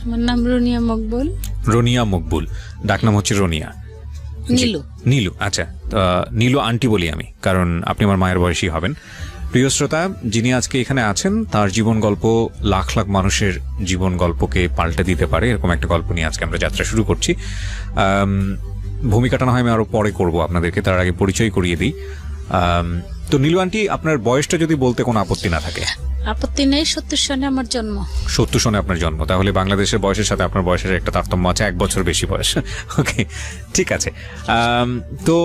আমার নাম রুনিয়া মকবুল। রুনিয়া মকবুল, ডাকনাম হচ্ছে রুনিয়া। নীলু। নীলু, আচ্ছা। নীলু আন্টি বলি আমি, কারণ আপনি আমার মায়ের বয়সী হবেন। প্রিয় শ্রোতা, যিনি আজকে এখানে আছেন তার জীবন গল্প লাখ লাখ মানুষের জীবন গল্পকে পাল্টে দিতে পারে, এরকম একটা গল্প নিয়ে আজকে আমরা যাত্রা শুরু করছি। ভূমিকাটা না হয় আমি আরো পরে করবো আপনাদেরকে, তার আগে পরিচয় করিয়ে দিই। তো নীলু আন্টি, আপনার বয়সটা যদি বলতে কোনো আপত্তি না থাকে। আপত্তি নেই, 70 সনে আমার জন্ম। 70 সনে আপনার জন্ম, তাহলে বাংলাদেশের বয়সের সাথে আপনার বয়সের একটা তারতম্য আছে, 1 বছর বেশি বয়স। ওকে, ঠিক আছে। তো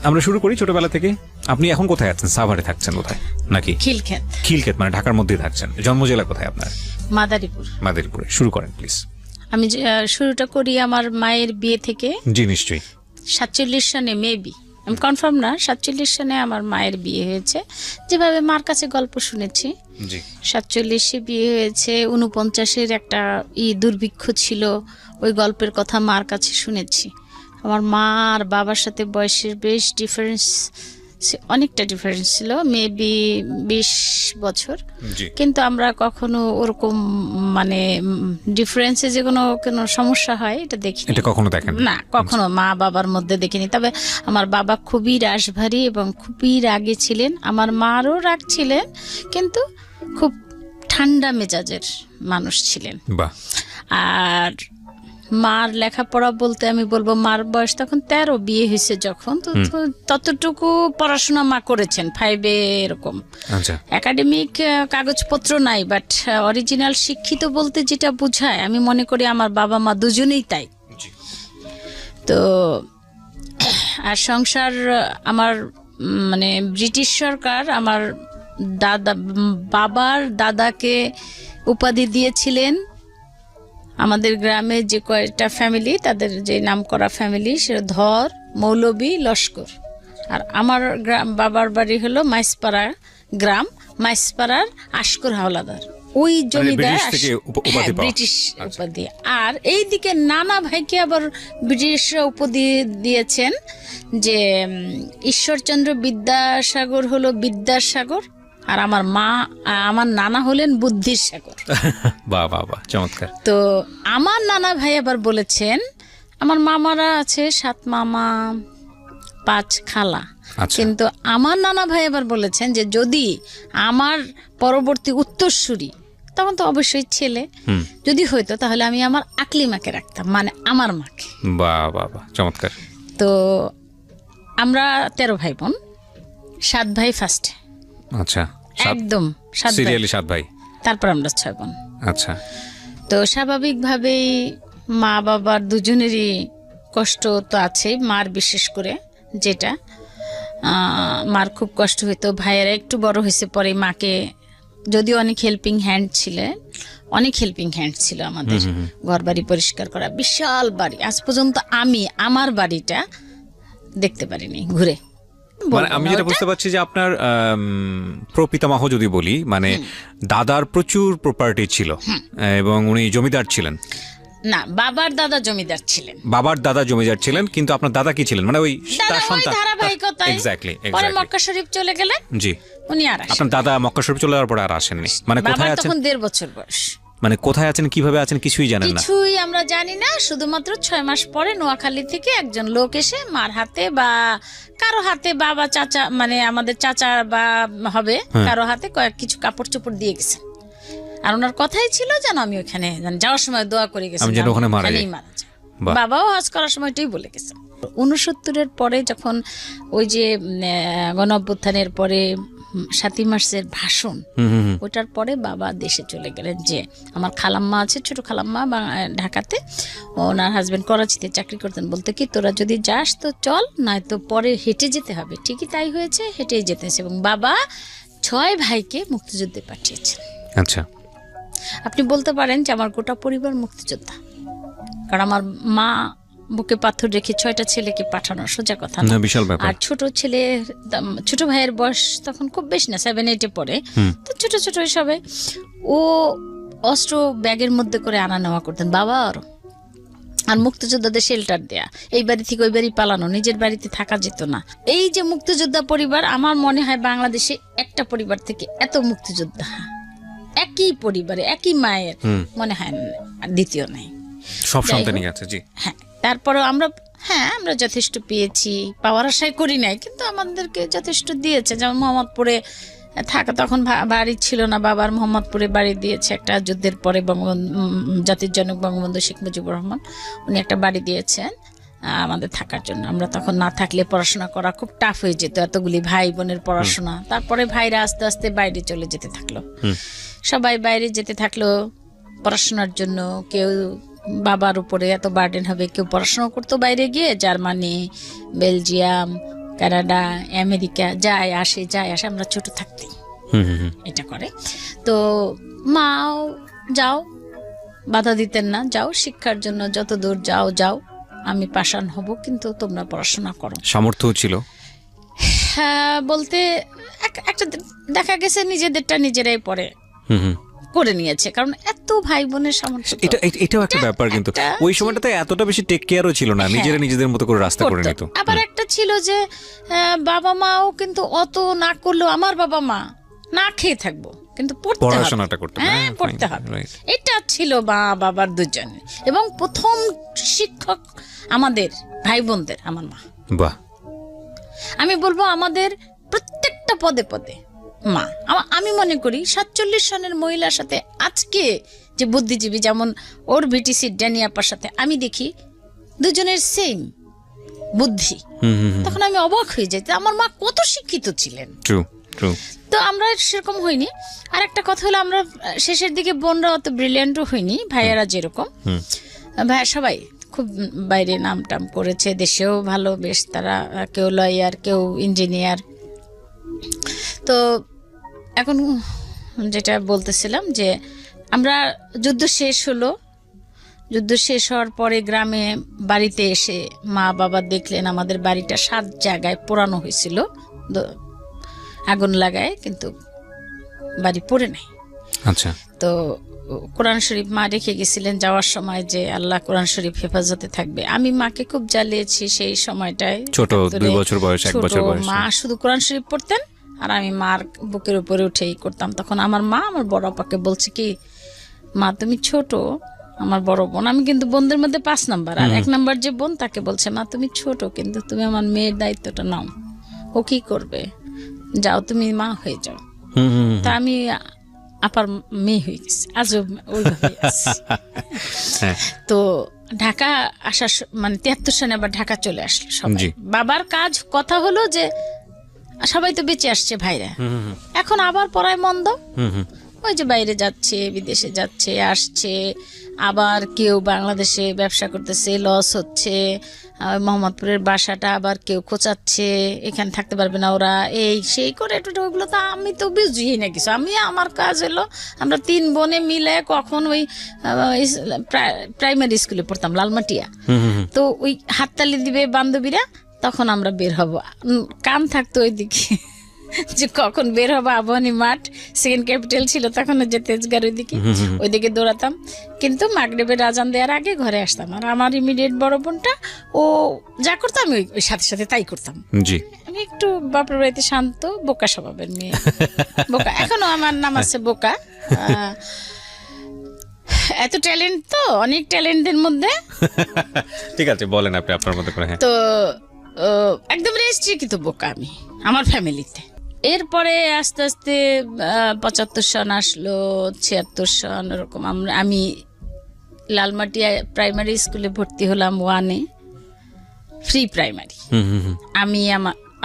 আমরা শুরু করি ছোটবেলা থেকে। আপনি এখন কোথায় আছেন? সাভারে থাকছেন কোথায় নাকি? খিলক্ষেত। খিলক্ষেত মানে ঢাকার মধ্যেই থাকছেন। জন্ম জেলা কোথায় আপনার? মাদারীপুর। মাদারীপুরে। শুরু করেন প্লিজ। আমি শুরুটা করি আমার মায়ের বিয়ে থেকে। জি নিশ্চয়ই। 47 সনে মেবি, আমি কনফার্ম না, 47 সনে আমার মায়ের বিয়ে হয়েছে। যেভাবে মার কাছে গল্প শুনেছি, 47-এ বিয়ে হয়েছে। 49-এর একটা দুর্ভিক্ষ ছিল, ওই গল্পের কথা মার কাছে শুনেছি। আমার মা আর বাবার সাথে বয়সের বেশ ডিফারেন্স, অনেকটা ডিফারেন্স ছিল, মেবি 20 বছর। কিন্তু আমরা কখনো ওরকম মানে ডিফারেন্সে যে কোনো সমস্যা হয় এটা দেখিনি। এটা কখনো দেখেন না, কখনো মা বাবার মধ্যে দেখিনি। তবে আমার বাবা খুবই রাশভারী এবং খুবই রাগী ছিলেন। আমার মারও রাগ ছিলেন, কিন্তু খুব ঠান্ডা মেজাজের মানুষ ছিলেন। আর মার লেখাপড়া বলতে আমি বলবো, মার বয়স তখন 13, বিয়ে হয়েছে যখন, তো ততটুকু পড়াশোনা মা করেছেন, 5-এ এরকম। একাডেমিক কাগজপত্র নাই, বাট অরিজিনাল শিক্ষিত বলতে যেটা বোঝায়, আমি মনে করি আমার বাবা মা দুজনেই তাই। তো আর সংসার আমার মানে ব্রিটিশ সরকার আমার বাবার দাদাকে উপাধি দিয়েছিলেন। আমাদের গ্রামে যে কয়েকটা ফ্যামিলি, তাদের যে নাম করা ফ্যামিলি, সে ধর, মৌলবী, লস্কর। আর আমার বাবার বাড়ি হলো মাইসপাড়া গ্রাম, মাইসপাড়ার আশকর হাওলাদার, ওই জমিদার, ব্রিটিশ উপাধি। আর এইদিকে নানা ভাইকে আবার ব্রিটিশরা উপাধি দিয়েছেন, যে ঈশ্বরচন্দ্র বিদ্যাসাগর হলো বিদ্যাসাগর, আর আমার নানা হলেন বুদ্ধির সাগর। বাবা, চমৎকার। তো আমার নানা ভাই আবার বলেছেন, আমার মামারা আছে 7 মামা 5 খালা, কিন্তু আমার নানা ভাই আবার বলেছেন যে যদি আমার পরবর্তী উত্তরসূরি, তখন তো অবশ্যই ছেলে যদি হইতো, তাহলে আমি আমার আকলিমাকে রাখতাম, মানে আমার মাকে। বাবা, চমৎকার। তো আমরা 13 ভাই বোন, 7 ভাই ফার্স্টে। আচ্ছা, একদম সিরিয়ালি 7 ভাই, তারপর আমরা 6 বোন। আচ্ছা। তো স্বাভাবিকভাবেই মা বাবার দুজনেরই কষ্ট তো আছেই, মার বিশেষ করে, যেটা মার খুব কষ্ট হইতো। ভাইয়েরা একটু বড় হয়েছে পরে মাকে, যদিও অনেক হেল্পিং হ্যান্ড ছিল আমাদের, ঘর বাড়ি পরিষ্কার করা, বিশাল বাড়ি। আজ পর্যন্ত আমি আমার বাড়িটা দেখতে পারিনি ঘুরে। মানে আমি যেটা বুঝতে পারছি যে আপনার প্রপিতামহ যদি বলি, মানে দাদার প্রচুর প্রপার্টি ছিল এবং উনি জমিদার ছিলেন। না, বাবার দাদা জমিদার ছিলেন। কিন্তু আপনার দাদা কি ছিলেন? মানে ওই তার সন্তান, ধারাবাহিকতায় পরে মক্কা শরীফ চলে গেলেন। জি, উনি আর আপনার দাদা মক্কা শরীফ চলে যাওয়ার পরে আর আসেননি। মানে কোথায় আছেন? তখন 1.5 বছর বয়স। মানে কোথায় আছেন, কিভাবে আছেন, কিছুই জানেন না? কিছুই আমরা জানি না। শুধুমাত্র 6 মাস পরে নোয়াখালী থেকে একজন লোক এসে মার হাতে বা কারো হাতে, বাবা চাচা মানে আমাদের চাচা বা হবে, কারো হাতে কিছু কাপড় চোপড় দিয়ে গেছে। আর ওনার কথাই ছিল যেন আমি ওখানে যাওয়ার সময় দোয়া করে গেছি, বাবাও হজ করার সময়টাই বলে গেছে। 69-এর পরে যখন ওই যে গণঅভ্যুত্থানের পরে 7ই মার্চের ভাষণ, ওটার পরে বাবা দেশে চলে গেলেন। যে আমার খালাম্মা আছে, ছোট খালাম্মা ঢাকাতে, ওনার হাজবেন্ড করাচিতে চাকরি করতেন, বলতে কি তোরা যদি যাস তো চল, নয়তো পরে হেঁটে যেতে হবে। ঠিকই তাই হয়েছে, হেঁটেই যেতেছে। এবং বাবা 6 ভাইকে মুক্তিযুদ্ধে পাঠিয়েছেন। আচ্ছা, আপনি বলতে পারেন যে আমার গোটা পরিবার মুক্তিযোদ্ধা, কারণ আমার মা বুকে পাথর রেখে 6টা ছেলেকে পাঠানো সোজা কথা না, বিশাল ব্যাপার। আর ছোট ভাইয়ের বয়স তখন খুব বেশি না, 7-8-এ পড়ে। তো ছোট সবাই ও অস্ত্র ব্যাগের মধ্যে করে আনা নেওয়া করতেন বাবা। আর মুক্তিযোদ্ধাদের শেল্টার দেয়া, এই বাড়ি থেকে ওই বাড়ি পালানো, নিজের বাড়িতে থাকা যেত না। এই যে মুক্তিযোদ্ধা পরিবার, আমার মনে হয় বাংলাদেশে একটা পরিবার থেকে এত মুক্তিযোদ্ধা একই পরিবারে একই মায়ের মনে হয় না আর দ্বিতীয় নাই। সব সন্তানই আছে, জি। হ্যাঁ, তারপরেও আমরা যথেষ্ট পেয়েছি, পাওয়ার আশাই করি নাই, কিন্তু আমাদেরকে যথেষ্ট দিয়েছে। যেমন মোহাম্মদপুরে থাকা, তখন বাড়ি ছিল না বাবার, মোহাম্মদপুরে বাড়ি দিয়েছে একটা, যুদ্ধের পরে জাতির জনক বঙ্গবন্ধু শেখ মুজিবুর রহমান উনি একটা বাড়ি দিয়েছেন আমাদের থাকার জন্য। আমরা তখন না থাকলে পড়াশোনা করা খুব টাফ হয়ে যেত, এতগুলি ভাই বোনের পড়াশোনা। তারপরে ভাইরা আস্তে আস্তে বাইরে চলে যেতে থাকলো, সবাই বাইরে যেতে থাকলো পড়াশোনার জন্য। কেউ বাবার উপরে এত বার্ডেন হবে, কেউ পড়াশোনা করতো বাইরে গিয়ে, জার্মানি, বেলজিয়াম, কানাডা, আমেরিকা, যায় আসে। আমরা ছোট থাকতে এটা করে। তো মাও যাও, বাধা দিতেন না, যাও শিক্ষার জন্য যত দূর যাও, আমি পাষাণ হব, কিন্তু তোমরা পড়াশোনা করো। সামর্থ্য ছিল? হ্যাঁ, বলতে একটা দেখা গেছে নিজেদেরটা নিজেরাই পরে করে নিয়েছে, কারণ এত ভাই বোনের সামর্থ্য। এটাও একটা ব্যাপার, কিন্তু ওই সময়টাতে এতটা বেশি টেক কেয়ারও ছিল না, নিজেরা নিজেদের মতো করে রাস্তা করে নিত। আবার একটা ছিল যে বাবা মাও কিন্তু অত না করলেও, আমার বাবা মা না খেয়ে থাকবো কিন্তু পড়াশোনাটা করতে পড়তে হবে, এটা ছিল বাবার দুজনে। এবং প্রথম শিক্ষক আমাদের ভাই বোনদের আমার মা। বাহ। আমি বলবো আমাদের প্রত্যেকটা পদে পদে মা। আমি মনে করি 47 সনের মহিলার সাথে আজকে যে বুদ্ধিজীবী, যেমন ওর ভিটিসি ড্যানি আপার সাথে আমি দেখি দুজনের সেম বুদ্ধি, তখন আমি অবাক হয়ে যাই আমার মা কত শিক্ষিত ছিলেন। তো আমরা সেরকম হইনি। আর একটা কথা হলো, আমরা শেষের দিকে বোনরা অত ব্রিলিয়ান্টও হইনি, ভাইয়ারা যেরকম ভাইয়া সবাই খুব বাইরে নাম টাম করেছে, দেশেও ভালো বেশ তারা, কেউ লয়ার, কেউ ইঞ্জিনিয়ার। তো এখন যেটা বলতেছিলাম যে আমরা যুদ্ধ শেষ হলো, যুদ্ধ শেষ হওয়ার পরে গ্রামে বাড়িতে এসে মা বাবা দেখলেন আমাদের বাড়িটা 7 জায়গায় পোড়ানো হয়েছিল, আগুন লাগায়, কিন্তু বাড়ি পড়ে নাই। আচ্ছা। তো কোরআন শরীফ মা রেখে গেছিলেন যাওয়ার সময়, যে আল্লাহ কোরআন শরীফ হেফাজতে থাকবে। আমি মাকে খুব জ্বালিয়েছি সেই সময়টায়, ছোট 2 বছর বয়স, 1 বছর বয়স। মা শুধু কোরআন শরীফ পড়তেন আর আমি মার বুকের উপরে উঠেই করতাম। তখন আমার মা আমার বড় আপাকে বলছে কি, মা তুমি ছোট, আমার বড় বোন, আমি কিন্তু বোনদের মধ্যে 5 নাম্বার, আর 1 নাম্বার যে বোন তাকে বলছে, মা তুমি ছোট, কিন্তু তুমি আমার মেয়ের দায়িত্বটা নাও, ও কি করবে, যাও তুমি মা হয়ে যাও। তা আমি আপার মেয়ে হয়ে গেছি, আজও ওইভাবে আছি। তো ঢাকা আসার মানে 73 সনে আবার ঢাকা চলে আসলো সবাই। বাবার কাজ কথা হলো যে সবাই তো বেঁচে আসছে ভাইরা, এখন আবার পড়ায় মন্দ, ওই যে বাইরে যাচ্ছে, বিদেশে যাচ্ছে, আসছে, আবার কেউ বাংলাদেশে ব্যবসা করতেছে, লস হচ্ছে, মোহাম্মদপুরের বাসাটা আবার কেউ খোঁচাচ্ছে, এখানে থাকতে পারবে না ওরা, এই সেই করে ওইগুলো তো আমি তো বুঝিই না কিছু। আমার কাজ হলো, আমরা 3 বোনে মিলে কখন ওই প্রাইমারি স্কুলে পড়তাম লালমাটিয়া, তো ওই হাততালি দিবে বান্ধবীরা, তখন আমরা বের হব, কান থাকতো ওইদিকে যে কখন বের হবো। আবাহনী মাঠ, সেকেন্ড ক্যাপিটাল ছিল তখন, যে তেজগাঁর ওইদিকে দৌড়াতাম, কিন্তু মাগরিবের আজান দেওয়ার আগে ঘরে আসতাম। আর আমার ইমিডিয়েট বড় বোনটা, ও যা করতাম আমি ওই সাথে সাথে তাই করতাম। আমি একটু বাপের বাড়িতে শান্ত, বোকা স্বভাবের মেয়ে, বোকা, এখনো আমার নাম আছে বোকা। এত ট্যালেন্ট, তো অনেক ট্যালেন্টের মধ্যে। ঠিক আছে, বলেন আপনি আপনার মতো করে। তো একদম রেস্ট্রিক্ট বোকা আমি আমার ফ্যামিলিতে। এরপরে আস্তে আস্তে 75 সন আসলো, 76 সন, এরকম আমি লালমাটিয়া প্রাইমারি স্কুলে ভর্তি হলাম, 1-এ ফ্রি প্রাইমারি।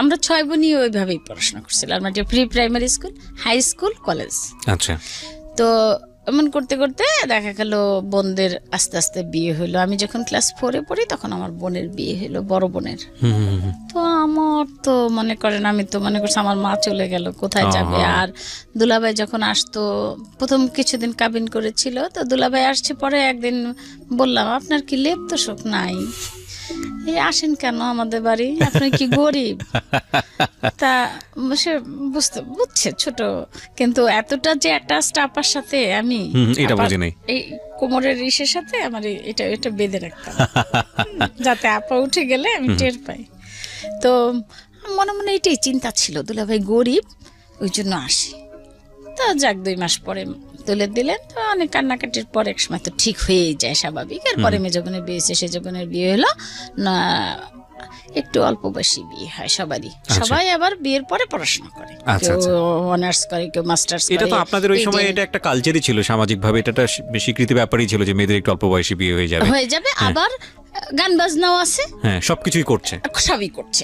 আমরা 6 বোনই ওইভাবেই পড়াশোনা করছি, Lalmatia free primary school, high school, college. আচ্ছা। তো এমন করতে করতে দেখা গেল বোনদের আস্তে আস্তে বিয়ে হলো। আমি যখন ক্লাস 4-এ পড়ি তখন আমার বোনের বিয়ে হলো, বড় বোনের। তো আমার তো মনে করেন, আমি তো মনে করছি আমার মা চলে গেল, কোথায় যাবে। আর দুলাভাই যখন আসতো, প্রথম কিছুদিন কাবিন করেছিল, তো দুলাভাই আসছে, পরে একদিন বললাম, আপনার কি লেপ তো শোক নাই, এই আসেন কেন আমাদের বাড়ি, আপনি কি গরিব? তা সে বুঝছে ছোট, কিন্তু এতটা যে একটা স্টাফার সাথে আমি এই কোমরের ইসের সাথে আমার এটা বেঁধে রাখতাম, যাতে আপা উঠে গেলে আমি টের পাই। তো মনে মনে এটাই চিন্তা ছিল, দুলাভাই গরিব, ওই জন্য আসি। তা যাক, 2 মাস পরে তুলে দিলেন। তো অনেক কান্নাকাটির পর এক সময় তো ঠিক হয়েই যায় স্বাভাবিক। এরপরে মেজো বোনের বিয়ে হয়েছে, সেজো বোনের বিয়ে হলো না, একটু অল্প বয়সী বিয়ে হয় সবারই। সবাই আবার বিয়ের পরে পড়াশোনা করে, আচ্ছা, কেউ আচ্ছা। অনার্স করে, কেউ মাস্টার্স করে। এটা তো আপনাদের ওই সময় এটা একটা কালচারই ছিল, সামাজিক ভাবে এটা একটা স্বীকৃতি ব্যাপারই ছিল যে মেয়েদের একটু অল্প বয়সী বিয়ে হয়ে যাবে। আবার গান বাজনাও আছে, হ্যাঁ, সবকিছুই করছে, সবই করছে।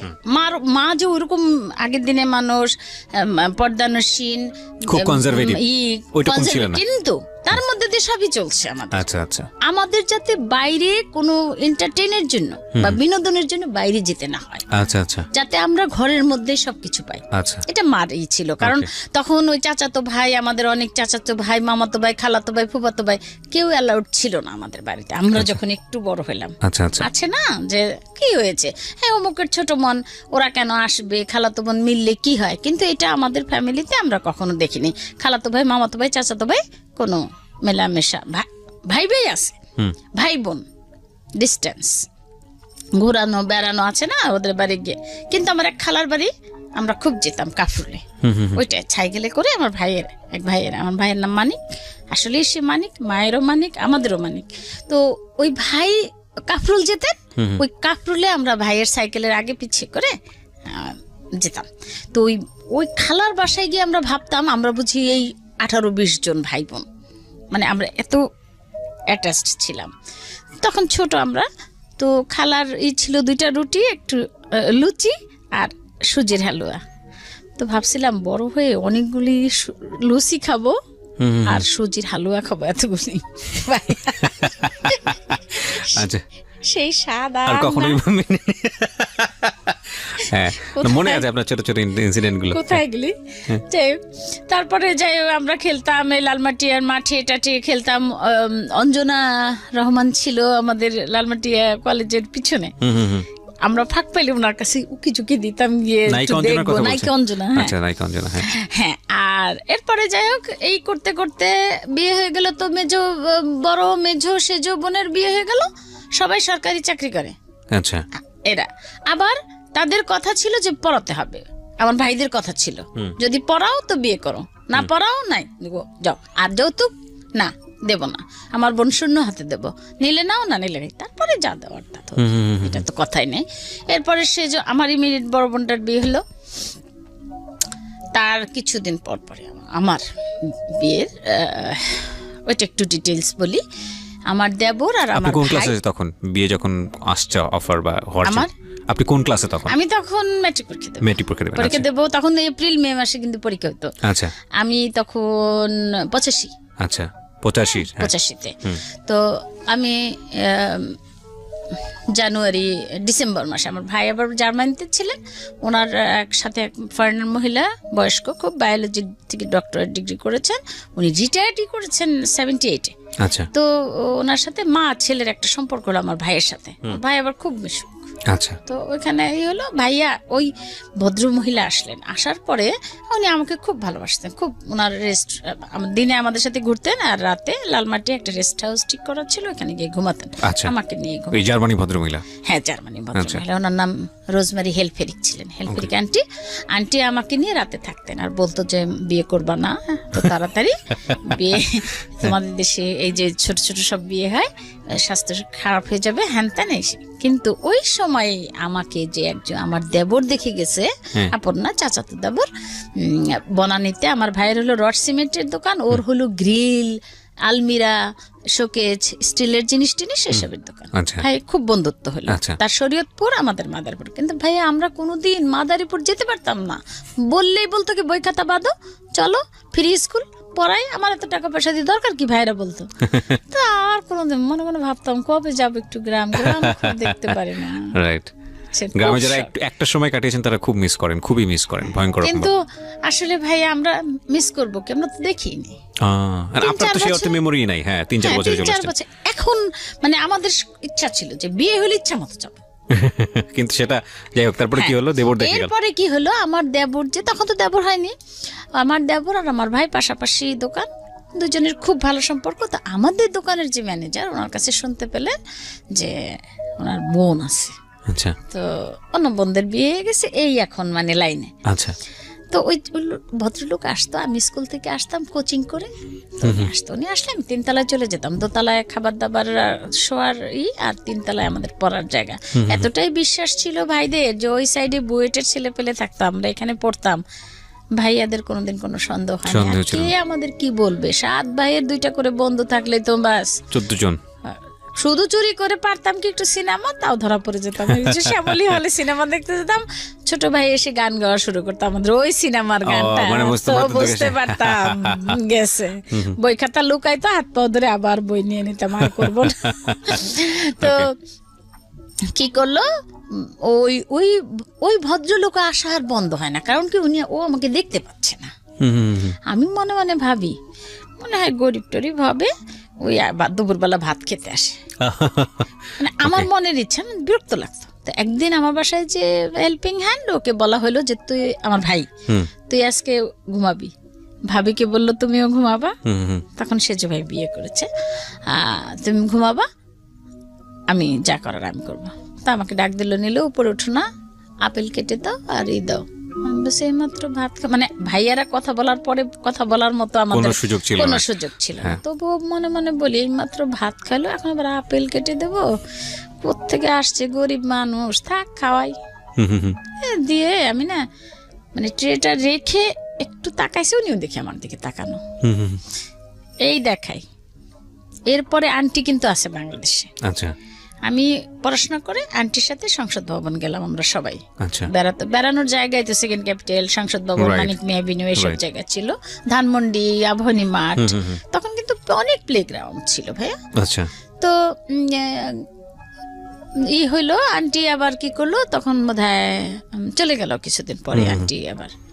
মা যে ওরকম আগের দিনে মানুষ পর্দানসীন, খুব কনজারভেটিভ, ওইটা কম ছিল না, কিন্তু তার মধ্যে দিয়ে সবই চলছে আমাদের। আচ্ছা আচ্ছা। আমাদের যাতে বাইরে কোনো এন্টারটেইনের জন্য বা বিনোদনের জন্য বাইরে যেতে না হয়, আচ্ছা আচ্ছা, যাতে আমরা ঘরের মধ্যে সবকিছু পাই। আচ্ছা, এটা মারই ছিল। কারণ তখন ওই চাচাতো ভাই, আমাদের অনেক চাচাতো ভাই, মামাতো ভাই, খালাতো ভাই, ফুফাতো ভাই, কেউ অ্যালাউড ছিল না আমাদের বাড়িতে। আমরা যখন একটু বড় হলাম, আচ্ছা আচ্ছা, আছে না যে কি হয়েছে, হ্যাঁ অমুকের ছোট বোন, ওরা কেন আসবে, খালাতো বোন মিললে কি হয়, কিন্তু এটা আমাদের ফ্যামিলিতে আমরা কখনো দেখিনি। খালাতো ভাই, মামাতো ভাই, চাচাতো ভাই, কোনো মেলামেশা, ভাই ভাই আছে, ভাই বোন ডিস্টেন্স, ঘোরানো বেড়ানো আছে না ওদের বাড়ি গিয়ে। কিন্তু আমার এক খালার বাড়ি আমরা খুব যেতাম কাফরুলে, ওইটা সাইকেলে করে। আমার ভাইয়ের নাম মানিক, আসলে সে মানিক, মায়েরও মানিক, আমাদেরও মানিক। তো ওই ভাই কাফরুল যেতেন, ওই কাফরুলে আমরা ভাইয়ের সাইকেলের আগে পিছিয়ে করে যেতাম। তো ওই খালার বাসায় গিয়ে আমরা ভাবতাম আমরা বুঝি এই 18-20 জন ভাই বোন, মানে আমরা এত অ্যাটাচড ছিলাম। তখন ছোট আমরা, তো খালার ছিল 2টা রুটি, একটু লুচি আর সুজির হালুয়া। তো ভাবছিলাম বড় হয়ে অনেকগুলি লুচি খাবো আর সুজির হালুয়া খাবো, এতগুলি। আচ্ছা, সেই স্বাদ আর কখনোই হ্যাঁ, মনে আছে আপনার ছোট ছোট ইনসিডেন্ট গুলো কোথায় গেলি। তারপরে যাই আমরা খেলতাম এই লালমাটিয়ার মাঠে টাঠে খেলতাম। অঞ্জনা রহমান ছিল আমাদের লালমাটিয়া কলেজের পিছনে। আমরা ফাঁক পাইলে ওনার কাছে উকি ঝুঁকি দিতাম গিয়ে দেখবো। নায়িকা অঞ্জনা, হ্যাঁ। আর এরপরে যাই হোক এই করতে করতে বিয়ে হয়ে গেল। তো বড় মেজো সেজো বোনের বিয়ে হয়ে গেল, সবাই সরকারি চাকরি করে। আচ্ছা, এরা আবার তাদের কথা ছিল যে পড়াতে হবে। আমার ভাইদের কথা ছিল যদি পড়াও তো বিয়ে করো, না পড়াও নাই যাও। আর যৌতুক না, দেব না, আমার বোন শূন্য হাতে দেব, নিলে নাও, না নিলে নেই, তারপরে যা দেওয়ার তা। এটা তো কথাই নেই। এরপরে সে যে আমার ইমিডিয়েট বড় বোনটার বিয়ে হলো, তার কিছুদিন পর পরে আমার বিয়ের, ওইটা একটু ডিটেলস বলি। আমার দেবর আর আমার কোন ক্লাসে তখন বিয়ে যখন আসছে অফার বা আমার, আপনি কোন ক্লাসে তখন? আমি তখন ম্যাট্রিক পরীক্ষা দেব। তখন এপ্রিল মে মাসে কিন্তু পরীক্ষা হতো। আচ্ছা, আমি তখন 85। আচ্ছা, 85-তে। তো আমি জানুয়ারি ডিসেম্বর মাসে, আমার ভাই আবার জার্মানিতে ছিলেন, ওনার সাথে এক ফরেনার মহিলা, বয়স্ক খুব, বায়োলজি থেকে ডক্টরেট ডিগ্রি করেছেন, উনি রিটায়ার্ডই করেছেন 78-এ। আচ্ছা, তো ওনার সাথে মা ছেলের একটা সম্পর্ক হলো আমার ভাইয়ের সাথে। ভাই আবার খুব মিশুক। আচ্ছা, তো ওইখানে এই হলো, ভাইয়া ওই ভদ্র মহিলা আসলেন। আসার পরে উনি আমাকে খুব ভালোবাসতেন, খুব। ওনার দিনে আমাদের সাথে ঘুরতেন আর রাতে লালমাটি একটা রেস্ট হাউস ঠিক করা ছিল, ওখানে গিয়ে ঘুমাতেন। আচ্ছা, আমাকে নিয়ে ঘুমাতেন। এই জার্মানি ভদ্রমহিলা? হ্যাঁ, জার্মানি ভদ্রমহিলা। ওনার নাম রোজমারি হেলফেরিক ছিলেন। হেলফেরিক আন্টি আমাকে নিয়ে রাতে থাকতেন আর বলতো যে বিয়ে করবা না তো তাড়াতাড়ি, বিয়ে তোমাদের দেশে এই যে ছোট ছোট সব বিয়ে হয়, স্বাস্থ্য খারাপ হয়ে যাবে, হ্যান ত্যান। কিন্তু ওই সময় আমাকে যে একজন আমার দেবর দেখে গেছে, আপন না চাচাতো দেবর, বনানীতে। আমার ভাইয়ের হলো রড সিমেন্টের দোকান, ওর হলো গ্রিল, আলমিরা, শোকেজ, স্টিলের জিনিস এসবের দোকান। ভাই খুব বন্ধুত্ব হলো। তার শরীয়তপুর, আমাদের মাদারীপুর। কিন্তু ভাই আমরা কোনোদিন মাদারীপুর যেতে পারতাম না, বললেই বলতো কি বই খাতা বাঁধো, চলো ফ্রি স্কুল পড়াই, আমার এত টাকা পয়সা দিয়ে দরকার কি, ভাইরা বলতো। তা আর কোনোদিন মনে মনে ভাবতাম কবে যাবো একটু গ্রাম দেখতে পারি না। রাইট, গ্রামে যারা একটা সময় কাটিয়েছেন তারা খুব মিস করেন, খুবই মিস করেন, ভয়ঙ্কর। কিন্তু আসলে ভাই আমরা মিস করবো কি, আমরা তো দেখিনি। আপনার তো সেই অর্থে মেমোরি নাই। হ্যাঁ, 3-4 বছর চলে আসছে। এখন মানে আমাদের ইচ্ছা ছিল যে বিয়ে হলে ইচ্ছা মতো যাবো, কিন্তু সেটা যাই হোক। তারপরে কি হলো, দেবর দেখে গেল। এরপরে কি হলো, আমার দেবর যে, তখন তো দেবর হয়নি, আমার দেবর আর আমার ভাই পাশাপাশি দোকান, দুজনের খুব ভালো সম্পর্ক। তো আমাদের দোকানের যে ম্যানেজার, ওনার কাছে শুনতে পেলেন যে ওনার বোন আছে। আচ্ছা, তো অন্য বোনদের বিয়ে হয়ে গেছে, এই এখন মানে লাইনে। আচ্ছা, তো ওই ভদ্রলোক আসতো, আমি স্কুল থেকে আসতাম কোচিং করে, তো উনি আসতো, উনি আসলে আমি 3 তলায় চলে যেতাম, 2 তলায় খাবার দাবার শোয়ার আর 3 তলায় আমাদের পড়ার জায়গা। এতটাই বিশ্বাস ছিল ভাইদের যে ওই সাইডে বুয়েটের ছেলে পেলে থাকতো, আমরা এখানে পড়তাম, ভাইয়াদের কোনোদিন কোনো সন্দেহ হয় না। কে আমাদের কি বলবে, 7 ভাইয়ের 2টা করে বন্ধু থাকলে তো বাস 14 জন। শুধু চুরি করে পারতাম কি একটু সিনেমা, তাও ধরা পড়ে যেতাম। শ্যামলী হলে সিনেমা দেখতে যেতাম, ছোট ভাই এসে গান গাওয়া শুরু করতো আমাদের ওই সিনেমার গানটা, তো বুঝতে পারতাম গেছে। বই খাতা লুকাইতো, হাত পা ধরে আবার বই নিয়ে নিতাম, আর করবো না। তো কি করলো, ওই ওই ওই ভদ্রলোক আসা আর বন্ধ হয় না, কারণ কি ও আমাকে দেখতে পাচ্ছে না। আমি মনে মনে ভাবি, মনে হয় গরিব টরিব হবে, ওই দুপুরবেলা ভাত খেতে আসে, মানে আমার মনের ইচ্ছা, বিরক্ত লাগতো। তো একদিন আমার বাসায় যে হেল্পিং হ্যান্ড, ওকে বলা হলো যে তুই আমার ভাই, তুই আজকে ঘুমাবি। ভাবিকে বললো তুমিও ঘুমাবা, তখন সেজো ভাই বিয়ে করেছে, তুমি ঘুমাবা, আমি যা করার আমি করবো। তা আমাকে ডাক দিল, নিল, উপরে উঠো না, আপেল কেটে দাও আর দাও। সেই মাত্র ভাত মানে ভাইয়ারা কথা বলার পরে কথা বলার মতো আমাদের কোনো সুযোগ ছিল না। তবুও মনে মনে বলি, এই মাত্র ভাত খাইলো, এখন আবার আপেল কেটে দেবো, কোত্থেকে আসছে, গরিব মানুষ, থাক খাওয়াই দিয়ে। আমি না মানে ট্রেটা রেখে একটু তাকাইছি, উনিও দেখে আমার দিকে তাকানো, এই দেখাই। এরপরে আন্টি কিন্তু আছে বাংলাদেশে। আচ্ছা, আমি পড়াশোনা করে আন্টির সাথে সংসদ ভবন গেলাম আমরা সবাই বেড়ানোর জায়গায়, তো সেকেন্ড ক্যাপিটাল, সংসদ ভবন, মানিক মিয়া এভিনিউ, এইসব জায়গা ছিল, ধানমন্ডি, আবাহনী মাঠ, তখন কিন্তু অনেক প্লেগ্রাউন্ড ছিল ভাইয়া। আচ্ছা, তো হইলো, আন্টি আবার কি করলো, তখন বোধহয় চলে গেল কিছুদিন পরে।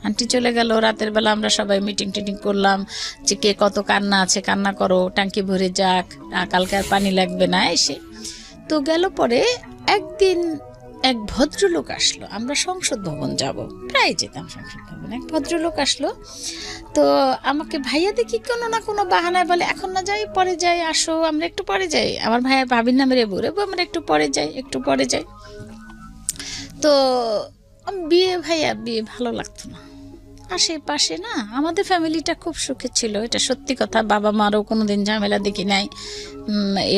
আন্টি চলে গেল, রাতের বেলা আমরা সবাই মিটিং টিটিং করলাম যে কে কত কান্না আছে, কান্না করো, টাঙ্কি ভরে যাক, কালকে আর পানি লাগবে না। এসে তো গেল। পরে একদিন এক ভদ্রলোক আসলো, আমরা সংসদ ভবন যাব, প্রায় যেতাম সংসদ ভবন। এক ভদ্রলোক আসলো, তো আমাকে ভাইয়া দেখি কোনো না কোনো বাহানায় বলে, এখন না যাই, পরে যাই, আসো, আমরা একটু পরে যাই। আমার ভাইয়া ভাবির নামে রেবু, আমরা একটু পরে যাই। তো ভাইয়া বিয়ে ভালো লাগতো না, আশেপাশে না আমাদের ফ্যামিলিটা খুব সুখে ছিল, এটা সত্যি কথা। বাবা মারও কোনোদিন ঝামেলা দেখি নাই,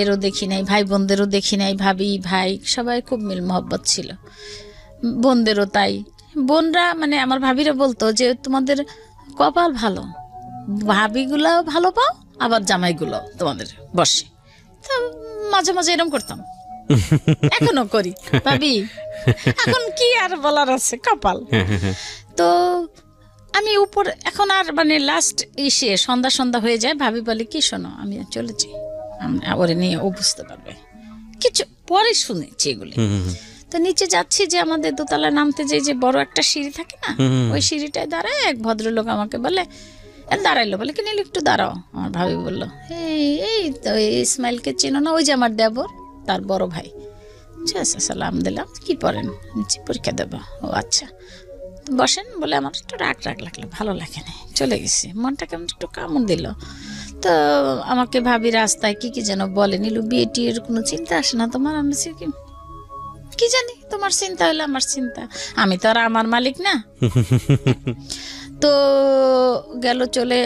এরও দেখি নাই, ভাই বোনদেরও দেখি নাই, ভাবি ভাই সবাই খুব মিল মহব্বত ছিল, বোনদেরও তাই। বোনরা মানে আমার ভাবিরা বলতো যে তোমাদের কপাল ভালো, ভাবিগুলাও ভালো পাও, আবার জামাইগুলো তোমাদের বসে। তো মাঝে মাঝে এরকম করতাম, এখনো করি, ভাবি এখন কি আর বলার আছে, কপাল। তো আমি উপর এখন আর মানে লাস্ট এসে সন্ধ্যা হয়ে যায়, ভাবি বলে কি শোনো, আমি চলে যাই, ওরে নিয়ে ও বুঝতে পারবে কিছু, পরে শুনেছি এগুলি। তো নিচে যাচ্ছি, যে আমাদের দোতলায় নামতে যে বড় একটা সিঁড়ি থাকে না, ওই সিঁড়িটায় দাঁড়ায় এক ভদ্রলোক আমাকে বলে, দাঁড়াইলো, বলে কি নিল একটু দাঁড়াও। আমার ভাবি বললো, এই তো ইসমাইলকে চেনো না, ওই যে আমার দেবর, তার বড় ভাই। আচ্ছা, সালাম দিলাম, কি পড়েন? পরীক্ষা দেবো। ও আচ্ছা, বসেন। বলে আমার একটু রাগ লাগলো, ভালো লাগে না, চলে গেছি, মনটা কেমন একটু কামড় দিল। তো আমাকে ভাবি রাস্তায় কি যেন বলে, নীলু বিয়ে টিয়ের কোনো চিন্তা আসে না তোমার? আমি কি জানি, তোমার চিন্তা হলে আমার চিন্তা, আমি তো আর আমার মালিক না। তো গেল চলে,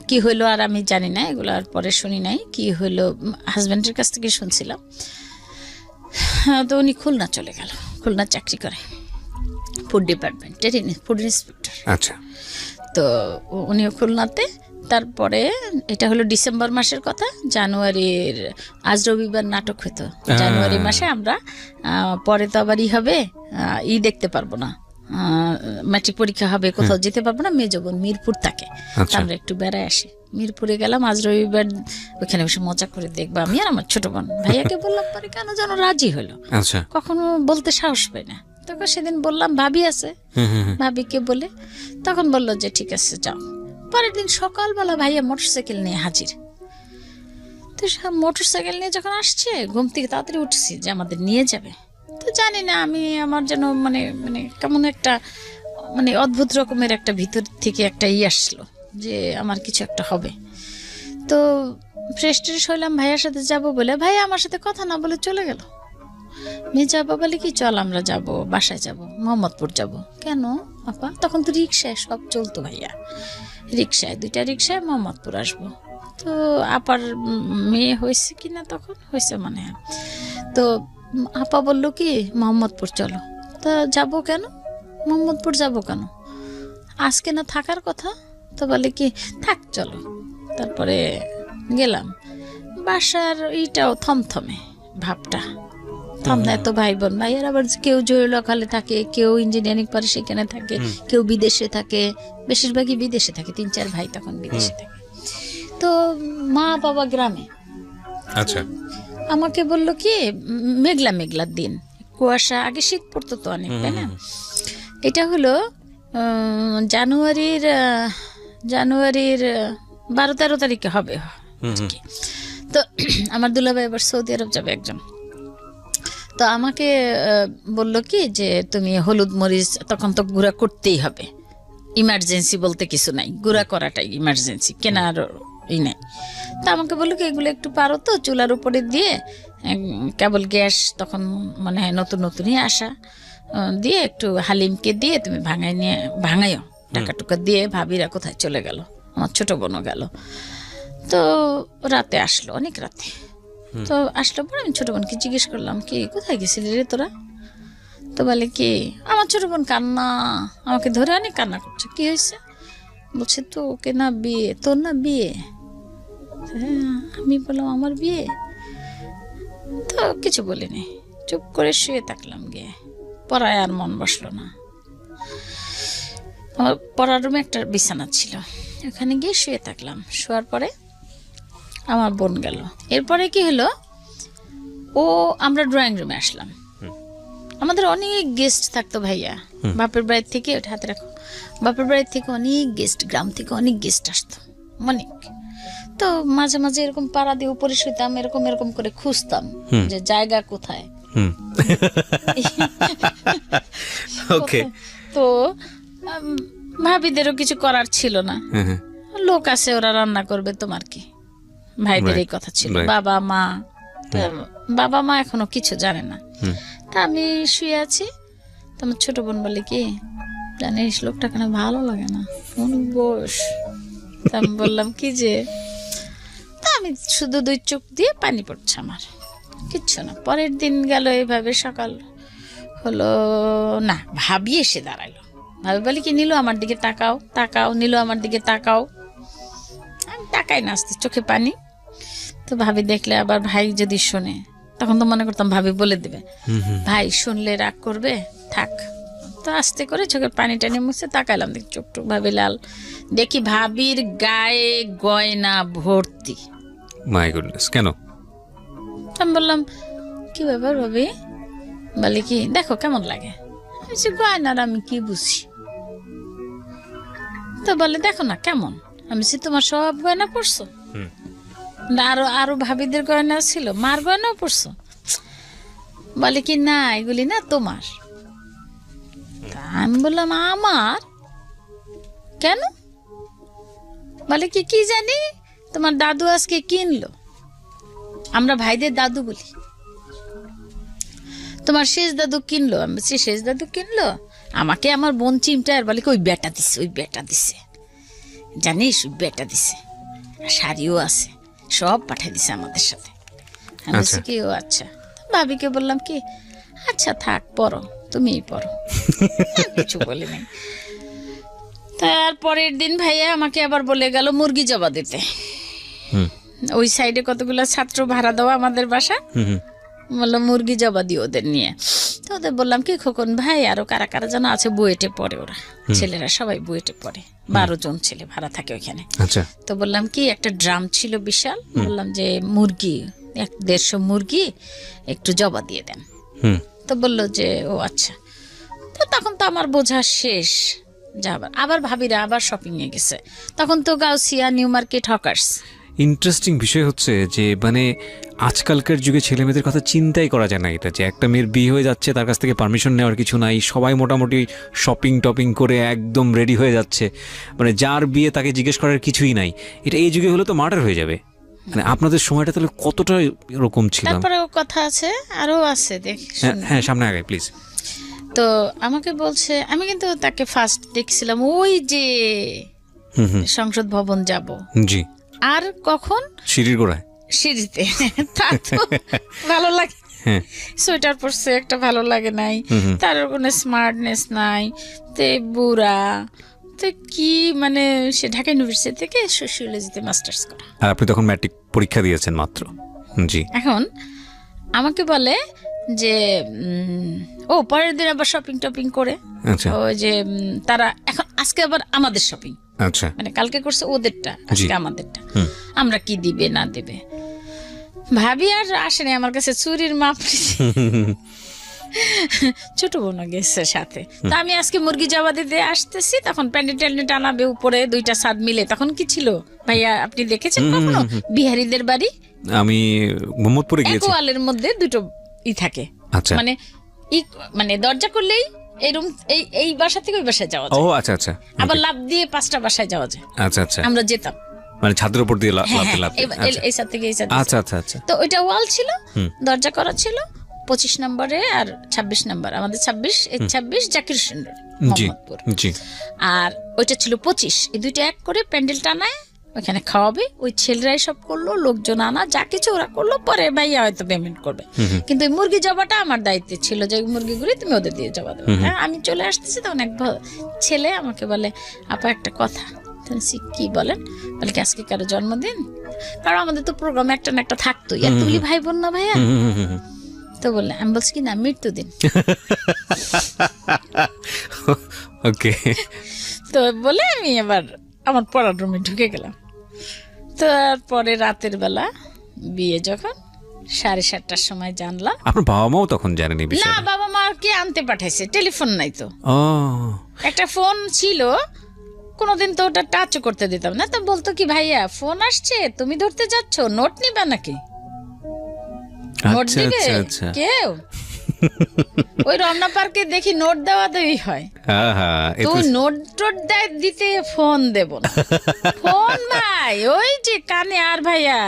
কি হইলো আর আমি জানি না, এগুলো আর পরে শুনি নাই কি হইলো, হাজব্যান্ডের কাছ থেকে শুনছিলাম। তো উনি খুলনা চলে গেল, খুলনা চাকরি করে, ফুড ডিপার্টমেন্টের ফুড ইন্সপেক্টর। আচ্ছা, তো উনিও খুলনাতে। তারপরে এটা হলো ডিসেম্বর মাসের কথা, জানুয়ারির আজ রবিবার নাটক হতো, জানুয়ারি মাসে আমরা, পরে তো আবার হবে, দেখতে পারবো না, ম্যাট্রিক পরীক্ষা হবে, কোথাও যেতে পারবো না, মেয়ে বোন মিরপুর থাকে, আমরা একটু বেড়ায় আসি। মিরপুরে গেলাম আজ রবিবার, ওইখানে বসে মজা করে দেখবো আমি আর আমার ছোট বোন। ভাইয়াকে বললাম, পরে কেন যেন রাজি হলো, কখনো বলতে সাহস পাই না। তখন সেদিন বললাম ভাবি আছে, ভাবিকে বলে তখন বললো যে ঠিক আছে যাও। পরের দিন সকালবেলা ভাইয়া মোটরসাইকেল নিয়ে হাজির। তো মোটরসাইকেল নিয়ে যখন আসছে, ঘুম থেকে তাড়াতাড়ি উঠছি যে আমাদের নিয়ে যাবে। তো জানি না আমি, আমার যেন মানে মানে কেমন একটা মানে অদ্ভুত রকমের একটা ভিতর থেকে একটা আসলো যে আমার কিছু একটা হবে। তো ফ্রেশ ট্রেশ হইলাম, ভাইয়ার সাথে যাব বলে, ভাইয়া আমার সাথে কথা না বলে চলে গেল। মেয়ে যাবো বলে কি, চল আমরা যাব, বাসায় যাব, মোহাম্মদপুর যাব। কেন? আপা, তখন তো রিক্সায় সব চলতো ভাইয়া, রিক্সায় 2টা রিক্সায় মোহাম্মদপুর আসবো। তো আপার মেয়ে হয়েছে কিনা, তখন হয়েছে মানে হয়। তো আপা বললো কি মোহাম্মদপুর চলো। তা যাবো কেন, মোহাম্মদপুর যাবো কেন, আজকে না থাকার কথা। তো বলে কি থাক চলো। তারপরে গেলাম। বাসার এইটাও থমথমে ভাবটা, থমথমে, এত ভাই বোন, ভাইয়ের আবার কেউ জয়লখালে থাকে, কেউ ইঞ্জিনিয়ারিং পরে সেখানে থাকে, কেউ বিদেশে থাকে, বেশিরভাগই বিদেশে থাকে, 3-4 ভাই তখন বিদেশে থাকে। তো মা বাবা গ্রামে। আচ্ছা, আমাকে বললো কি মেঘলা মেঘলার দিন, কুয়াশা, আগে শীত পড়তো তো অনেক, তাই না। এটা হলো জানুয়ারির 12-13 তারিখে হবে কি। তো আমার দুলাভাই এবার সৌদি আরব যাবে একজন। তো আমাকে বলল কি যে তুমি হলুদ মরিচ, তখন তো গুঁড়া করতেই হবে, ইমার্জেন্সি বলতে কিছু নাই, গুঁড়া করাটাই ইমার্জেন্সি, কেনার ই নাই। তা আমাকে বললো কি এগুলো একটু পারো তো চুলার উপরে দিয়ে, কেবল গ্যাস তখন মনে হয় নতুন নতুনই আসা, দিয়ে একটু হালিমকে দিয়ে তুমি ভাঙাইও, টাকা টুকা দিয়ে। ভাবিরা কোথায় চলে গেল, আমার ছোট বোনও গেল। তো রাতে আসলো, অনেক রাতে। তো আসলো পরে আমি ছোট বোনকে জিজ্ঞেস করলাম কি কোথায় গেছিলি রে তোরা। তো বলে কি আমার ছোট বোন কান্না, আমাকে ধরে অনেক কান্না করছে। কি হয়েছে, বলছে তো ওকে না বিয়ে, তোর না বিয়ে। হ্যাঁ, আমি বললাম আমার বিয়ে। তো কিছু বলিনি, চুপ করে শুয়ে থাকলাম। গিয়ে পড়ায় আর মন বসলো না। আমার পড়ার রুমে একটা বিছানা ছিল, ওখানে গিয়ে শুয়ে থাকলাম। শোয়ার পরে আমার বোন গেল। এরপরে কি হলো, আমরা ড্রয়িং রুমে আসলাম। আমাদের অনেক গেস্ট থাকতো ভাইয়া, বাপের বাড়ির থেকে, ওটা হাতে রাখো, বাপের বাড়ির থেকে অনেক গেস্ট, গ্রাম থেকে অনেক গেস্ট আসতো অনেক। তো মাঝে মাঝে এরকম পাড়া দিয়ে উপরে শুইতাম, এরকম এরকম করে খুঁজতাম যে জায়গা কোথায়। ওকে। তো ভাবিদেরও কিছু করার ছিল না, লোক আছে ওরা রান্না করবে, তোমার কি। ভাইদের এই কথা ছিল। বাবা মা এখনো কিছু জানে না। তা আমি শুয়ে আছি, তোমার ছোট বোন বলে কি জানিস লোকটা কেন ভালো লাগে না, বস। আমি বললাম কি যে, তা আমি শুধু 2 চোখ দিয়ে পানি পড়ছে আমার, কিচ্ছু না। পরের দিন গেল এইভাবে, সকাল হলো না, ভাবি এসে দাঁড়ালো। ভাবি বলে কি নীলু আমার দিকে তাকাও, তাকাও নীলু আমার দিকে তাকাও। আমি তাকাই না, আসতে চোখে পানি। তো ভাবি দেখলে আবার, ভাই যদি শোনে, তখন তো মনে করতাম ভাবি বলে দেবে, ভাই শুনলে রাগ করবে, থাক। তো আস্তে করে চোখের পানি টানি মুছে তাকাইলাম, দেখি চোখ টুক ভাবি লাল। দেখি ভাবির গায়ে গয়না ভর্তি। মাই গুডনেস, কেন? আমি বললাম কি ব্যাপার ভাবি। বলে কি দেখো কেমন লাগে। আমি গয়নার আমি কি বুঝি। তো বলে দেখো না কেমন। আমি তোমার সব গয়না পড়ছো, আরো ভাবিদের গয়না ছিল, মার গয়নাও পড়ছো। বলে কি না এগুলি না তোমার। আমি বললাম আমার কেন। বলে কি জানি তোমার দাদু আজকে কিনলো, আমরা ভাইদের দাদু বলি, তোমার শেষ দাদু কিনলো। আমি বলছি শেষ দাদু কিনলো আমাকে, আমার বোন চিমটার বলে কি ওই বেটা দিছে, ওই বেটা দিছে, জানিস ওই বেটা দিছে, শাড়িও আছে, সব পাঠিয়ে দিছে আমাদের সাথে। আমি বলছি কি ও আচ্ছা। ভাবিকে বললাম কি আচ্ছা থাক পড়ো, তুমিই পড়ো, কিছু বলি নাই। তারপরের দিন ভাইয়া আমাকে আবার বলে গেল মুরগি জবা দিতে। ওই সাইডে কতগুলো ছাত্র ভাড়া দেওয়া আমাদের বাসা, বললো মুরগি জবা দিও ওদের নিয়ে। তো ওদের বললাম কি খোকন ভাই আরো কারা কারা যেন আছে, বুয়েটে পড়ে ওরা, ছেলেরা সবাই বুয়েটে পড়ে, 12 জন ছেলে ভাড়া থাকে ওইখানে। তো বললাম কি একটা ড্রাম ছিল বিশাল, বললাম যে মুরগি 150 মুরগি একটু জবা দিয়ে দেন। তো বললো যে ও আচ্ছা। তো তখন তো আমার বোঝা শেষ, যাবার আবার ভাবিরা আবার শপিং এ গেছে। তখন তো Gausia, new market, hawkers. Interesting বিষয় হচ্ছে যে মানে আজকালকার যুগে ছেলে মেয়েদের কথা চিন্তাই করা যায় না, এটা যে একটা মেয়ের বিয়ে হয়ে যাচ্ছে, তার কাছ থেকে পারমিশন নেওয়ার কিছু নাই, সবাই মোটামুটি শপিং টপিং করে একদম রেডি হয়ে যাচ্ছে, মানে যার বিয়ে তাকে জিজ্ঞেস করার কিছুই নাই। এটা এই যুগে হলে তো মার্ডার হয়ে যাবে। মানে আপনাদের সময়টা তাহলে কতটা এরকম ছিল? তারপরে কথা আছে, আরো আছে, দেখ হ্যাঁ সামনে আগে প্লিজ। তো আমাকে বলছে, আমি কিন্তু তাকে ফার্স্ট দেখছিলাম ওই যে সংসদ ভবন যাব, জি, আর কখন সিঁড়ির গোড়ায় সিঁড়িতে। তা তো ভালো লাগে, সোয়েটার পরছে একটা, ভালো লাগে নাই, তার কোনো স্মার্টনেস নাই, তে বুড়া, তো কি মানে সে ঢাকা ইউনিভার্সিটি থেকে সোশিওলজিতে মাস্টার্স করা। আর আপনি তখন ম্যাট্রিক পরীক্ষা দিয়েছেন মাত্র। জি, এখন আমাকে বলে যে ও পরের দিন আবার শপিং টপিং করে, আচ্ছা ওই যে তারা এখন আজকে আবার আমাদের শপিং, আচ্ছা, মানে কালকে করছে ওদেরটা, আজকে আমাদেরটা, আমরা কি দিবে না দেবে। ভাবি আর আসেনি আমার কাছে, চুরির মাপ ছোট বোন গেছে সাথে। তা আমি আজকে মুরগি জবা দিতে আসতেছি, তখন প্যান্ডেল ট্যান্ডেল টানাবে উপরে, দুইটা ছাদ মিলে। তখন কি ছিল ভাইয়া, আপনি দেখেছেন কখনো বিহারীদের বাড়ি? আমি মোহাম্মদপুরে গিয়েছি। ওয়ালের মধ্যে দুটো থাকে, আচ্ছা, মানে মানে দরজা করলেই এই রুম, এই বাসা থেকে ওই বাসায় যাওয়া ও যায়। আচ্ছা আচ্ছা, আবার লাফ দিয়ে 5টা বাসায় যাওয়া যায়। আচ্ছা আচ্ছা, আমরা যেতাম, মানে ছাদের উপর দিয়ে লাফতে লাফতে। এই ছাদ থেকে এই ছাদ। আচ্ছা আচ্ছা আচ্ছা, তো ওইটা ওয়াল ছিল, দরজা করা ছিল 25 নম্বরে আর 26 নম্বর, আমাদের 26, এই 26 জাকির হোসেন রোড, জি মোহাম্মদপুর। জি, আর ওইটা ছিল 25। এই দুইটা এক করে প্যান্ডেল টানায়, ওখানে খাওয়াবে, ওই ছেলেরাই সব করলো, লোকজন আনা যা কিছু ওরা করলো, পরে ভাইয়া হয়তো পেমেন্ট করবে। কিন্তু ওই মুরগি জবাটা আমার দায়িত্বে ছিল, যে মুরগিগুলি তুমি ওদের দিয়ে জবা দেবে। হ্যাঁ, আমি চলে আসতেছি, তখন এক ছেলে আমাকে বলে, আপা একটা কথা। কি বলেন? বলে কি আজকে কারো জন্মদিন? কারণ আমাদের তো প্রোগ্রাম একটা না একটা থাকতোই, এতগুলি ভাই বোন না ভাইয়া। তো বললে, আমি বলছি কি না মৃত্যুদিন। ওকে, তো বলে আমি এবার আমার পড়ার রুমে ঢুকে গেলাম। তারপরে রাতের বেলা বিয়ে যখন 7:30টার সময় জানলাম। আপনার বাবা মাও তখন জানেনি না, বিষয়টা? বাবা মা কে আনতে পাঠাইছে, টেলিফোন নাই তো। ও, একটা ফোন ছিল, কোনোদিন তো ওটা টাচও করতে দিতাম না। তো বলতো কি, ভাইয়া ফোন আসছে, তুমি ধরতে যাচ্ছ, নোট নিবা নাকি? নোট আচ্ছা দিবে আচ্ছা আচ্ছা, কেউ? ওই রমনা পার্কে দেখি নোট দেওয়া দেওয়াই হয়। তো নোট টোট দিতে ফোন দেব না, ফোন ভাই ওই যে কানে, আর ভাইয়া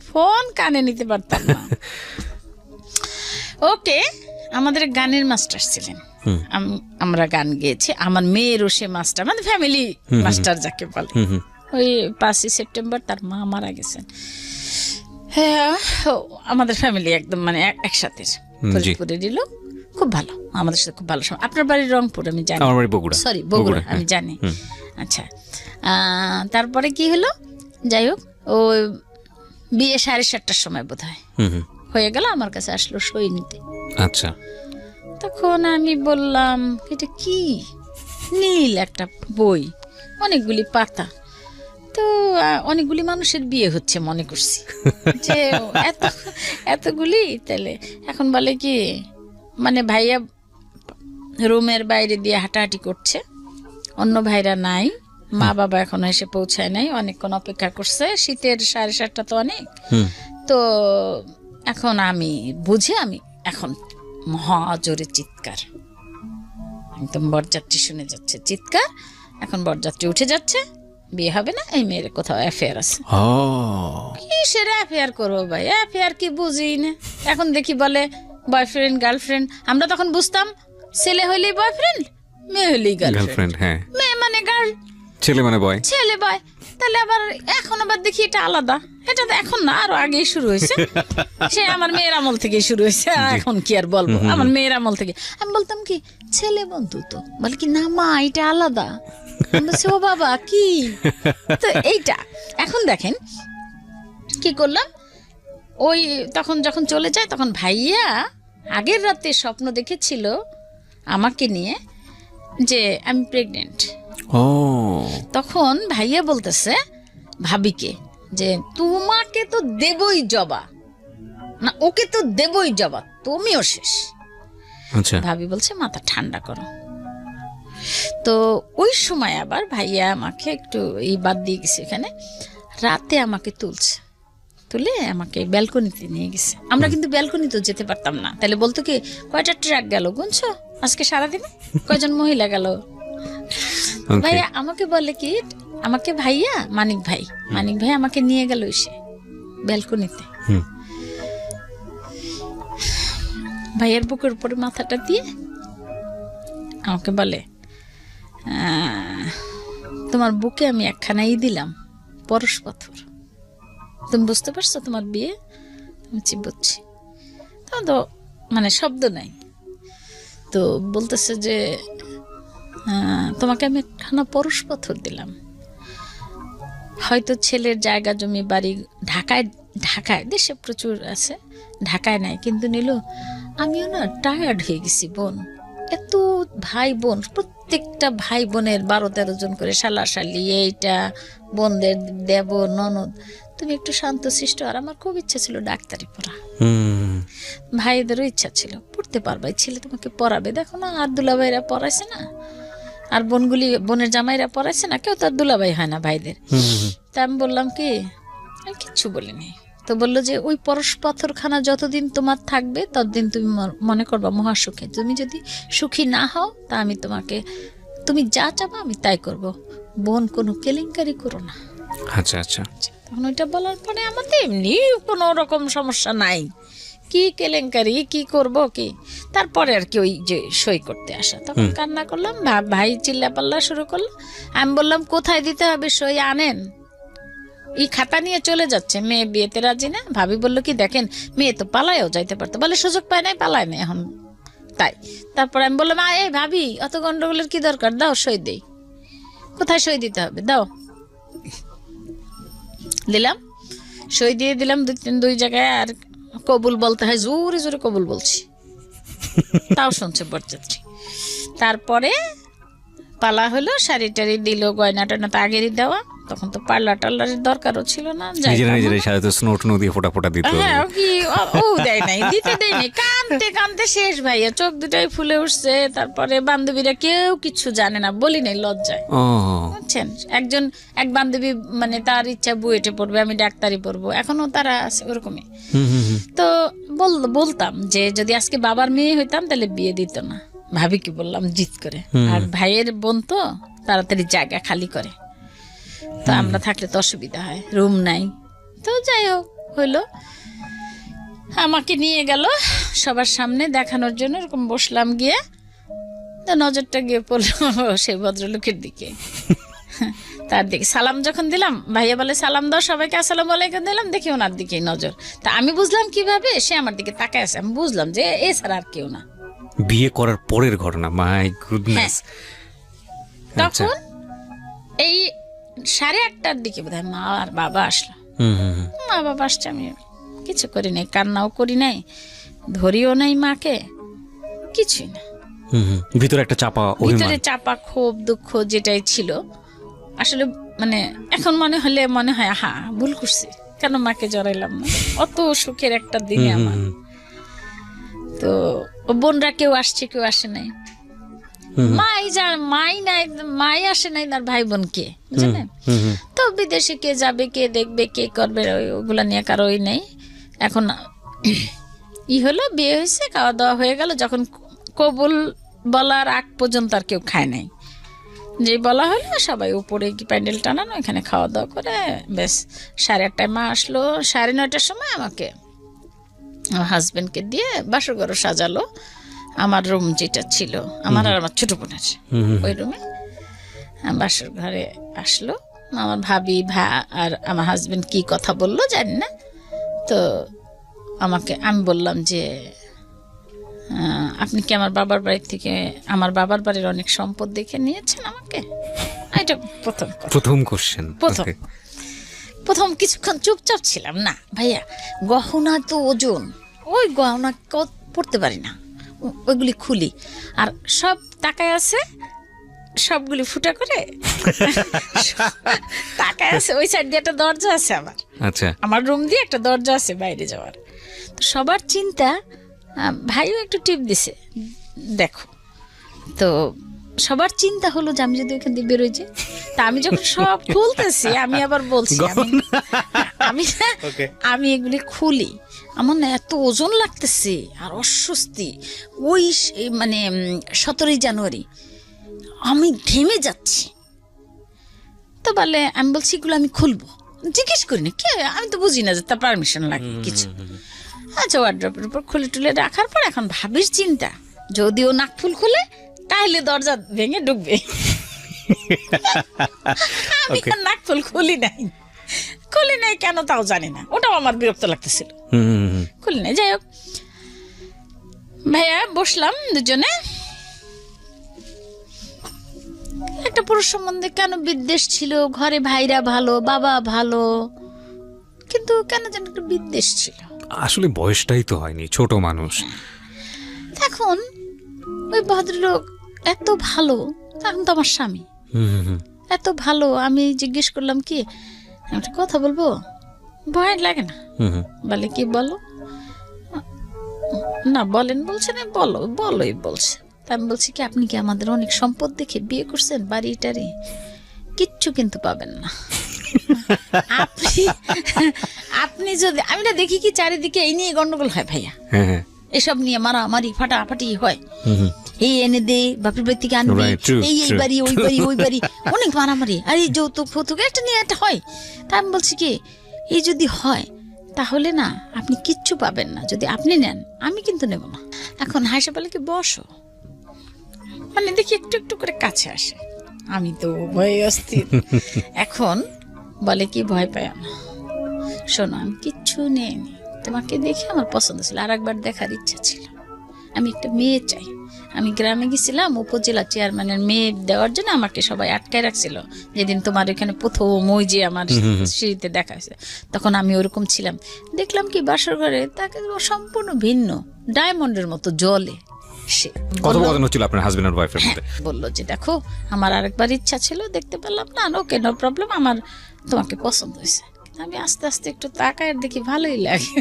ফোন কানে নিতে পারতাম না। ওকে, আমাদের গানের মাস্টার ছিলেন, আমরা গান গেয়েছি, আমার মেয়েরও সে মাস্টার, মানে ফ্যামিলি মাস্টার যাকে বলে। ওই 5ই সেপ্টেম্বর তার মা মারা গেছেন। হ্যাঁ, আমাদের ফ্যামিলি একদম মানে একসাথে, ফরিদপুরে দিল, খুব ভালো, আমাদের সাথে খুব ভালো সময়। আপনার বাড়ি রংপুর আমি জানি, আমার বাড়ি বগুড়া। সরি বগুড়া, আমি জানি। আচ্ছা, তারপরে কি হলো, যাই হোক, ও বিয়ে 7:30টার সময় বোধ হয় হয়ে গেল, আমার কাছে আসলো সই নিতে। আচ্ছা, তখন আমি বললাম, এটা কি? নীল একটা বই, অনেকগুলি পাতা, তো অনেকগুলি মানুষের বিয়ে হচ্ছে মনে করছি, যে এতগুলি। তাহলে এখন বলে কি, মানে ভাইয়া রুমের বাইরে দিয়ে হাঁটাহাঁটি করছে, অন্য ভাইরা নাই, মা বাবা এখনো এসে পৌঁছায় নাই, অনেকক্ষণ অপেক্ষা করছে, শীতের 7:30টা তো অনেক। তো এখন আমি বুঝে, আমি এখন মহা জোরে চিৎকার, একদম বরযাত্রী শুনে যাচ্ছে চিৎকার, এখন বরযাত্রী উঠে যাচ্ছে, বিয়ে হবে না, এই মেয়ের কোথাও অ্যাফেয়ার আছে। কিসের অ্যাফেয়ার করবো ভাই, অ্যাফেয়ার কি বুঝি না, এখন দেখি বলে বয়ফ্রেন্ড গার্লফ্রেন্ড। আমরা তখন বুঝতাম ছেলে হইলেই বয়ফ্রেন্ড, মেয়ে হইলেই গার্লফ্রেন্ড, হ্যাঁ, মেয়ে মানে গার্ল, ছেলে মানে বয়, ছেলে বয়। তাহলে আবার এখন আবার দেখি এটা আলাদা, এটা তো এখন না, আরো আগেই শুরু হয়েছে, সে আমার মেয়ের আমল থেকে শুরু হয়েছে, এখন কি আর বলবো, আমার মেয়ের আমল থেকে। আমি বলতাম কি, ছেলে বন্ধু তো, বলে কি না মা এটা আলাদা, ও বাবা কি, তো এইটা। এখন দেখেন কি করলাম, ওই তখন যখন চলে যায়, তখন ভাইয়া আগের রাতে স্বপ্ন দেখেছিল আমাকে নিয়ে, যে আমি প্রেগনেন্ট। তখন ভাইয়া বলতেছে ভাবিকে, যে তোমাকে তো দেবই জবা, না ওকে তো দেবই জবা, তুমিও শেষ। ভাবি বলছে মাথা ঠান্ডা করো। তো ওই সময় আবার ভাইয়া আমাকে একটু এই বাদ দিয়ে গেছে, এখানে রাতে আমাকে তুলে আমাকে ব্যালকনিতে নিয়ে গেছে। আমরা কিন্তু ব্যালকনিতেও যেতে পারতাম না, তাহলে বলতো কি, কয়টা ট্রাক গেল গুনছো আজকে সারাদিনে, কয়জন মহিলা গেল। ভাইয়া আমাকে বলে কি, আমাকে ভাইয়া মানিক ভাই আমাকে নিয়ে গেল এসে ব্যালকনিতে, ভাইয়ের বুকের উপরে মাথাটা দিয়ে আমাকে বলে তোমার বুকে আমি একখানাই দিলাম পরশ পাথর, তুমি বুঝতে পারছো তোমার বিয়ে? আমি বুঝছি। তো মানে শব্দ নাই। তো বলতেছে যে তোমাকে আমি একখানা পরশ পাথর দিলাম, হয়তো ছেলের জায়গা জমি বাড়ি ঢাকায় দেশে প্রচুর আছে, ঢাকায় নাই, কিন্তু নীলু আমিও না টায়ার্ড হয়ে গেছি বোন, এত ভাই বোন, প্রত্যেকটা ভাই বোনের 12-13 জন করে শালাশালি, এইটা বোনদের দেব ননদ, তুমি একটু শান্তশিষ্ট। আর আমার খুব ইচ্ছা ছিল ডাক্তারি পড়া, ভাইদেরও ইচ্ছা ছিল পড়তে পারবে, ছেলে তোমাকে পড়াবে। দেখো না আর দুলাভাইরা পড়াইছে না, আর বোনের জামাইরা পড়াইছে না, কেউ তো আর দুলাভাই হয় না ভাইদের। তা আমি বললাম কি, আমি কিচ্ছু বলিনি। তো বললো যে ওই পরশ পাথরখানা যতদিন তোমার থাকবে ততদিন তুমি মনে করবা মহাসুখে, তুমি যদি সুখী না হও তা আমি তোমাকে, তুমি যা চাবা আমি তাই করব, বোন কোনো কেলেঙ্কারি করো না। আচ্ছা আচ্ছা। তখন ওইটা বলার পরে আমাদের এমনি কোনো রকম সমস্যা নাই, কি কেলেঙ্কারি কি করব কি। তারপরে আর কি ওই যে সই করতে আসা, তখন কান্না করলাম, ভাই চিল্লা পাল্লা শুরু করলো। আমি বললাম কোথায় দিতে হবে সই আনেন, এই খাতা নিয়ে চলে যাচ্ছে, মেয়ে বিয়েতে রাজি না। ভাবি বললো কি দেখেন মেয়ে তো পালায়ও যাইতে পারতো, বলে সুযোগ পায় নাই, পালায় নাই এখন তাই। তারপরে আমি বললাম এই ভাবি অত গন্ডগোলের কি দরকার, দাও সই দেই, কোথায় সই দিতে হবে দাও। দিলাম, সই দিয়ে দিলাম দুই জায়গায়। আর কবুল বলতে হয়, জোরে জোরে কবুল বলছি, তাও শুনছে বরযাত্রী। তারপরে পালা হলো, শাড়ি টাড়ি দিল, গয়না টয়না তো আগেরই দেওয়া, তখন তো পার্লার টার্লারের দরকারও ছিল না। হ্যাঁ কি ও দেয় নাই, দিতে দেয় নাই, কানতে কানতে শেষ ভাইয়া, চোখ দুটাই ফুলে উঠছে। তারপরে বান্ধবীরা কেউ কিছু জানে না, বলি নাই লজ্জায়, বুঝছেন। এক বান্ধবী মানে তার ইচ্ছা বুয়েটে পড়বে, আমি ডাক্তারি পড়বো, এখনো তারা আছে ওরকমই। তো বলতাম যে যদি আজকে বাবার মেয়ে হইতাম তাহলে বিয়ে দিত না, ভাবি কি বললাম জিত করে। আর ভাইয়ের বোন তো তাড়াতাড়ি জায়গা খালি করে, তো আমরা থাকলে তো অসুবিধা হয়, রুম নাই। তো যাই হোক হইলো, আমাকে নিয়ে গেল সবার সামনে দেখানোর জন্য, এরকম বসলাম গিয়ে, তো নজরটা গিয়ে পড়লো সেই ভদ্রলোকের দিকে। তার দিকে সালাম যখন দিলাম, ভাইয়া বলে সালাম দাও সবাইকে, আসসালামু আলাইকুম দিলাম, দেখি ওনার দিকেই নজর। তা আমি বুঝলাম কিভাবে সে আমার দিকে তাকায় আছে, আমি বুঝলাম যে এছাড়া আর কেউ না। বিয়ে করার পরের ঘটনা, মাই গুডনেস। তখন এই 8:30টার দিকে বোধহয় মা আর বাবা আসলো। মা বাবা আসছে, আমি কিছু করি নাই, কান্নাও করি নাই, ধরিও নাই মাকে, কিছুই না। ভিতরে একটা চাপা ক্ষোভ দুঃখ যেটাই ছিল আসলে, মানে এখন মনে হয় আহা ভুল করছি, কেন মাকে জড়াইলাম না, অত সুখের একটা দিনে আমার। তো বোনরা কেউ আসছে কেউ আসে নাই, মাই আসে নাই, তার ভাই বোন কে বুঝলেন। তো বিদেশে কে যাবে, কে দেখবে, কে করবে, ওগুলা নিয়ে কারোই নেই। এখন হলো, বিয়ে হয়েছে, খাওয়া দাওয়া হয়ে গেল। যখন কবুল বলার আগ পর্যন্ত আর কেউ খায় নাই, যে বলা হলো সবাই উপরে কি প্যান্ডেল টানানো, এখানে খাওয়া দাওয়া করে বেশ 8:30টায় মা আসলো। 9:30টার সময় আমাকে আমার হাজবেন্ডকে দিয়ে বাসর ঘর সাজালো, আমার রুম যেটা ছিল আমার আর আমার ছোট বোনের, ওই রুমে বাসর ঘরে আসলো। আমার ভাবি আর আমার হাজবেন্ড কি কথা বললো জানি না। তো আমি বললাম যে আপনি কি আমার বাবার বাড়ি থেকে, আমার বাবার বাড়ির অনেক সম্পদ দেখে নিয়েছেন আমাকে? এটা প্রথম কোশ্চেন। প্রথম কিছুক্ষণ চুপচাপ ছিলাম, না ভাইয়া গহনা তো ওজন, ওই গহনা পড়তে পারি না, ওইগুলি খুলি, আর সব টাকায় আছে, সবগুলি ফুটা করে টাকায় আছে। ওই সাইড দিয়ে একটা দরজা আছে আমার, আচ্ছা আমার রুম দিয়ে একটা দরজা আছে বাইরে যাওয়ার। তো সবার চিন্তা, ভাইও একটু টিপ দিছে দেখো, তো সবার চিন্তা হলো যে আমি যদি ওখান দিয়ে বেরোই যে, তা আমি যখন সব খুলতেছি আমি আবার বলছি আমি এগুলি খুলি, আমার না এত ওজন লাগতেছে আর অস্বস্তি। ওই মানে 17 জানুয়ারি আমি ঘেমে যাচ্ছি। তো বলে, আমি বলছি এগুলো আমি খুলবো, জিজ্ঞেস করিনি কে, আমি তো বুঝি না যে তার পারমিশন লাগে কিছু। আচ্ছা ওয়ার্ড্রপের উপর খুলে টুলে রাখার পর এখন ভাবির চিন্তা, যদিও নাকফুল খুলে তাহলে দরজা ভেঙে ঢুকবে। আমি আর নাক ফুল খুলি নাই কেন তাও জানি না, ওটাও আমার বিরক্ত লাগতেছিল, খুলি নাই। যাই হোক ভাইয়া বসলাম দুজনে, একটা পুরুষ সম্বন্ধে কেন বিদ্বেষ ছিল, ঘরে ভাইরা ভালো, বাবা ভালো, কিন্তু কেন যেন একটা বিদ্বেষ ছিল। আসলে বয়সটাই তো হয়নি, ছোট মানুষ। এখন ওই ভদ্রলোক এত ভালো, এখন তো আমার স্বামী এত ভালো, আমি জিজ্ঞেস করলাম কি একটা কথা বলবো, ভয় লাগে না? বলে কি বলো না, বলেন বলছে না, বলোই বলছে। তা আমি বলছি কি আপনি কি আমাদের অনেক সম্পদ দেখে বিয়ে করছেন, বাড়ি টাড়ি কিচ্ছু কিন্তু পাবেন না। আপনি যদি, আমি না দেখি কি চারিদিকে এই নিয়ে গন্ডগোল হয় ভাইয়া, এসব নিয়ে মারামারি ফাটাফাটি হয়, এই এনে দে বাপের বাড়ি থেকে আনবি, এই বাড়ি ওই বাড়ি অনেক মারামারি, আর এই যৌতুক ফৌতুক একটা নিয়ে একটা হয়। তা আমি বলছি কি এই যদি হয় তাহলে না আপনি কিচ্ছু পাবেন না, যদি আপনি নেন আমি কিন্তু নেব না। এখন হাসে বলে কি বসো, মানে দেখি একটু একটু করে কাছে আসে, আমি তো ভয়ে অস্থির। এখন বলে কি ভয় পায় না, শোনো আমি কিচ্ছু নেইনি, তোমাকে দেখে আমার পছন্দ ছিল, আর একবার দেখার ইচ্ছা ছিল, আমি একটা মেয়ে চাই। আমি গ্রামে গেছিলাম উপজেলা চেয়ারম্যানের মেয়ে দেওয়ার জন্য, আমাকে সবাই আটকায় রাখছিল যেদিন তোমার এখানে প্রথম ওই যে আমার সিঁড়িতে দেখা হয়েছে, তখন আমি ওরকম ছিলাম। দেখলাম কি বাসর ঘরে তাকে সম্পূর্ণ ভিন্ন, ডায়মন্ডের মতো জলে। সে বললো যে দেখো আমার আরেকবার ইচ্ছা ছিল, দেখতে পেলাম না, ওকে নো প্রবলেম, আমার তোমাকে পছন্দ হয়েছে। আমি আস্তে আস্তে একটু তাকায় দেখি ভালোই লাগে।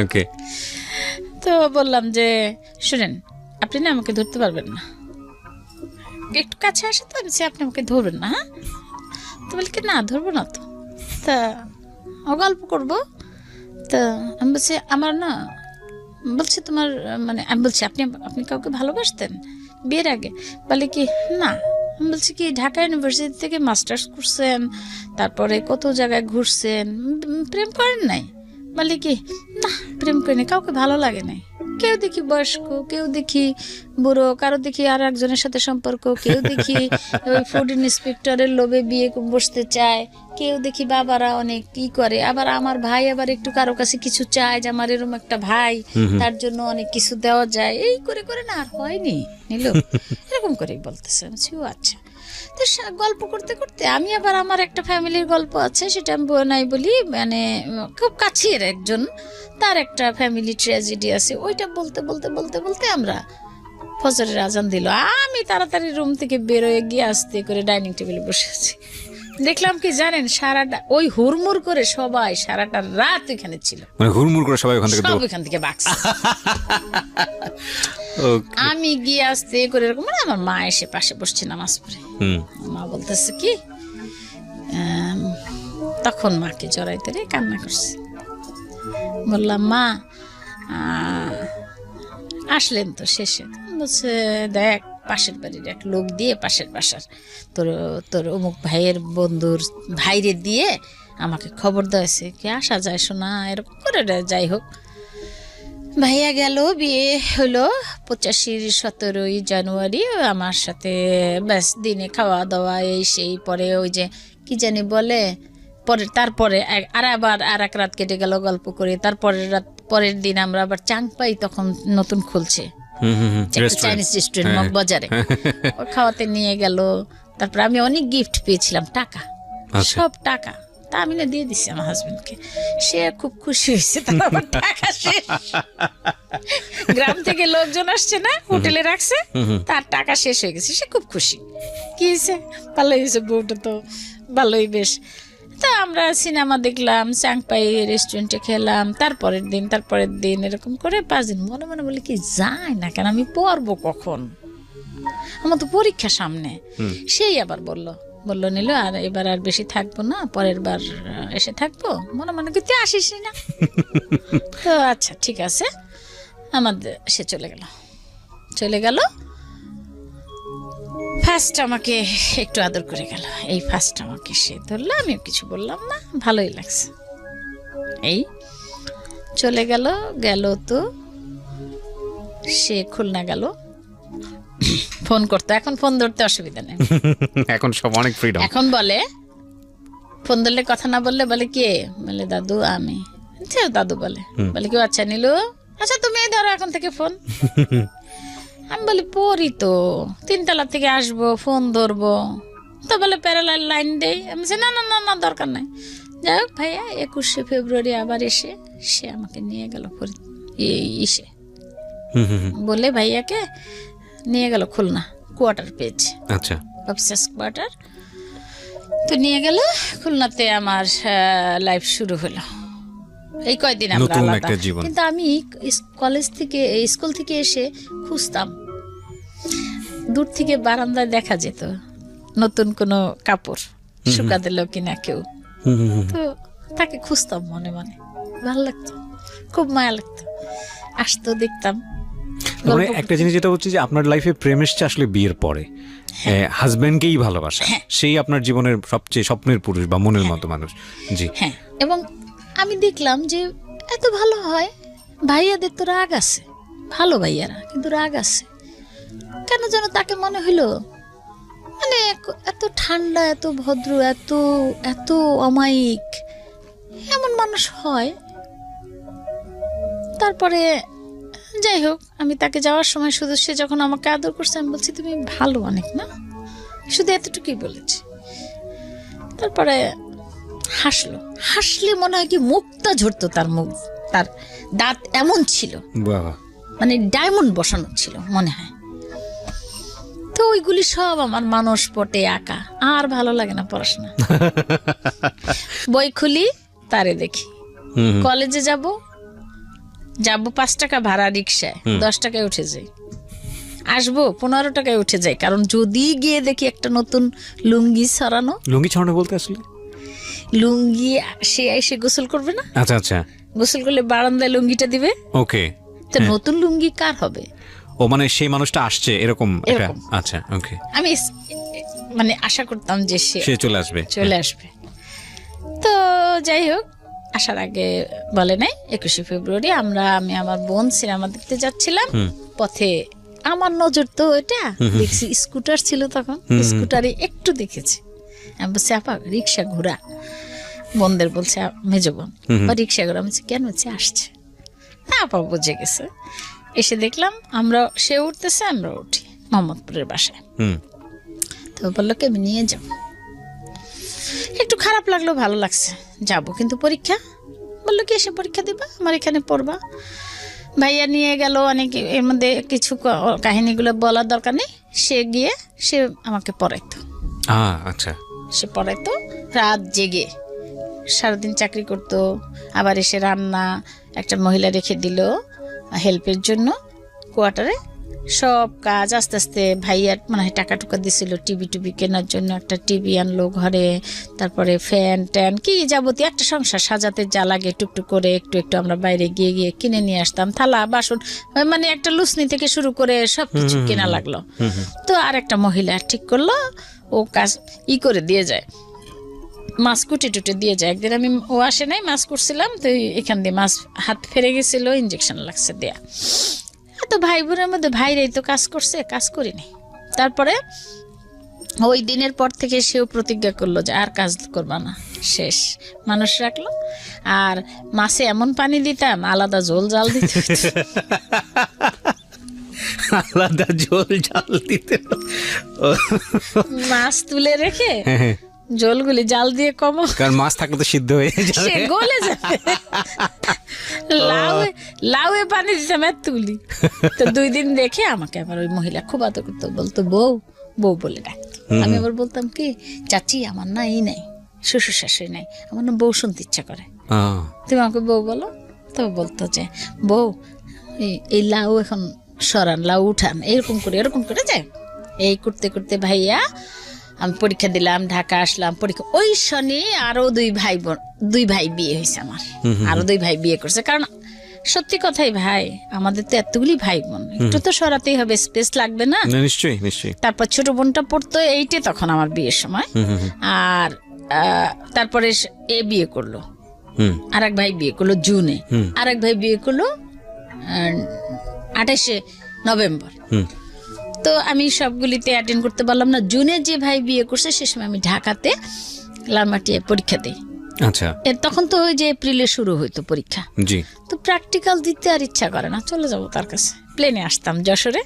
ওকে, তো বললাম যে শুনেন আপনি না আমাকে ধরতে পারবেন না, একটু কাছে আসে তো, আপনি আমাকে ধরবেন না। হ্যাঁ, তো বলি কি না ধরবো না তো, তা গল্প করবো। তা আমি বলছি আমার না, বলছে তোমার মানে, আমি বলছি আপনি কাউকে ভালোবাসতেন বিয়ের আগে? বলে কি না। আমি বলছি কি ঢাকা ইউনিভার্সিটি থেকে মাস্টার্স করছেন, তারপরে কত জায়গায় ঘুরছেন, প্রেম করেন নাই? বলে কি না প্রেম করিনি, কাউকে ভালো লাগে নাই, কেউ দেখি বয়স্ক, কেউ দেখি বুড়ো, কারো দেখি আর একজনের সাথে সম্পর্ক, কেউ দেখি ওই ফুড ইন্সপেক্টরের লোভে বিয়ে বসতে চায়, কেউ দেখি বাবারা অনেক কি করে, আবার আমার ভাই আবার একটু কারো কাছে কিছু চায় যে আমার এরকম একটা ভাই, তার জন্য অনেক কিছু দেওয়া যায়, এই করে করে না আর হয়নি নিল, এরকম করেই বলতেছে। ও আচ্ছা। তো গল্প করতে করতে আমি আবার আমার একটা ফ্যামিলির গল্প আছে, সেটা আমি নাই বলি, মানে খুব কাছের একজন, তার একটা ফ্যামিলি ট্র্যাজেডি আছে, ওইটা বলতে বলতে বলতে বলতে আমরা ফজরের আজান দিল, আমি তাড়াতাড়ি রুম থেকে বেরোয় গিয়ে আস্তে করে ডাইনিং টেবিলে বসে আছি। দেখলাম কি জানেন, সারাটা ওই হুড়মুড় করে সবাই সারাটা রাত ওইখানে ছিল, মানে হুড়মুড় করে সবাই ওখান থেকে বাক্স। আমি গিয়ে আস্তে করে এরকম, মানে আমার মা এসে পাশে বসছে নামাজ পড়ে, মা বলতেছে কি, তখন মাকে জড়াইতে রে কান্না করছে। বললাম মা আসলেন তো শেষে? বলছে দেখ পাশের বাড়ির এক লোক দিয়ে, পাশের বাসার তোর অমুক ভাইয়ের বন্ধুর ভাইরে দিয়ে আমাকে খবর দেওয়াছে, কি আসা যায় শোনা, এরকম করে। যাই হোক ভাইয়া গেল, বিয়ে হলো 85 17 জানুয়ারি আমার সাথে, ব্যাস দিনে খাওয়া দাওয়া এই সেই, পরে ওই যে কি জানি বলে, তারপরে আবার আর এক রাত কেটে গেল গল্প করে, পরের দিন আমরা আবার চাংপাই তখন নতুন খুলছে চাইনিজ রেস্টুরেন্ট মগবাজারে, খাওয়াতে নিয়ে গেল। তারপর আমি অনেক গিফট পেয়েছিলাম, টাকা, সব টাকা, তা আমি না দিয়ে দিচ্ছি আমার হাজবেন্ডকে, সে খুব খুশি হয়েছে। তার আবার টাকা শেষ, গ্রাম থেকে লোকজন আসছে না, হোটেলে রাখছে, তার টাকা শেষ হয়ে গেছে, সে খুব খুশি। কি হয়েছে, ভালোই হয়েছে, বউটা তো ভালোই বেশ। তা আমরা সিনেমা দেখলাম, চাংপাই রেস্টুরেন্টে খেলাম, তারপরের দিন এরকম করে 5 দিন। মনে মনে বলি কি যায় না কেন, আমি পড়বো কখন, আমার তো পরীক্ষা সামনে। সেই আবার বললো নিল আর এবার আর বেশি থাকবো না, পরের বার এসে থাকবো। মনে মনে কিন্তু আসিস না। তো আচ্ছা ঠিক আছে, আমাদের সে চলে গেল। ফার্স্ট আমাকে একটু আদর করে গেল, এই ফার্স্ট আমাকে সে ধরলো, আমিও কিছু বললাম না, ভালোই লাগছে। এই চলে গেল তো সে খুলনা গেল ফোন করতো, এখন ফোন ধরতে অসুবিধা নেই, এখন সব অনেক ফ্রিডম। এখন বলে ফোন ধরলে কথা না বললে বলে কে, বলে দাদু আমি, আচ্ছা দাদু বলে, বলে কি আচ্ছা নীলু, আচ্ছা তুমি ধরো এখন থেকে ফোন। আমি বলি পড়ি তো, 3 তলা থেকে আসবো ফোন ধরবো, তো বলে প্যারালাল লাইন দেই। আমি বলছি, না না না না দরকার নাই। যাই হোক ভাইয়া 21শে ফেব্রুয়ারি আবার এসে সে আমাকে নিয়ে গেল ইসে বলে ভাইয়াকে নিয়ে গেল খুলনা, কোয়ার্টার পেয়েছে, আচ্ছা অফিসার্স কোয়ার্টার। তো নিয়ে গেল খুলনাতে, আমার লাইফ শুরু হলো। এই কয়দিন আমরা নতুন আলাদা, একটা জীবন। কিন্তু আমি কলেজ থেকে স্কুল থেকে এসে খুঁজতাম, দূর থেকে বারান্দায় দেখা যেত নতুন কোনো কাপড় শুকা দিল কিনা কেউ, তো তাকে খুঁজতাম মনে মনে, ভালো লাগতো, খুব মায়া লাগতো, আসতো দেখতাম। মানে একটা জিনিস যেটা হচ্ছে যে আপনার লাইফে প্রেম এসছে আসলে বিয়ের পরে, হাজবেন্ডকেই ভালোবাসা, সেই আপনার জীবনের সবচেয়ে স্বপ্নের পুরুষ বা মনের মতো মানুষ। জি হ্যাঁ, এবং আমি দেখলাম যে এত ভালো হয়, ভাইয়াদের তো রাগ আছে, ভালো ভাইয়ারা কিন্তু রাগ আছে কেন যেন, তাকে মনে হইলো মানে এত ঠান্ডা, এত ভদ্র, এত এত অমায়িক, এমন মানুষ হয়। তারপরে যাই হোক, আমি তাকে যাওয়ার সময় শুধু, সে যখন আমাকে আদর করছে আমি বলছি তুমি ভালো অনেক না, শুধু এতটুকুই বলেছি। তারপরে হাসলো, হাসলে মনে হয় কি মুক্তা ঝরতো তার মুখ, তার দাঁত এমন ছিল, বাবা, মানে ডায়মন্ড বসানো ছিল মনে হয়। তো ওইগুলি সব আমার মানস পটে আঁকা, আর ভালো লাগে না পড়াশোনা। বই খুলি তারে দেখি, কলেজে যাব 5 টাকা ভাড়া রিক্সায়, 10 টাকায় উঠে যাই, আসবো 15 টাকায় উঠে যাই, কারণ যদি গিয়ে দেখি একটা নতুন লুঙ্গি ছড়ানো। লুঙ্গি ছড়ানো বলতে আসলে লুঙ্গি সে এসে গোসল করবে না, আচ্ছা আচ্ছা, গোসল করলে বারান্দায় লুঙ্গিটা দিবে, ওকে, তো নতুন লুঙ্গি কার হবে? ও মানে সেই মানুষটা আসছে এরকম একটা, এরকম। আচ্ছা ওকে, আমি মানে আশা করতাম যে সে চলে আসবে। তো যাই হোক, আসার আগে বলে নাই 21শে ফেব্রুয়ারি আমি আমার বোন সিনেমা দেখতে যাচ্ছিলাম, পথে আমার নজর তো এটা দেখছি, স্কুটার ছিল তখন, স্কুটারে একটু দেখেছি, আমি বলছি আপা রিক্সা ঘোরা, বোনদের বলছে মেজো বোন রিক্সা ঘোরা, আমি বলছি কেন, হচ্ছে আসছে, আপা বুঝে গেছে। এসে দেখলাম সে উঠতেছে, আমরা উঠি মোহাম্মদপুরের বাসায়। তো বললো কি আমি নিয়ে যাব, একটু খারাপ লাগলো, ভালো লাগছে, যাব কিন্তু পরীক্ষা, বললো কি এসে পরীক্ষা দিবা, আমার এখানে পড়বা। ভাইয়া নিয়ে গেল অনেক, এর মধ্যে কিছু কাহিনীগুলো বলার দরকার নেই, সে গিয়ে সে আমাকে পড়াইতো। আচ্ছা, সে পড়াইতো রাত জেগে, সারাদিন চাকরি করতো, আবার এসে রান্না, একটা মহিলা রেখে দিল হেল্পের জন্য কোয়ার্টারে, সব কাজ আস্তে আস্তে ভাইয়ার মানে টাকা টুকা দিছিল টিভি কেনার জন্য, একটা টিভি আনলো ঘরে, তারপরে ফ্যান ট্যান কি যাবতীয় একটা সংসার সাজাতে যা লাগে টুকটুক করে একটু একটু আমরা বাইরে গিয়ে গিয়ে কিনে নিয়ে আসতাম, থালা বাসন, মানে একটা লুসনি থেকে শুরু করে সব কিছু কেনা লাগলো। তো আর একটা মহিলা ঠিক করলো, ও কাজ করে দিয়ে যায়, মাছ কুটে টুটে দিয়ে যায়। একদিন ও আসে নাই, মাছ করছিলাম, তো এখান দিয়ে মাছ হাত ফেরে গেছিল, ইঞ্জেকশন লাগছে দেয়া। তো ভাই বোনের মধ্যে ভাইরাই তো কাজ করছে, কাজ করিনি। তারপরে ওই দিনের পর থেকে সেও প্রতিজ্ঞা করলো যে আর কাজ করবা না, শেষ, মানুষ রাখলো। আর মাছে এমন পানি দিতাম, আলাদা ঝোল জাল দিতে, আলাদা ঝোল জাল দিতে, মাছ তুলে রেখে জলগুলি জাল দিয়ে কমো, কারণ মাছ থাকলে তো সিদ্ধ হয়ে যাবে, গলে যাবে। লাউয়ে পানি দিতাম আর তুলি। তো 2 দিন দেখে আমাকে আবার ওই মহিলা খুব আদর করতো, বলতো বউ বউ বলে ডাকতো। আমি আবার বলতাম কি চাচি, আমার না এই নাই, শ্বশুর শাশুড়ি নাই, আমার না বউ শুনতে ইচ্ছা করে, তুমি আমাকে বউ বলো। তো বলতো যে বউ এই লাউ এখন সরান, লাউ উঠান, এরকম করে যায়। এই করতে করতে ভাইয়া আমি পরীক্ষা দিলাম, ঢাকা আসলাম, পরীক্ষা ওই শনি আরো 2 ভাই বিয়ে হয়েছে আমার, আরো 2 ভাই বিয়ে করছে। কারণ সত্যি কথাই ভাই, আমাদের তো এতগুলি ভাই বোন, একটু তো সরাতেই হবে, স্পেস লাগবে না? নিশ্চয়ই নিশ্চয়ই। তারপর ছোট বোনটা পড়তো 8-এ, তখন আমার বিয়ের সময়। আর তারপরে বিয়ে করলো, আরেক ভাই বিয়ে করলো জুনে, আরেক ভাই বিয়ে করলো 28শে নভেম্বর। তো আমি সবগুলিতে অ্যাটেন্ড করতে পারলাম না। জুনে যে ভাই বিয়ে করছে সে সময় আমি ঢাকাতে লালমাটিয়ে পরীক্ষা দিই। আচ্ছা, তখন তো ওই যে এপ্রিলে শুরু হইতো পরীক্ষা, জি। তো প্র্যাকটিক্যাল দিতে আর ইচ্ছা করে না, চলে যাবো তার কাছে, প্লেনে আসতাম যশোরে।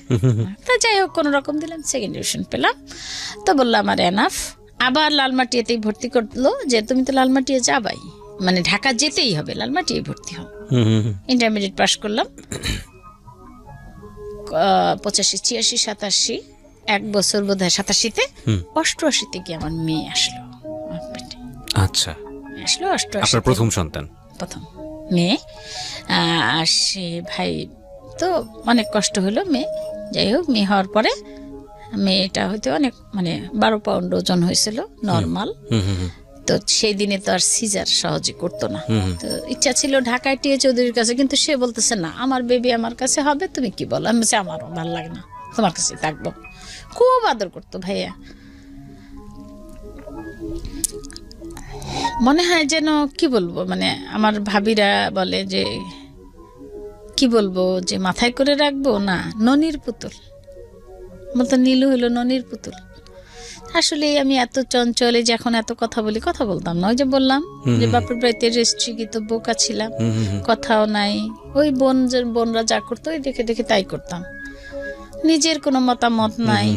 তা যাই হোক কোনো রকম দিলাম, সেকেন্ড ডিভিশন পেলাম। তো বললাম আমার এনাফ। আবার লালমাটিয়াতেই ভর্তি করলো যে তুমি তো লালমাটিয়া যাবাই, মানে ঢাকা যেতেই হবে, লালমাটিয়ায় ভর্তি হও। ইন্টারমিডিয়েট পাস করলাম 85, 86, 87, 1 বছর বোধ হয় 87-তে। 88-তে কি আমার মেয়ে আসলো আমার পেটে। আচ্ছা, আসলো 88। আপনার প্রথম সন্তান, প্রথম মেয়ে। আর সে ভাই তো অনেক কষ্ট হলো মেয়ে। যাই হোক মেয়ে হওয়ার পরে মেয়েটা হয়তো অনেক মানে 12 পাউন্ড ওজন হয়েছিল নর্মাল। তো সেই দিনে তো আর সিজার সহজে করতো না। তো ইচ্ছা ছিল ঢাকায় টিএ চৌধুরীর কাছে, কিন্তু সে বলতেছে না আমার বেবি আমার কাছে হবে, তুমি কি বলো? আমি বলছি আমারও ভালো লাগে না, তোমার কাছে থাকবো। খুব আদর করতো ভাইয়া। মনে হয় যেন কি বলবো, মানে আমার ভাবিরা বলে যে কি বলবো, যে মাথায় করে রাখবো না, ননির পুতুল বলতো। নীলু হলো ননির পুতুল। আসলে আমি এত চঞ্চলে যে এখন এত কথা বলি, কথা বলতাম না। ওই যে বললাম যে বাপের বাড়িতে রেস্ট্রিক্ট বোকা ছিলাম, কথাও নাই। ওই বোনরা যা করতো ওই দেখে দেখে তাই করতাম, নিজের কোনো মতামত নাই।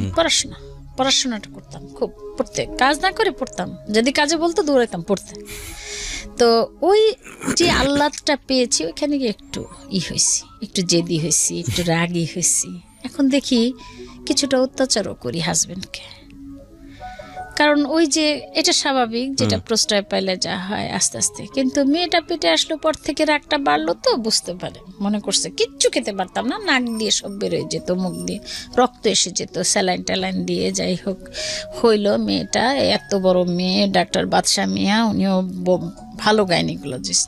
পড়াশোনাটা করতাম খুব, পড়তে কাজ না করে পড়তাম, যদি কাজে বলতো দৌড়াইতাম পড়তে। তো ওই যে আহ্লাদটা পেয়েছি ওইখানে গিয়ে একটু হয়েছি, একটু জেদি হয়েছি, একটু রাগী হয়েছি। এখন দেখি কিছুটা অত্যাচারও করি হাজবেন্ডকে, কারণ ওই যে এটা স্বাভাবিক, যেটা প্রশ্রয় পাইলে যা হয় আস্তে আস্তে। কিন্তু মেয়েটা পেটে আসলো পর থেকে রাগটা বাড়লো, তো বুঝতে পারে, মনে করছে কিচ্ছু খেতে পারতাম না, নাক দিয়ে সব বেরোয় যেত, মুখ দিয়ে রক্ত এসে যেত, স্যালাইন ট্যালাইন দিয়ে। যাই হোক হইলো মেয়েটা, এত বড় মেয়ে, ডাক্তার বাদশাহ মিয়া, উনিও ভালো গাইনিকোলজিস্ট।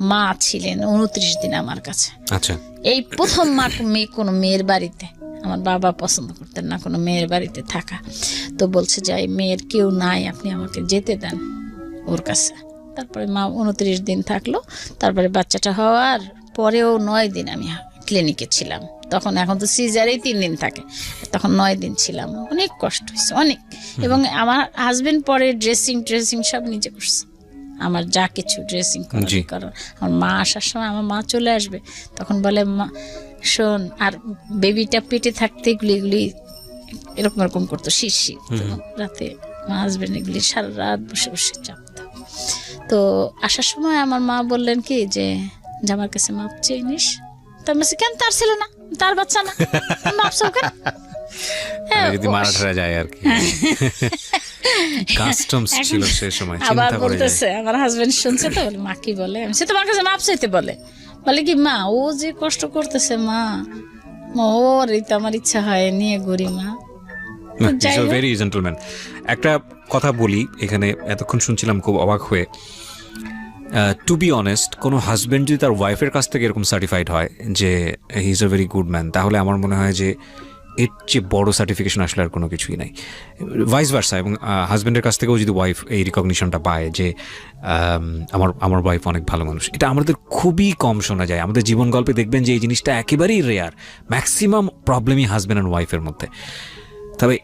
মা ছিলেন 29 দিন আমার কাছে। আচ্ছা, এই প্রথম মেয়ে কোনো মেয়ের বাড়িতে। আমার বাবা পছন্দ করতেন না কোনো মেয়ের বাড়িতে থাকা, তো বলছে যে মেয়ের কেউ নাই, আপনি আমাকে যেতে দেন ওর কাছে। তারপরে মা 29 দিন থাকলো। তারপরে বাচ্চাটা হওয়ার পরেও 9 দিন আমি ক্লিনিকে ছিলাম। তখন এখন তো সিজারেই 3 দিন থাকে, তখন 9 দিন ছিলাম। অনেক কষ্ট হয়েছে, অনেক। এবং আমার হাজবেন্ড পরে ড্রেসিং সব নিজে করছে, আমার যা কিছু ড্রেসিং করার। আমার মা আসার সময় আমার মা চলে আসবে, তখন বলে মা শোন, আর বেবিটা পেটে থাকতে এগুলি এরকম এরকম করতো, শীত রাতে মা হাজবেন্ড এগুলি সারা রাত বসে বসে চাপতো। তো আসার সময় আমার মা বললেন কি যে জামার কাছে মাপ চেয়ে নিস। তার মাসে কেন, তার ছিল না, তার বাচ্চা না, মাপ চাও কেন? যদি মারাঠারা যায় আর কি, কাস্টমস ছিল সেই সময়। আবার বলতেছে আমার হাজবেন্ড শুনছে তো, বলে মা কি বলে, আমি সে তোমার কাছে মাপ চাইতে বলে কি মা ও যে কষ্ট করতেছে, মা ওর তো আমার ইচ্ছা হয় নিয়ে ঘুরি মা। Very gentleman. একটা কথা বলি এখানে, এতক্ষণ শুনছিলাম খুব অবাক হয়ে। টু বি অনেস্ট, কোনো হাজব্যান্ড যদি তার ওয়াইফের কাছ থেকে এরকম সার্টিফাইড হয় যে he is a very good man, তাহলে আমার মনে হয় যে এর চেয়ে বড় সার্টিফিকেশন আসলে আর কোনো কিছুই নাই। Vice versa. এবং হাজব্যান্ডের কাছ থেকেও যদি ওয়াইফ এই রিকগনিশনটা পায় যে আমার ওয়াইফ অনেক ভালো মানুষ, এটা আমাদের খুবই কম শোনা যায়। আমাদের জীবন গল্পে দেখবেন যে এই জিনিসটা একেবারেই রেয়ার। ম্যাক্সিমাম প্রবলেমই হাজব্যান্ড অ্যান্ড ওয়াইফের মধ্যে। তবে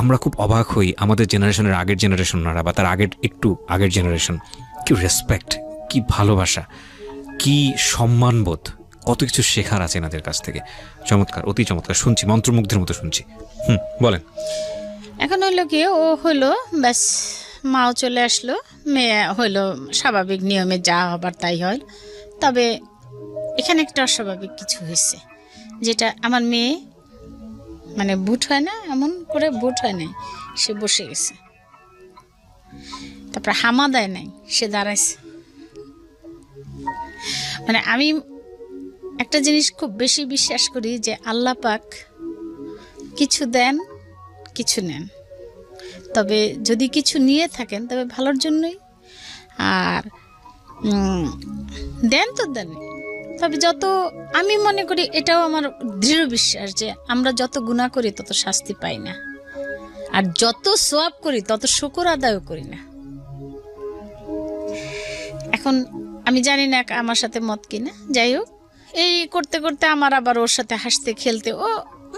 আমরা খুব অবাক হই, আমাদের জেনারেশনের আগের জেনারেশনরা বা তার একটু আগের জেনারেশন, কি রেসপেক্ট, কি ভালোবাসা, কি সম্মানবোধ, কত কিছু শেখার আছে এনাদের কাছ থেকে। চমৎকার, অতি চমৎকার শুনছি, মন্ত্রমুগ্ধের মতো শুনছি। বলেন। এখন হইলো কি, ও হইলো ব্যাস, মাও চলে আসলো, মেয়ে হইলো স্বাভাবিক নিয়মে যা হবার তাই হয়। তবে এখানে একটা অস্বাভাবিক কিছু হয়েছে, যেটা আমার মেয়ে মানে বুট হয় না, এমন করে বুট হয় নাই, সে বসে গেছে। তারপর হামা দেয় নাই, সে দাঁড়াইছে। মানে আমি একটা জিনিস খুব বেশি বিশ্বাস করি যে আল্লাহ পাক কিছু দেন, কিছু নেন। তবে যদি কিছু নিয়ে থাকেন তবে ভালোর জন্যই, আর দেন তো দেন। তবে যত আমি মনে করি, এটাও আমার দৃঢ় বিশ্বাস যে আমরা যত গুনাহ করি তত শাস্তি পাই না, আর যত সওয়াব করি তত শুকর আদায় করি না। এখন আমি জানি না আমার সাথে মত কিনা, যাই হোক এই করতে করতে আমার আবার ওর সাথে হাসতে খেলতে, ও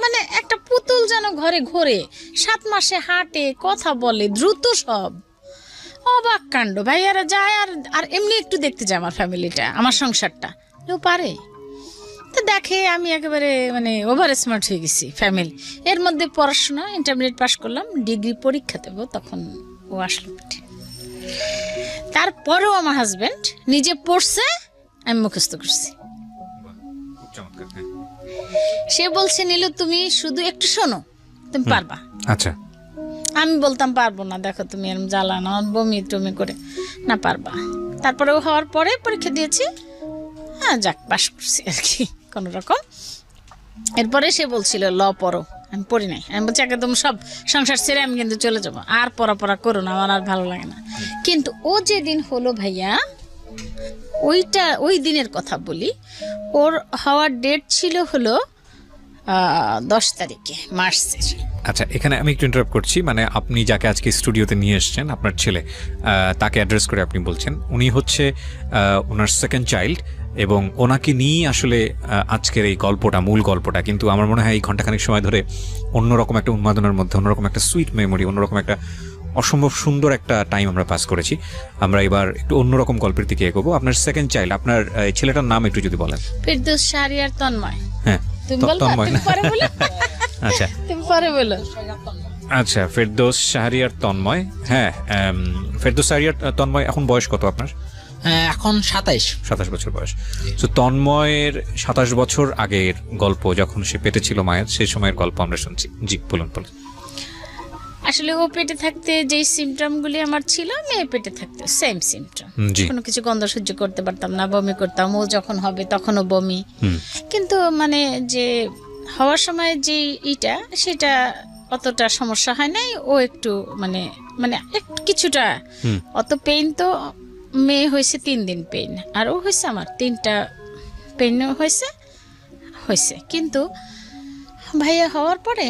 মানে একটা পুতুল যেন ঘরে ঘোরে, 7 মাসে হাঁটে, কথা বলে দ্রুত, সব অবাক কাণ্ড। ভাইয়ারা যায় আর আর এমনি একটু দেখতে যায় আমার ফ্যামিলিটা, আমার সংসারটা, ও পারে তো দেখে আমি একেবারে মানে ওভার স্মার্ট হয়ে গেছি ফ্যামিলি। এর মধ্যে পড়াশোনা, ইন্টারমিডিয়েট পাস করলাম, ডিগ্রি পরীক্ষা দেবো, তখন ও আসলো পিঠে। তারপরেও আমার হাজবেন্ড নিজে পড়ছে, আমি মুখস্থ করছি। সে বলছে, নীলু তুমি শুধু একটু শোনো, তুমি পারবা। আচ্ছা, আমি বলতাম পারবো না, দেখো তুমি এরকম জ্বালানো, বমি টমি করে, না পারবা। তারপরেও হওয়ার পরে পরীক্ষা দিয়েছি, হ্যাঁ যাক পাস করছি আর কি কোনো রকম। এরপরে সে বলছিল ল পড়ো, আমি পড়ি নাই। আমি বলছি একদম সব সংসার ছেড়ে আমি কিন্তু চলে যাবো, আর পড়া করো না, আমার আর ভালো লাগে না। কিন্তু ও যেদিন হলো ভাইয়া, ওই দিনের কথা বলি, ওর হওয়ার ডেট ছিল হলো 10 তারিখে মার্চের। আচ্ছা, এখানে আমি একটু ইন্টারাপ্ট করছি। মানে আপনি যাকে আজকে স্টুডিওতে নিয়ে এসেছেন, আপনার ছেলে, তাকে অ্যাড্রেস করে আপনি বলছেন, উনি হচ্ছে ওনার সেকেন্ড চাইল্ড, এবং ওনাকে নিয়েই আসলে আজকের এই গল্পটা, মূল গল্পটা। কিন্তু আমার মনে হয় এই ঘন্টাখানেক সময় ধরে অন্যরকম একটা উন্মাদনার মধ্যে, অন্যরকম একটা সুইট মেমোরি, অন্যরকম একটা অসম্ভব সুন্দর একটা টাইম আমরা পাস করেছি। আমরা এবার একটু অন্যরকম গল্পের দিকে এগোবো। আপনার সেকেন্ড চাইল্ড, আপনার ছেলেটার নাম একটু যদি বলেন। ফেরদৌস শাহরিয়ার তন্ময়। হ্যাঁ, তুমি বলবা, তন্ময় তুমি পরে বলো। আচ্ছা, তুমি পরে বলো। আচ্ছা, ফেরদৌস শাহরিয়ার তন্ময়। হ্যাঁ, ফেরদৌস শাহরিয়ার তন্ময়, এখন বয়স কত আপনার? এখন 27 বছর বয়স। তো তন্ময়ের 27 বছর আগের গল্প, যখন সে পেটে ছিল মায়ের, সেই সময়ের গল্প আমরা শুনছি। জি বলুন। আসলে ও পেটে থাকতে যেই সিমটম গুলি আমার ছিল, মেয়ে পেটে থাকতে সেম সিমটম। কোনো কিছু গন্ধ সহ্য করতে পারতাম না, বমি করতাম। ও যখন হবে তখনও বমি। কিন্তু মানে যে হওয়ার সময় যে ইটা, সেটা অতটা সমস্যা হয় নাই। ও একটু মানে মানে একটু কিছুটা, অত পেইন তো মেয়ে হয়েছে 3 দিন পেইন, আর ও হয়েছে আমার 3টা পেইন হয়েছে। কিন্তু ভাইয়া হওয়ার পরে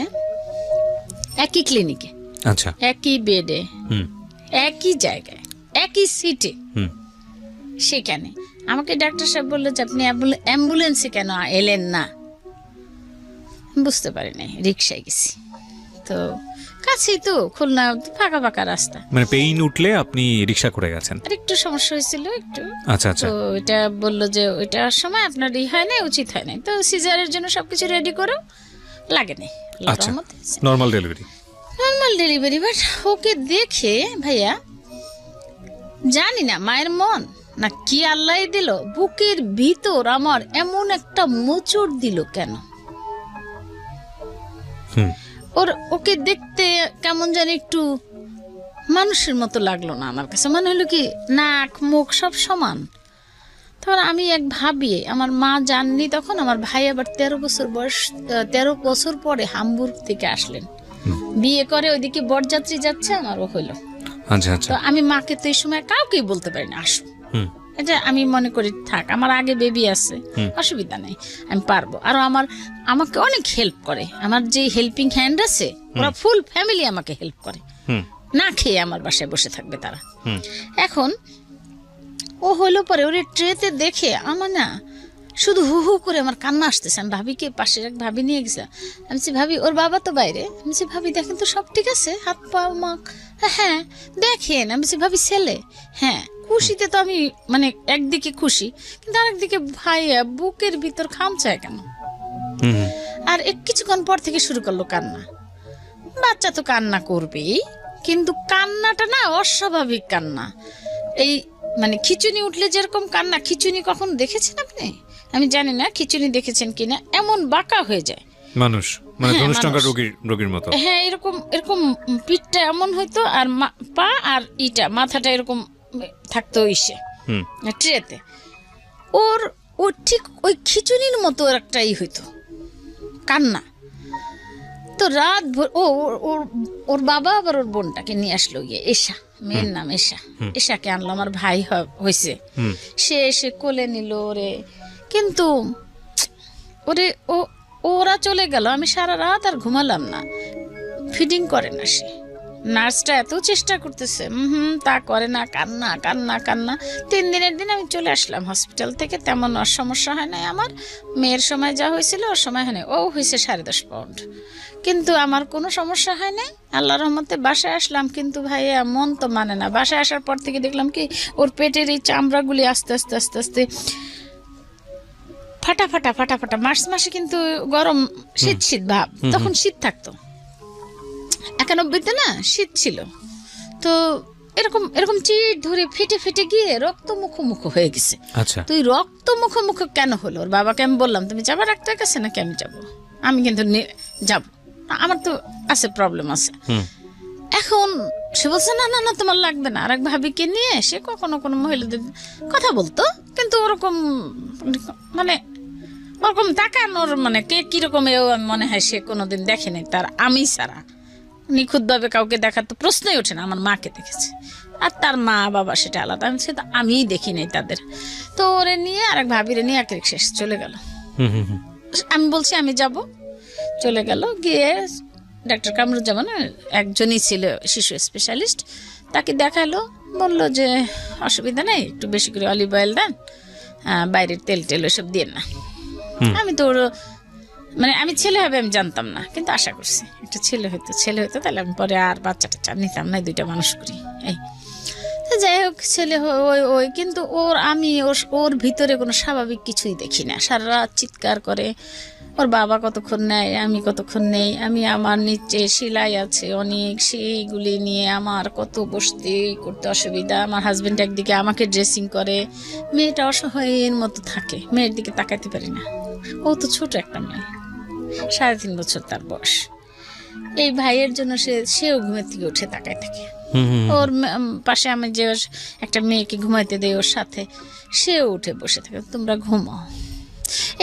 একই ক্লিনিকে, আচ্ছা, একই বেডে, একই জায়গায়, একই সিটে, সেখানে আমাকে ডাক্তার সাহেব বললো যে আপনি অ্যাম্বুলেন্সে কেন এলেন না। বুঝতে পারি নাই, রিক্সায় গেছি। তো কাছেই তো, খুলনা ফাঁকা ফাঁকা রাস্তা। মানে পেইন উঠলে আপনি রিক্সা করে গেছেন? আর একটু সমস্যা হয়েছিল একটু। আচ্ছা আচ্ছা। তো এটা বললো যে ওইটার সময় আপনার হয় নাই, উচিত হয় নাই। তো সিজারের জন্য সবকিছু রেডি করো, লাগে নাই। আচ্ছা, নর্মাল ডেলিভারি। বাট ওকে দেখে ভাইয়া জানি না মায়ের মন না কি আল্লাহ দিল, বুকের ভিতর আমার এমন একটা মোচড় দিল কেন। ওকে দেখতে কেমন জানি একটু মানুষের মতো লাগলো না আমার কাছে। মনে হলো কি নাক মুখ সব সমান। তখন আমি এক ভাবি, আমার মা জাননি তখন, আমার ভাই আবার 13 বছর বয়স, 13 বছর পরে হামবুর্গ থেকে আসলেন, বিয়ে করে, ওইদিকে বরযাত্রী যাচ্ছে, আমারও হইলো। আচ্ছা আচ্ছা। তো আমি মাকে তো এই সময় কাউকেই বলতে পারি না আসো, এটা আমি মনে করি থাক, আমার আগে বেবি আছে, অসুবিধা নেই, আমি পারবো। আর আমাকে অনেক হেল্প করে, আমার যে হেল্পিং হ্যান্ড আছে, ওরা ফুল ফ্যামিলি আমাকে হেল্প করে, না খেয়ে আমার বাসায় বসে থাকবে তারা। এখন ও হলো পরে ওর ট্রেতে দেখে আমার না শুধু হু হু করে আমার কান্না আসতেছে। আমি ভাবিকে পাশের এক ভাবি নিয়ে গেছে, আমি বলছি ভাবি, ওর বাবা তো বাইরে, আমি বলছি ভাবি দেখেন তো সব ঠিক আছে, হাত পা মাখ, হ্যাঁ দেখেন। আমি বলছি ভাবি ছেলে, হ্যাঁ। খুশিতে তো আমি মানে একদিকে খুশি, কিন্তু আরেকদিকে ভাইয়া বুকের ভিতর খামচায় কেন। আর কিছুক্ষণ পর থেকে শুরু করলো কান্না। বাচ্চা তো কান্না করবেই, কিন্তু কান্নাটা না অস্বাভাবিক কান্না। এই মানে খিচুনি উঠলে যেরকম কান্না, খিচুনি কখন দেখেছেন আপনি? আমি জানি না খিচুনি দেখেছেন কিনা, এমন বাঁকা হয়ে যায় মানুষ, মানে ধনুষ্টঙ্কার রোগীর মতো। হ্যাঁ, এরকম পিঠটা এমন হইতো, আর পা আর মাথাটা এরকম থাকতো ট্রেতে। ও ঠিক ওই খিচুনির মতো একটাই হইতো কান্না। তো রাত ভোর ওর বাবা আবার ওর বোনটাকে নিয়ে আসলো, এশা, মেয়ের নাম এশাকে আনলো, আমার ভাই হয়েছে। সে এসে কোলে নিল ওরে, কিন্তু ওরা চলে গেল। আমি সারা রাত আর ঘুমালাম না, ফিডিং করে না সে, নার্সটা এত চেষ্টা করতেছে, তা করে না, কান্না কান্না কান্না। 3 দিনের দিন আমি চলে আসলাম হসপিটাল থেকে। তেমন আর সমস্যা হয় নাই আমার। মেয়ের সময় যা হয়েছিল ওর সময় হয় নাই। ও হয়েছে 10.5 পাউন্ড, কিন্তু আমার কোনো সমস্যা হয় নাই আল্লাহর রহমতে। বাসায় আসলাম, কিন্তু ভাইয়া মন তো মানে না। বাসায় আসার পর থেকে দেখলাম কি ওর পেটের এই চামড়াগুলি আস্তে আস্তে আস্তে আস্তে ফাটা ফাটা ফাটা ফাটা। মার্চ মাসে কিন্তু গরম, শীত শীত ভাব, তখন শীত থাকতো। 91-তে না শীত ছিল, তো এরকম এরকম চিট ধরে ফেটে ফেটে গিয়ে রক্ত মুখোমুখো হয়ে গেছে। আচ্ছা, তুই রক্ত মুখোমুখো কেন হলো? ওর বাবাকে আমি বললাম, তুমি যাবা ডাক্তারের কাছে নাকি আমি যাব? আমি কিন্তু যাব, আমার তো আছে, প্রবলেম আছে। এখন সে বলছে না না না তোমার লাগবে না। আর এক ভাবিকে নিয়ে সে কখনো কোনো মহিলাদের কথা বলতো, কিন্তু ওরকম মানে ওরকম তাকানোর মানে কে কিরকম এও আমি মনে হয় সে কোনোদিন দেখেনি তার আমি ছাড়া। নিখুঁতভাবে কাউকে দেখার তো প্রশ্নই ওঠে না। আমার মাকে দেখেছে, আর তার মা বাবা সেটা আলাদা, আমি সেটা আমিই দেখি নাই তাদের। তো ওরে নিয়ে আর এক ভাবিরে নিয়ে এক রিক্সা চলে গেল। আমি বলছি আমি যাব, চলে গেল। গিয়ে ডাক্তার কামরুজ্জামান একজনই ছিল শিশু স্পেশালিস্ট, তাকে দেখালো। বলল যে অসুবিধা নেই, একটু বেশি করে অলিভ অয়েল দেন, বাইরের তেল টেল ওসব দিয়ে না। আমি তো মানে আমি ছেলে হবে আমি জানতাম না, কিন্তু আশা করছি একটা ছেলে হইতো তাহলে আমি পরে আর বাচ্চাটা নিতাম না, 2টা মানুষ করি। এই যাই হোক, ছেলে ওই কিন্তু আমি ওর ভিতরে কোনো স্বাভাবিক কিছুই দেখি না। সারা রাত চিৎকার করে। ওর বাবা কতক্ষণ নেয়, আমি কতক্ষণ নেই। আমি আমার নিচে সেলাই আছে অনেক, সেইগুলি নিয়ে আমার কত বসতে করতে অসুবিধা। আমার হাজবেন্ড একদিকে আমাকে ড্রেসিং করে, মেয়েটা অসহায়ের মতো থাকে, মেয়ের দিকে তাকাতে পারি না। ও তো ছোট একটা মেয়ে, 3.5 বছর তার বয়স। এই ভাইয়ের জন্য সেও ঘুমের থেকে উঠে তাকায় থাকে। ওর পাশে আমি যে একটা মেয়েকে ঘুমাইতে দেই ওর সাথে, সেও উঠে বসে থাকে, তোমরা ঘুমাও।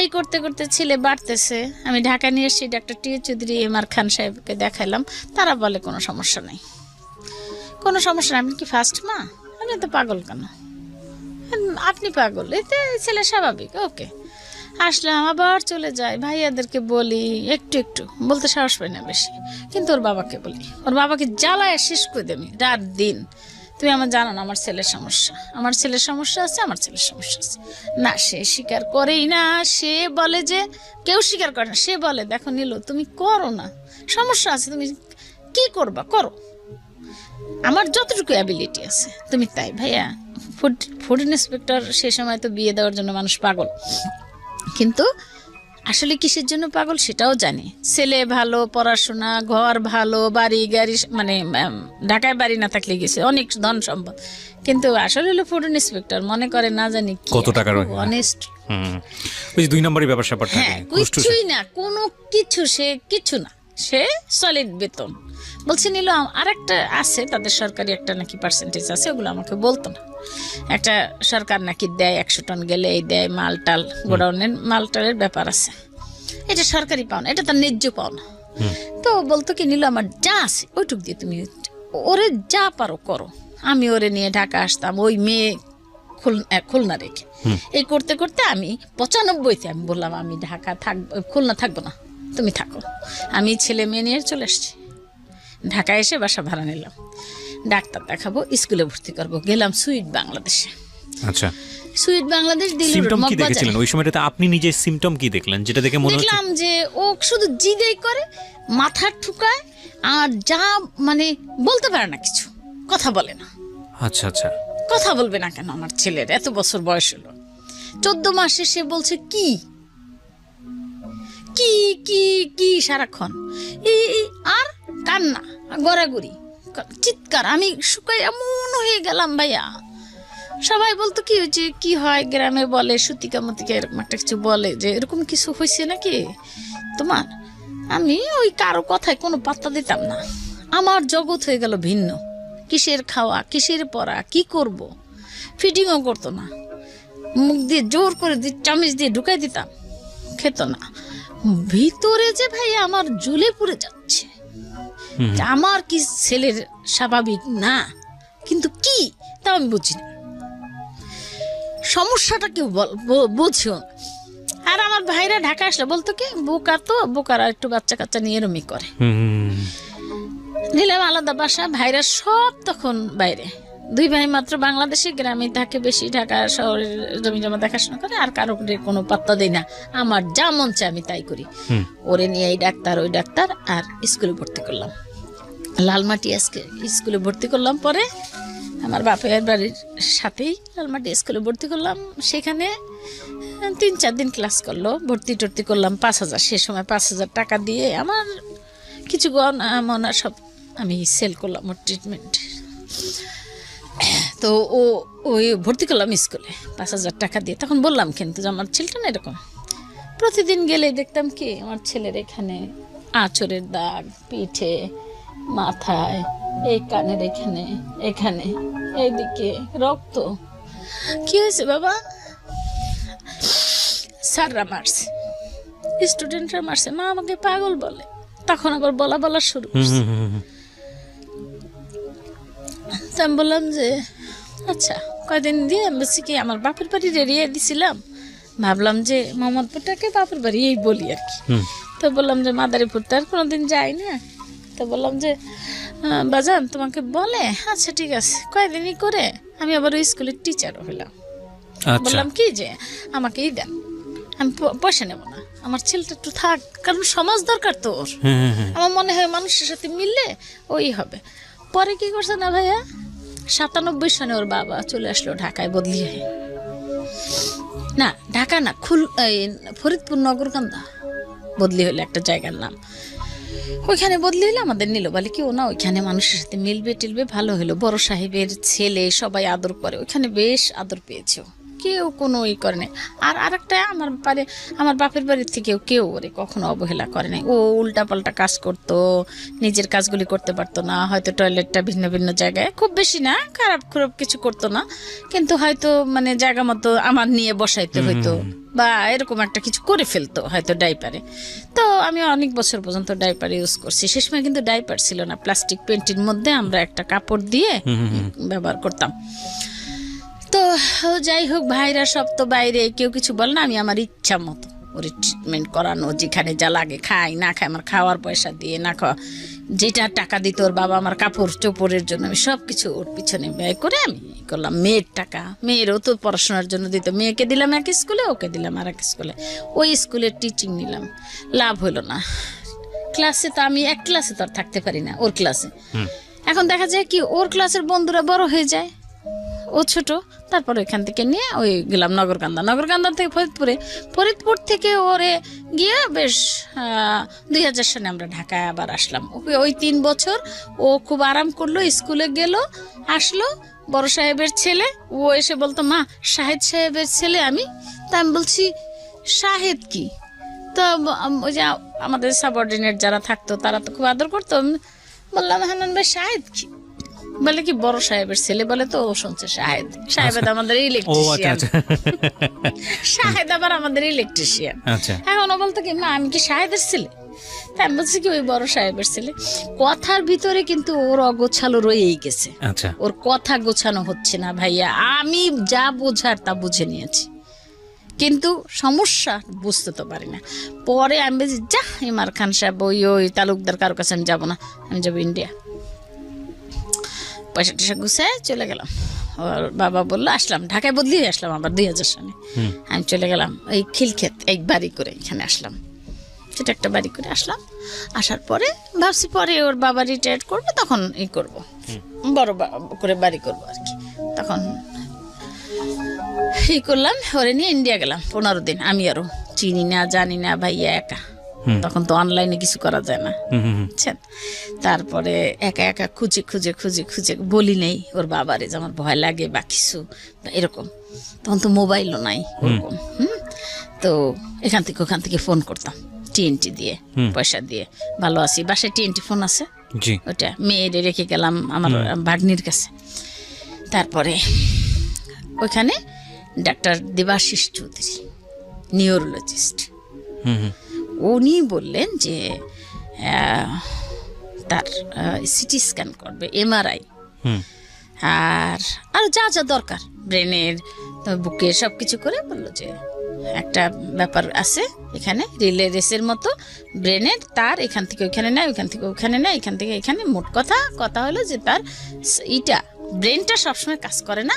এই করতে করতে ছেলে বাড়তেছে। আমি ঢাকা নিয়ে এসেছি, ডাক্তার টি চৌধুরী এমআর খান সাহেবকে দেখালাম। তারা বলে কোনো সমস্যা নেই, কোনো সমস্যা নেই। আপনি কি ফার্স্ট মা? আপনি তো পাগল কেন? আপনি পাগল, এতে ছেলে স্বাভাবিক। ওকে, আসলাম, আবার চলে যায়। ভাইয়াদেরকে বলি, একটু একটু বলতে সাহস পাই না বেশি, কিন্তু ওর বাবাকে বলি। ওর বাবাকে জ্বালায় শেষ করে দেবে রাত দিন। তুমি আমার জানো না আমার ছেলের সমস্যা, আমার ছেলের সমস্যা আছে, আমার ছেলের সমস্যা আছে। না, সে স্বীকার করেই না। সে বলে যে কেউ স্বীকার করে না। সে বলে দেখো নীলু, তুমি করো না, সমস্যা আছে, তুমি কি করবা করো, আমার যতটুকু অ্যাবিলিটি আছে তুমি তাই। ভাইয়া ফুড ইন্সপেক্টর, সে সময় তো বিয়ে দেওয়ার জন্য মানুষ পাগল, কিন্তু আসলে কিসের জন্য পাগল সেটাও জানি। ছেলে ভালো, পড়াশোনা, ঘর ভালো, বাড়ি গাড়ি, মানে ঢাকায় বাড়ি না থাকলে গেছে, অনেক ধন সম্পদ, কিন্তু আসলে হলো ফুড ইন্সপেক্টর। মনে করে না জানি কত টাকার অনেস্ট, ওই 2 নম্বরই ব্যাপার স্যাপার থাকে। হ্যাঁ, কিছুই না, কোনো কিছু, সে কিছু না, সে সলিড বেতন। বলছি নিল আরেকটা আছে তাদের সরকারি একটা নাকি পার্সেন্টেজ আছে, ওগুলো আমাকে বলতো না। একটা সরকার নাকি দেয় 100 টন গেলে এই দেয়, মালটাল গোডাউনের মালটালের ব্যাপার আছে, এটা সরকারি পাওনা, এটা তার ন্যায্য পাওনা। তো বলতো কি নিল আমার যা আছে ওইটুক দিয়ে তুমি ওরে যা পারো করো। আমি ওরে নিয়ে ঢাকা আসতাম, ওই মেয়ে খুলনা রেখে। এই করতে করতে আমি 95-তে আমি বললাম আমি ঢাকা থাকবো, খুলনা থাকবো না, তুমি থাকো। আমি ছেলে মেয়ে নিয়ে চলে আসছি। ঢাকায় এসে বাসা ভাড়া নিলাম, ডাক্তার দেখাবো, স্কুলে ভর্তি করবো। গেলাম সুইট বাংলাদেশে। আচ্ছা, সুইট বাংলাদেশ সিম্পটম কি দেখেছিলেন ওই সময়টাতে? আপনি নিজে সিম্পটম কি দেখলেন যেটা দেখে মনে হচ্ছে? দেখলাম যে ও শুধু জিদেই করে, মাথা ঠুকায়, আর যা মানে বলতে পারে না, কিছু কথা বলে না। আচ্ছা আচ্ছা, কথা বলবে না কেন? আমার ছেলের এত বছর বয়স হলো, 14 মাসে সে বলছে কি কি কি কি সারাক্ষণ, আর কান্না, গড়াগড়ি, চিৎকার। আমি শুকাই এমন হয়ে গেলাম ভাইয়া। সবাই বলতো কি হয়েছে, কি হয় গ্রামে বলে সুতিকা মতিকা এরকম একটা কিছু বলে যে এরকম কিছু হয়েছে নাকি তোমার। আমি ওই কারো কথায় কোনো পাত্তা দিতাম না। আমার জগৎ হয়ে গেল ভিন্ন। কিসের খাওয়া, কিসের পড়া, কি করব, ফিডিংও করতো না। মুখ দিয়ে জোর করে চামচ দিয়ে ঢুকাই দিতাম, খেত না। ভিতরে যে ভাই আমার জ্বলে পুড়ে যাচ্ছে, আমার কি ছেলের স্বাভাবিক না, কিন্তু কি তাও আমি বুঝি না, সমস্যাটা কেউ বুঝিও না। আর আমার ভাইরা ঢাকা আসলে বলতো কি বোকা, তো বোকারা একটু বাচ্চা কাচ্চা নিয়ে এরমই করে। নিলাম আলাদা বাসা, ভাইরা সব তখন বাইরে, 2 ভাই মাত্র বাংলাদেশে, গ্রামে থাকে বেশি, ঢাকা শহরের জমি জমা দেখাশোনা করে, আর কারো কোনো পাত্তা দেই না, আমার যা মন চায় আমি তাই করি। ওরে নিয়ে এই ডাক্তার ওই ডাক্তার, আর স্কুলে ভর্তি করলাম, লালমাটি স্কুলে ভর্তি করলাম। পরে আমার বাপের বাড়ির সাথেই লালমাটি স্কুলে ভর্তি করলাম। সেখানে 3-4 দিন ক্লাস করলো, ভর্তি টর্তি করলাম 5,000, সে সময় 5,000 টাকা দিয়ে আমার কিছু গহনা সব আমি সেল করলাম ওর ট্রিটমেন্ট। তো ওই ভর্তি করলাম স্কুলে 5,000 টাকা দিয়ে। তখন বললাম কিন্তু যে আমার ছেলেটা না এরকম, প্রতিদিন গেলে দেখতাম কি আমার ছেলের এখানে আঁচড়ের দাগ, পিঠে, মাথায়, এই কানের এখানে, এখানে, এইদিকে রক্ত। কি হয়েছে বাবা? স্যাররা মারছে, স্টুডেন্টরা মারছে, মা আমাকে পাগল বলে। তখন আবার বলা শুরু করছে। আমি বললাম যে আচ্ছা, কয়দিন দিয়ে আমি বলছি কি আমার বাপের বাড়ি রেড়িয়ে দিছিলাম, ভাবলাম যে মোহাম্মদপুরটাকে বাপের বাড়ি এই বলি আর কি। তো বললাম যে মাদারীপুর তো আর কোনোদিন যাই না। তো বললাম যে বাজান তোমাকে বলে, আচ্ছা ঠিক আছে। কয়দিনই করে আমি আবার ওই স্কুলের টিচারও হইলাম। বললাম কি যে আমাকেই দেন, আমি পয়সা নেব না, আমার ছেলেটা একটু থাক, কারণ সমাজ দরকার তো ওর। আমার মনে হয় মানুষের সাথে মিললে ওই হবে। পরে কি করছে না ভাইয়া, 97 সনে ওর বাবা চলে আসলো ঢাকায় বদলি হয়ে। না ঢাকা না, ফরিদপুর নগরকান্দা বদলি হইলো, একটা জায়গার নাম। ওইখানে বদলি হইলে আমাদের নিল, বলে কি ও না ওইখানে মানুষের সাথে মিলবে টিলবে, ভালো হলো, বড় সাহেবের ছেলে, সবাই আদর করে, ওইখানে বেশ আদর পেয়েছে, কেউ কোনো ই করে নাই। আর আরেকটা, আমার বাপের বাড়ির থেকেও কেউ ওরে কখনো অবহেলা করে নাই। ও উল্টাপাল্টা কাজ করতো, নিজের কাজগুলি করতে পারতো না, হয়তো টয়লেটটা ভিন্ন ভিন্ন জায়গায়, খুব বেশি না, খারাপ কিছু করতো না, কিন্তু হয়তো মানে জায়গা মতো আমার নিয়ে বসাইতে হইতো, বা এরকম একটা কিছু করে ফেলতো হয়তো ডাইপারে। তো আমি অনেক বছর পর্যন্ত ডাইপার ইউজ করছি। সে সময় কিন্তু ডাইপার ছিল না, প্লাস্টিক পেন্টির মধ্যে আমরা একটা কাপড় দিয়ে ব্যবহার করতাম। তো যাই হোক, ভাইরা সব তো বাইরে, কেউ কিছু বল না, আমি আমার ইচ্ছা মতো ওর ট্রিটমেন্ট করানো, যেখানে যা লাগে, খাই না খাই, আমার খাওয়ার পয়সা দিয়ে, না খাওয়া যেটা টাকা দিত ওর বাবা আমার কাপড় চোপড়ের জন্য, আমি সব কিছু ওর পিছনে ব্যয় করে আমি করলাম। মেয়ের টাকা, মেয়েরও তো পড়াশোনার জন্য দিত, মেয়েকে দিলাম এক স্কুলে, ওকে দিলাম আর এক স্কুলে, ওই স্কুলের টিচিং নিলাম, লাভ হলো না। ক্লাসে তো আমি এক ক্লাসে তো আর থাকতে পারি না, ওর ক্লাসে। এখন দেখা যায় কি ওর ক্লাসের বন্ধুরা বড় হয়ে যায়, ও ছোট। তারপর ওইখান থেকে নিয়ে ওই গেলাম নগরকান্দা থেকে ফরিদপুর থেকে ওরে গিয়ে বেশ 2000 সালে আমরা ঢাকায় আবার আসলাম। ওকে ওই 3 বছর ও খুব আরাম করলো, স্কুলে গেল আসলো, বড় সাহেবের ছেলে। ও এসে বলতো মা শাহেদ সাহেবের ছেলে আমি। তা আমি বলছি শাহেদ কি? তো ওই যে আমাদের সাবঅর্ডিনেট যারা থাকতো তারা তো খুব আদর করতো। বললাম হান্নান ভাই শাহেদ কি? বলে কি বড় সাহেবের ছেলে। বলে তো ও শুনছে শাহেদ আমাদের ইলেকট্রিশিয়ান, শাহেদ আবার আমাদের ইলেকট্রিশিয়ান। এখন ও বলতো কি মা আমি কি শাহেদের ছেলে? তাই আমি বলছি কি ওই বড় সাহেবের ছেলে। কথার ভিতরে কিন্তু ওর অগোছালো রয়েই গেছে, ওর কথা গোছানো হচ্ছে না ভাইয়া। আমি যা বোঝার তা বুঝে নিয়েছি, কিন্তু সমস্যা বুঝতে তো পারি না। পরে আমি বলছি যা ইমার খান সাহেব ওই তালুকদার কারো কাছে আমি যাবো না, আমি যাবো ইন্ডিয়া। পয়সা টয়সা গুছায় চলে গেলাম। ওর বাবা বললো, আসলাম ঢাকায় বদলি হয়ে আসলাম আবার 2000 সালে। আমি চলে গেলাম এই খিলক্ষেত, এই বাড়ি করে এখানে আসলাম, সেটা একটা বাড়ি করে আসলাম। আসার পরে ভাবছি পরে ওর বাবা রিটায়ার্ড করবে তখন ই করবো, বড় করে বাড়ি করবো আর কি। তখন ই করলাম, ওরে নিয়ে ইন্ডিয়া গেলাম 15 দিন। আমি আরো চিনি না জানি না ভাইয়া, একা, তখন তো অনলাইনে কিছু করা যায় না, বুঝছেন। তারপরে একা একা খুঁজে বলি নেই ওর বাবারে যে আমার ভয় লাগে বা কিছু এরকম। তখন তো মোবাইলও নাই ওরকম। তো এখান থেকে ওখান থেকে ফোন করতাম TNT দিয়ে, পয়সা দিয়ে। ভালো আছি, বাসায় TNT ফোন আছে, ওটা মেয়েরে রেখে গেলাম আমার ভাগ্নির কাছে। তারপরে ওইখানে ডাক্তার দেবাশিস চৌধুরী, নিউরোলজিস্ট, উনি বললেন যে তার সিটি স্ক্যান করবে, MRI, আর যা যা দরকার ব্রেনের বুকে সব কিছু করে বললো যে একটা ব্যাপার আছে এখানে, রিলে রেসের মতো। ব্রেনের তার এখান থেকে ওইখানে নেয়, ওইখান থেকে ওইখানে নেয়, এখান থেকে এখানে। মোট কথা হলো যে তার ব্রেনটা সবসময় কাজ করে না,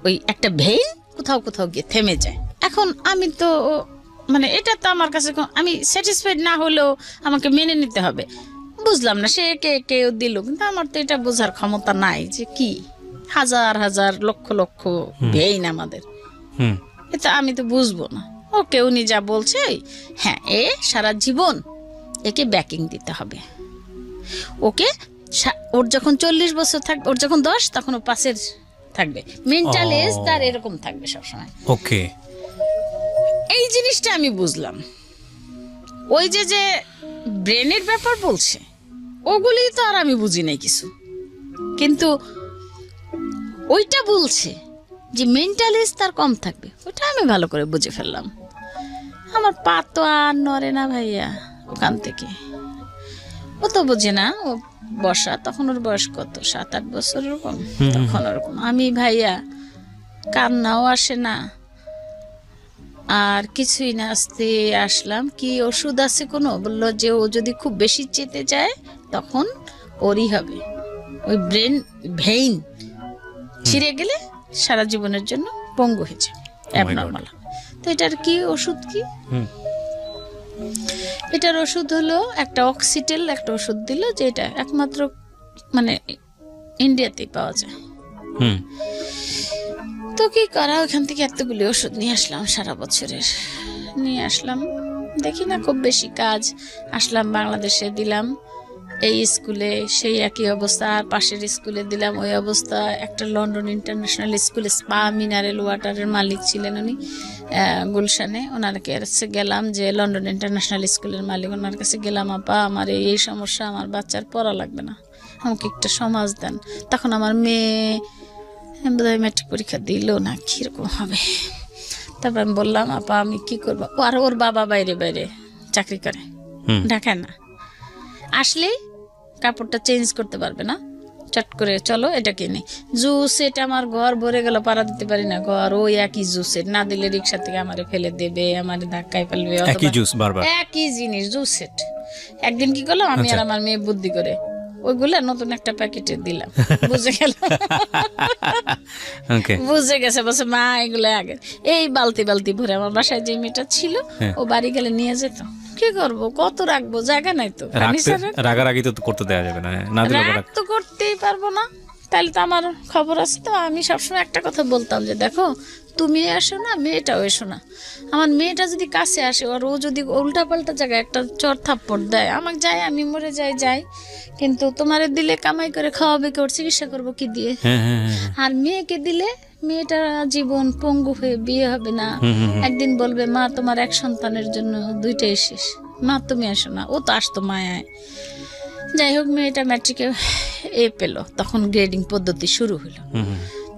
ওই একটা ভেইন কোথাও কোথাও গিয়ে থেমে যায়। এখন আমি তো মানে এটা তো আমার কাছে আমি স্যাটিসফাইড না হলেও আমাকে মেনে নিতে হবে। বুঝলাম না, সে কেউ দিল, কিন্তু আমার তো এটা বোঝার ক্ষমতা নাই যে কি হাজার হাজার লক্ষ লক্ষ ভেইন আমাদের, এটা আমি তো বুঝবো না। ওকে উনি যা বলছে, হ্যাঁ এ সারা জীবন একে ব্যাকিং দিতে হবে। ওকে ওর যখন 40 বছর থাকবে, ওর যখন 10, তখন ও 5-এর থাকবে। মেন্টাল এজ তার এরকম থাকবে সবসময়। ওকে, এই জিনিসটা আমি বুঝলাম। ওই যে ব্রেনের ব্যাপার বলছে, ওগুলি তো আর আমি বুঝি নাই কিছু, কিন্তু ওইটা বলছে যে মেন্টাল এজ তার কম থাকবে, ওটা আমি ভালো করে বুঝে ফেললাম। আমার পা তো আর নড়ে না ভাইয়া ওখান থেকে। ও তো বোঝে না, ও বসা, তখন ওর বয়স কত, 7-8 বছর এরকম, তখন ওরকম। আমি ভাইয়া কান্নাও আসে না আর কিছুই না, আসতে আসলাম কি ওষুধ আছে কোনো, বললো যে ও যদি খুব বেশি চেতে যায় তখন ওরই হবে, ওই ব্রেন ভেইন ছিঁড়ে গেলে সারা জীবনের জন্য পঙ্গু হয়ে যাবে, অ্যাবনর্মাল। তো এটার কি ওষুধ কি? এটার ওষুধ হলো একটা অক্সিটেল, একটা ওষুধ দিল, যে এটা একমাত্র মানে ইন্ডিয়াতেই পাওয়া যায়। তো কি করা, ওখান থেকে এতগুলি ওষুধ নিয়ে আসলাম, সারা বছরের নিয়ে আসলাম, দেখি না খুব বেশি কাজ। আসলাম বাংলাদেশে, দিলাম এই স্কুলে সেই একই অবস্থা, আর পাশের স্কুলে দিলাম ওই অবস্থা। একটা লন্ডন ইন্টারন্যাশনাল স্কুলে স্পা মিনারেল ওয়াটারের মালিক ছিলেন উনি, গুলশানে, ওনার কাছে গেলাম, যে লন্ডন ইন্টারন্যাশনাল স্কুলের মালিক, ওনার কাছে গেলাম, আপা আমার এই সমস্যা, আমার বাচ্চার পড়া লাগবে না, আমাকে একটা সমাজ দেন। তখন আমার মেয়ে বোধহয় ম্যাট্রিক পরীক্ষা দিল না, কীরকম হবে। তারপর আমি বললাম, আপা আমি কি করবো। আর ওর বাবা বাইরে বাইরে চাকরি করে, ঢাকায় না, আসলেই কাপড়টা চেঞ্জ করতে পারবে না, চট করে চলো এটা কিনে। জুস এটা আমার ঘর ভরে গেল, পাড়া দিতে পারি না ঘর, ওই একই জুসের, না দিলে রিক্সা থেকে আমারে ফেলে দেবে, আমারে ধাক্কায় ফেলবে, একই জুস বারবার, একই জিনিস জুসের। একদিন কি করলাম আমি আর আমার মেয়ে বুদ্ধি করে ওইগুলা নতুন একটা প্যাকেটে দিলাম, বুঝে গেল, বুঝে গেছে, বলছে মা এগুলো আগে। এই বালতি বালতি ভরে আমার বাসায় যে মেয়েটা ছিল, ও বাড়ি গেলে নিয়ে যেত। কি করবো, কত রাখবো, জায়গা নাই তো, রাগারাগি তো করতে দেওয়া যাবে না, রাগ তো করতেই পারবো না, তাহলে তো আমার খবর আছে। তো আমি সবসময় একটা কথা বলতাম যে দেখো তুমি এসো না, মেয়েটাও এসো না। আমার মেয়েটা যদি কাছে আসে, আর ও যদি উল্টা পাল্টা জায়গায় একটা চর থাপ্পড় দেয়, আমাকে যায়, আমি মরে যাই, কিন্তু তোমারে দিলে কামাই করে খাওয়াবে কে, ওর চিকিৎসা করবো কি দিয়ে? আর মেয়েকে দিলে মেয়েটা জীবন পঙ্গু হয়ে বিয়ে হবে না, একদিন বলবে মা তোমার এক সন্তানের জন্য 2টাই শেষ, মা তুমি আসো না। ও তো আসতো মায়ায়। যাই হোক, মেয়েটা ম্যাট্রিকে এ পেলো, তখন গ্রেডিং পদ্ধতি শুরু হলো।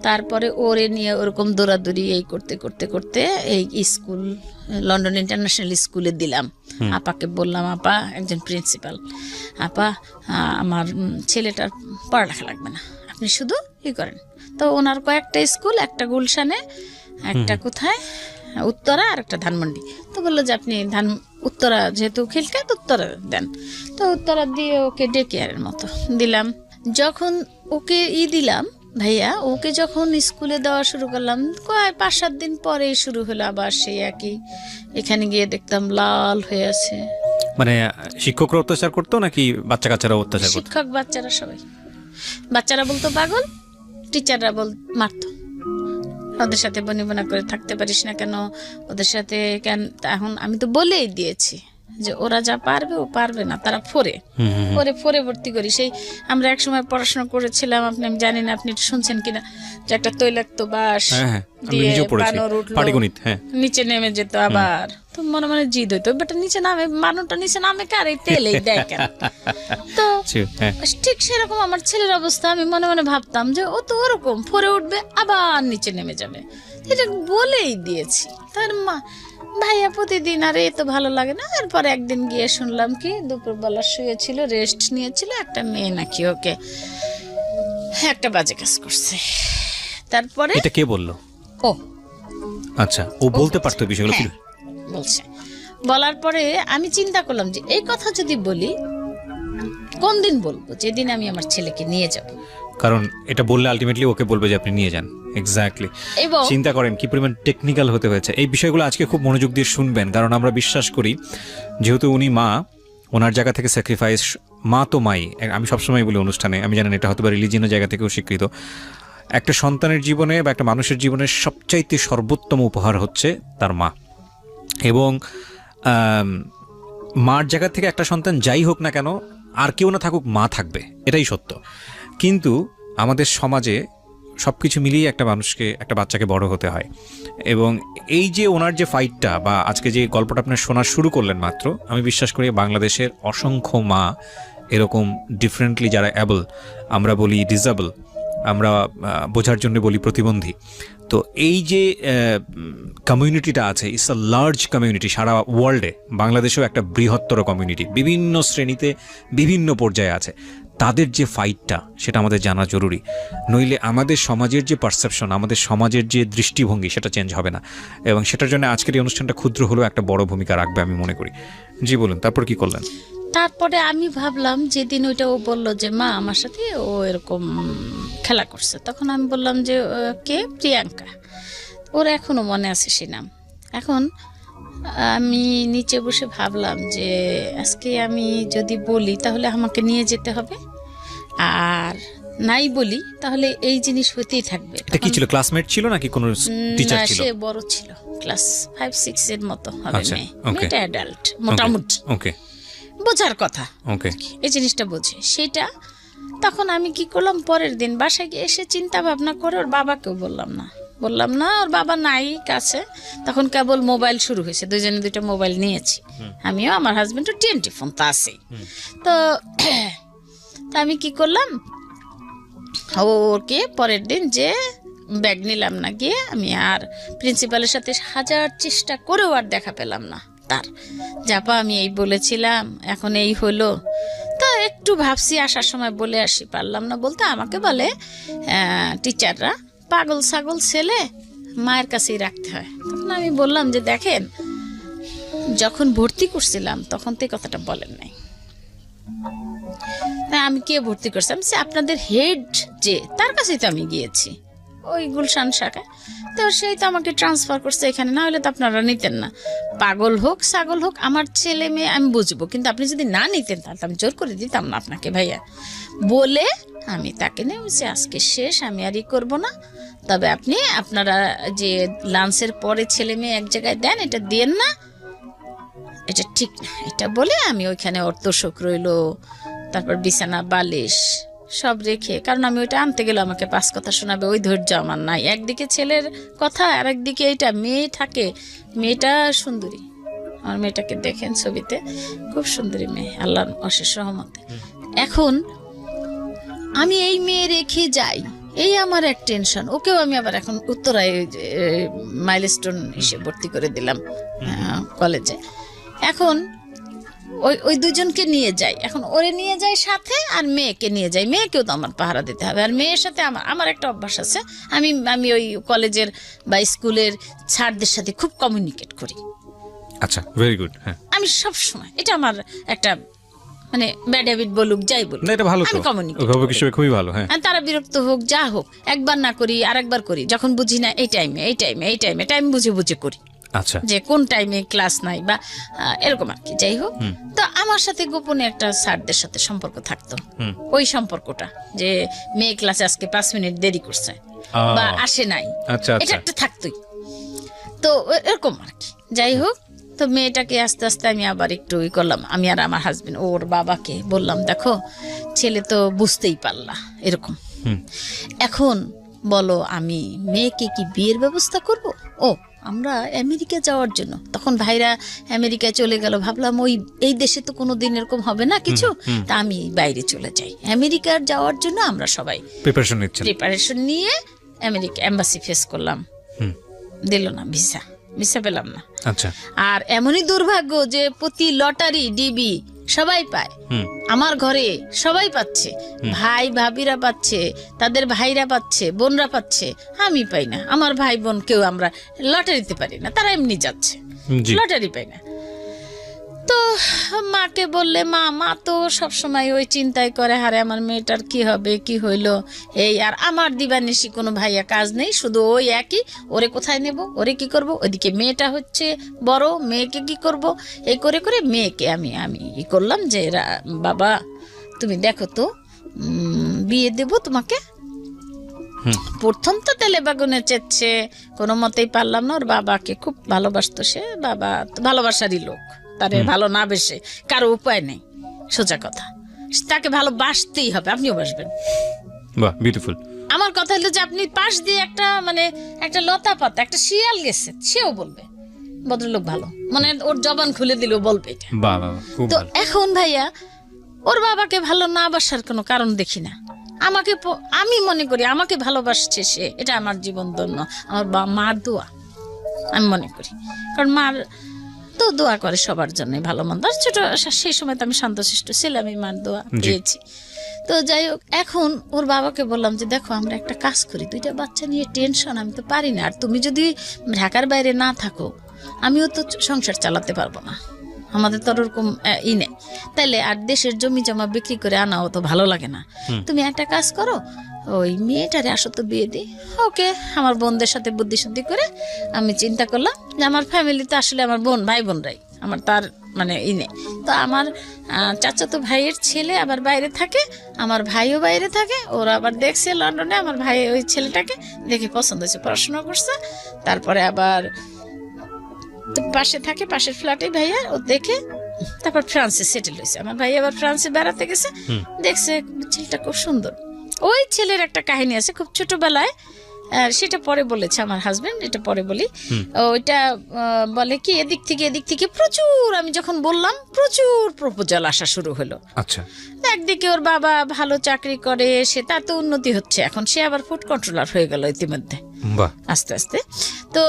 তারপরে ওরে নিয়ে ওরকম দৌড়াদৌড়ি এই করতে করতে করতে এই স্কুল, লন্ডন ইন্টারন্যাশনাল স্কুলে দিলাম। আপাকে বললাম, আপা, একজন প্রিন্সিপাল, আপা আমার ছেলেটার পড়ালেখা লাগবে না, আপনি শুধু ই করেন। তো ওনার কয়েকটা স্কুল, একটা গুলশানে, একটা কোথায় উত্তরা, আর একটা ধানমন্ডি। তো বললো যে আপনি উত্তরা যেহেতু খিলকাত, উত্তরা দেন। তো উত্তরা দিয়ে ওকে ডে কেয়ারের মতো দিলাম। যখন ওকে দিলাম ভাইয়া, ওকে যখন স্কুলে দেওয়া শুরু করলাম, 5-7 দিন পরেই শুরু হলো আবার সেই একই। এখানে গিয়ে দেখতাম লাল হয়ে আছে। মানে শিক্ষকরা অত্যাচার করতো নাকি বাচ্চা কাচ্চারা অত্যাচার করতো? শিক্ষক, বাচ্চারা, সবাই। বাচ্চারা বলতো পাগল, টিচাররা মারতো, ওদের সাথে বনিবনা করে থাকতে পারিস না কেন, ওদের সাথে কেন। এখন আমি তো বলেই দিয়েছি যে ওরা যা পারবে ও পারবে না, তারা ফোরে ভর্তি করি। সেই আমরা একসময় পড়াশোনা করেছিলাম, আপনি, আমি জানি না আপনি শুনছেন কিনা, যে একটা তৈলাক্ত বাঁশ দিয়ে বানর উঠলো, নিচে নেমে যেত, আবার তো মনে মনে জিদ হইতো, বেটা নিচে নামে, বানরটা নিচে নামে কার, এই তেলেই দেয় কেন। তো ঠিক সেরকম আমার ছেলের অবস্থা। আমি মনে মনে ভাবতাম যে ও তো ওরকম ফোরে উঠবে আবার নিচে নেমে যাবে, এটা বলেই দিয়েছি। তার মা ভাইয়া প্রতিদিন, আর এ তো ভালো লাগে না। এরপর একদিন গিয়ে শুনলাম কি দুপুরবেলা শুয়েছিল, রেস্ট নিয়েছিল, একটা মেয়ে নাকি ওকে একটা বাজে কাজ করছে। তারপরে এটা কে বললো? ও আচ্ছা, ও বলতে পারতো বিষয়গুলো? বলছে। বলার পরে আমি চিন্তা করলাম যে এই কথা যদি বলি কোন দিন বলবো, যেদিন আমি আমার ছেলেকে নিয়ে যাব। কারণ এটা বললে আলটিমেটলি ওকে বলবে যে আপনি নিয়ে যান। এক্স্যাক্টলি। এবং চিন্তা করেন কি পরিমাণ টেকনিক্যাল হতে হয়েছে। এই বিষয়গুলো আজকে খুব মনোযোগ দিয়ে শুনবেন, কারণ আমরা বিশ্বাস করি যেহেতু উনি মা, ওনার জায়গা থেকে স্যাক্রিফাইস, মা তো মাই, আমি সবসময় বলি অনুষ্ঠানে, আমি জানেন এটা হয়তো বা রিলিজিয়নের জায়গা থেকেও স্বীকৃত, একটা সন্তানের জীবনে বা একটা মানুষের জীবনে সবচাইতে সর্বোত্তম উপহার হচ্ছে তার মা। এবং মার জায়গা থেকে একটা সন্তান যাই হোক না কেন, আর কেউ না থাকুক, মা থাকবে, এটাই সত্য। কিন্তু আমাদের সমাজে সব কিছু মিলিয়ে একটা মানুষকে, একটা বাচ্চাকে বড় হতে হয়। এবং এই যে ওনার যে ফাইটটা বা আজকে যে গল্পটা আপনার শোনা শুরু করলেন মাত্র, আমি বিশ্বাস করি বাংলাদেশের অসংখ্য মা এরকম ডিফারেন্টলি, যারা অ্যাবল, আমরা বলি ডিসেবল, আমরা বোঝার জন্য বলি প্রতিবন্ধী। তো এই যে কমিউনিটিটা আছে, ইটস আ লার্জ কমিউনিটি সারা ওয়ার্ল্ডে, বাংলাদেশেও একটা বৃহত্তর কমিউনিটি, বিভিন্ন শ্রেণীতে বিভিন্ন পর্যায়ে আছে। তাদের যে ফাইটটা, সেটা আমাদের জানা জরুরি, নইলে আমাদের সমাজের যে পারসেপশন, আমাদের সমাজের যে দৃষ্টিভঙ্গি, সেটা চেঞ্জ হবে না। এবং সেটার জন্য আজকের এই অনুষ্ঠানটা ক্ষুদ্র হলেও একটা বড় ভূমিকা রাখবে আমি মনে করি। জি বলুন, তারপর কি করলেন? তারপরে আমি ভাবলাম, যেদিন ওইটা ও বললো যে মা আমার সাথে ও এরকম খেলা করছে, তখন আমি বললাম যে কে? প্রিয়াঙ্কা। ওর এখনো মনে আছে সে নাম। এখন আমি নিচে বসে ভাবলাম যে আজকে আমি যদি বলি তাহলে আমাকে নিয়ে যেতে হবে, আর নাই বলি তাহলে এই জিনিস হতেই থাকবে। এটা কি ছিল, ক্লাসমেট ছিল নাকি কোনো টিচার ছিল? সে বড় ছিল, ক্লাস 5-6 এর মতো হবে। আচ্ছা, মেয়েটা অ্যাডাল্ট মোটামুটি, ওকে, বোঝার কথা, ওকে, এই জিনিসটা বোঝে সেটা। তখন আমি কি করলাম, পরের দিন বাসায় গিয়ে এসে চিন্তা ভাবনা করে ওর বাবাকেও বললাম না, ওর বাবা নাই কাছে। তখন কেবল মোবাইল শুরু হয়েছে, দুইজনে দুইটা মোবাইল নিয়েছি, আমিও, আমার হাজবেন্ডও, TNT ফোন তো আছেই। তো আমি কি করলাম, ওকে পরের দিন যে ব্যাগ নিলাম না, গিয়ে আমি আর প্রিন্সিপালের সাথে হাজার চেষ্টা করেও আর দেখা পেলাম না তার। জাপা আমি এই বলেছিলাম, এখন এই হলো। তো একটু ভাবছি আসার সময় বলে আসি, পারলাম না বলতে। আমাকে বলে টিচাররা, পাগল ছাগল ছেলে মায়ের কাছেই রাখতে হয়। তখন আমি বললাম যে দেখেন, যখন ভর্তি করছিলাম তখন তো এই কথাটা বলেন নাই। আমি কে ভর্তি করছি? আমি আপনাদের হেড যে, তার কাছেই তো আমি গিয়েছি, ওই গুলশান শাখায়। তো সেই তো আমাকে ট্রান্সফার করছে এখানে, না হলে তো আপনারা নিতেন না। পাগল হোক ছাগল হোক, আমার ছেলে মেয়ে আমি বুঝবো, কিন্তু আপনি যদি না নিতেন তাহলে আমি জোর করে দিতাম না আপনাকে ভাইয়া। বলে আমি তাকে নিয়ে বলছি আজকে শেষ, আমি আর ই করবো না। তবে আপনি আপনারা যে লাঞ্চের পরে ছেলে মেয়ে এক জায়গায় দেন, এটা দিয়েন না, এটা ঠিক না। এটা বলে আমি ওইখানে ওর তোষক রইলো, তারপর বিছানা বালিশ সব রেখে, কারণ আমি ওইটা আনতে গেলে আমাকে 5 কথা শোনাবে, ওই ধৈর্য আমার নাই। একদিকে ছেলের কথা আর একদিকে এইটা, মেয়ে থাকে, মেয়েটা সুন্দরী, আমার মেয়েটাকে দেখেন ছবিতে, খুব সুন্দরী মেয়ে, আল্লাহর অশেষ রহমতে। এখন আমি এই মেয়ে রেখে যাই, এই আমার এক টেনশন। ওকেও আমি আবার এখন উত্তরায় মাইলস্টোন এসে ভর্তি করে দিলাম কলেজে। এখন ওই দুজনকে নিয়ে যাই, এখন ওরে নিয়ে যাই সাথে, আর মেয়েকে নিয়ে যাই। মেয়েকেও তো আমার পাহারা দিতে হবে। আর মেয়ের সাথে আমার একটা অভ্যাস আছে, আমি ওই কলেজের বা স্কুলের স্যারদের সাথে খুব কমিউনিকেট করি। আচ্ছা, ভেরি গুড। হ্যাঁ, আমি সব সময়, এটা আমার একটা মানে ব্যাড হ্যাবিট বলুক যাই বলুক, না এটা ভালো, আমি কমিউনিকেট করি, খুবই ভালো। হ্যাঁ, তারা বিরক্ত হোক যা হোক, একবার না করি আরেকবার করি, যখন বুঝি না এই টাইমে টাইম বুঝে করি। আচ্ছা, যে কোন টাইমে ক্লাস নাই বা এরকম আর কি, যাই হোক। তো আমার সাথে গোপনে একটা স্যারদের সাথে সম্পর্ক থাকতো, ওই সম্পর্কটা যে মেয়ে ক্লাসে আজকে 5 মিনিট দেরি করছে বা আসে নাই, এটা একটা থাকতোই। তো এরকম আর কি, যাই হোক। তো মেয়েটাকে আস্তে আস্তে আমি আবার একটু করলাম, আমি আর আমার হাজবেন্ড ওর বাবাকে বললাম, দেখো ছেলে তো বুঝতেই পারলা এরকম, এখন বলো আমি মেয়েকে কি বিয়ের ব্যবস্থা করব? ও আমরা আমেরিকা যাওয়ার জন্য, তখন ভাইরা আমেরিকায় চলে গেল, ভাবলাম এই দেশে তো কোনো দিন এরকম হবে না কিছু, তা আমি বাইরে চলে যাই আমেরিকার যাওয়ার জন্য। আমরা সবাই প্রিপারেশন নিয়ে আমেরিকা এম্বাসি ফেস করলাম, দিল না ভিসা পেলাম না। আচ্ছা, আর এমনই দুর্ভাগ্য যে প্রতি লটারি ডিবি সবাই পায়, হুম আমার ঘরে সবাই পাচ্ছে, ভাই ভাবিরা পাচ্ছে, তাদের ভাইরা পাচ্ছে, বোনরা পাচ্ছে, আমি পাই না। আমার ভাই বোন কেউ আমরা লটারিতে পারি না, তারা এমনি যাচ্ছে, জি লটারি পাই না। তো মাকে বললে মা তো সবসময় ওই চিন্তাই করে, হারে আমার মেয়েটার কি হবে কি হইলো এই। আর আমার দিবানিশি কোনো ভাইয়া কাজ নেই, শুধু ওই একই, ওরে কোথায় নেব, ওরে কি করব, ওইদিকে মেয়েটা হচ্ছে বড়, মেয়েকে কি করব, এই করে করে মেয়েকে আমি ই করলাম যে বাবা তুমি দেখো তো বিয়ে দেব তোমাকে। প্রথম তো তেলে বাগুনে চেচ্ছে, কোনো মতেই পারলাম না। ওর বাবাকে খুব ভালোবাসতো সে, বাবা তো ভালোবাসারই লোক, তারে ভালো না বেসে কারো উপায় নেই, সোজা কথা, তাকে ভালোবাসতেই হবে, আপনিও বাসবেন। বাহ বিউটিফুল। আমার কথা হলো যে আপনি পাশ দিয়ে একটা মানে একটা লতা পাতা একটা শিয়াল গেছে, সেও বলবে ভদ্রলোক ভালো, মানে ওর জবান খুলে দিলেও বলবে এটা। বাহ বাহ খুব তো ভালো। এখন ভাইয়া ওর বাবাকে ভালো না বাসার কোনো কারণ দেখি না। আমাকে আমি মনে করি আমাকে ভালোবাসছে সে, এটা আমার জীবন ধন্য, আমার মার দোয়া আমি মনে করি। কারণ মার তো দোয়া করে সবার জন্য ভালো মন্দ। আর ছোট সেই সময় তো আমি শান্তশিষ্ট ছিলাম, আমি মার দোয়া পেয়েছি। তো যাই হোক, এখন ওর বাবাকে বললাম যে দেখো আমরা একটা কাজ করি, 2টা বাচ্চা নিয়ে টেনশন, আমি তো পারি না, আর তুমি যদি ঢাকার বাইরে না থাকো আমিও তো সংসার চালাতে পারবো না, আমাদের তো ওরকম নেই, তাইলে আর দেশের জমি জমা বিক্রি করে আনাও তো ভালো লাগে না। তুমি একটা কাজ করো, ওই মেয়েটারে আসো তো বিয়ে দিই। ওকে, আমার বোনদের সাথে বুদ্ধি শুদ্ধি করে আমি চিন্তা করলাম যে আমার ফ্যামিলিতে আসলে আমার বোন ভাই বোনরাই, আমার তার মানে নেই। তো আমার চাচাতো ভাইয়ের ছেলে আবার বাইরে থাকে, আমার ভাইও বাইরে থাকে, ওরা আবার দেখছে লন্ডনে, আমার ভাই ওই ছেলেটাকে দেখে পছন্দ হয়েছে, পড়াশোনা করছে, তারপরে আবার পাশে থাকে, পাশের ফ্ল্যাটে ভাইয়া, ও দেখে তারপর ফ্রান্সে সেটেল হয়েছে। আমার ভাই আবার ফ্রান্সে বেড়াতে গেছে, দেখছে ছেলেটা খুব সুন্দর। ওই ছেলের একটা কাহিনী আছে খুব ছোটবেলায়, সেটা পরে বলেছে আমার হাজবেন্ড, এটা পরে বলি। ওইটা বলে কি এদিক থেকে প্রচুর, আমি যখন বললাম প্রচুর প্রপোজাল আসা শুরু হলো। আচ্ছা, একদিকে ওর বাবা ভালো চাকরি করে, সে তার তো উন্নতি হচ্ছে, এখন সে আবার ফুড কন্ট্রোলার হয়ে গেল ইতিমধ্যে বাহ আস্তে আস্তে। তো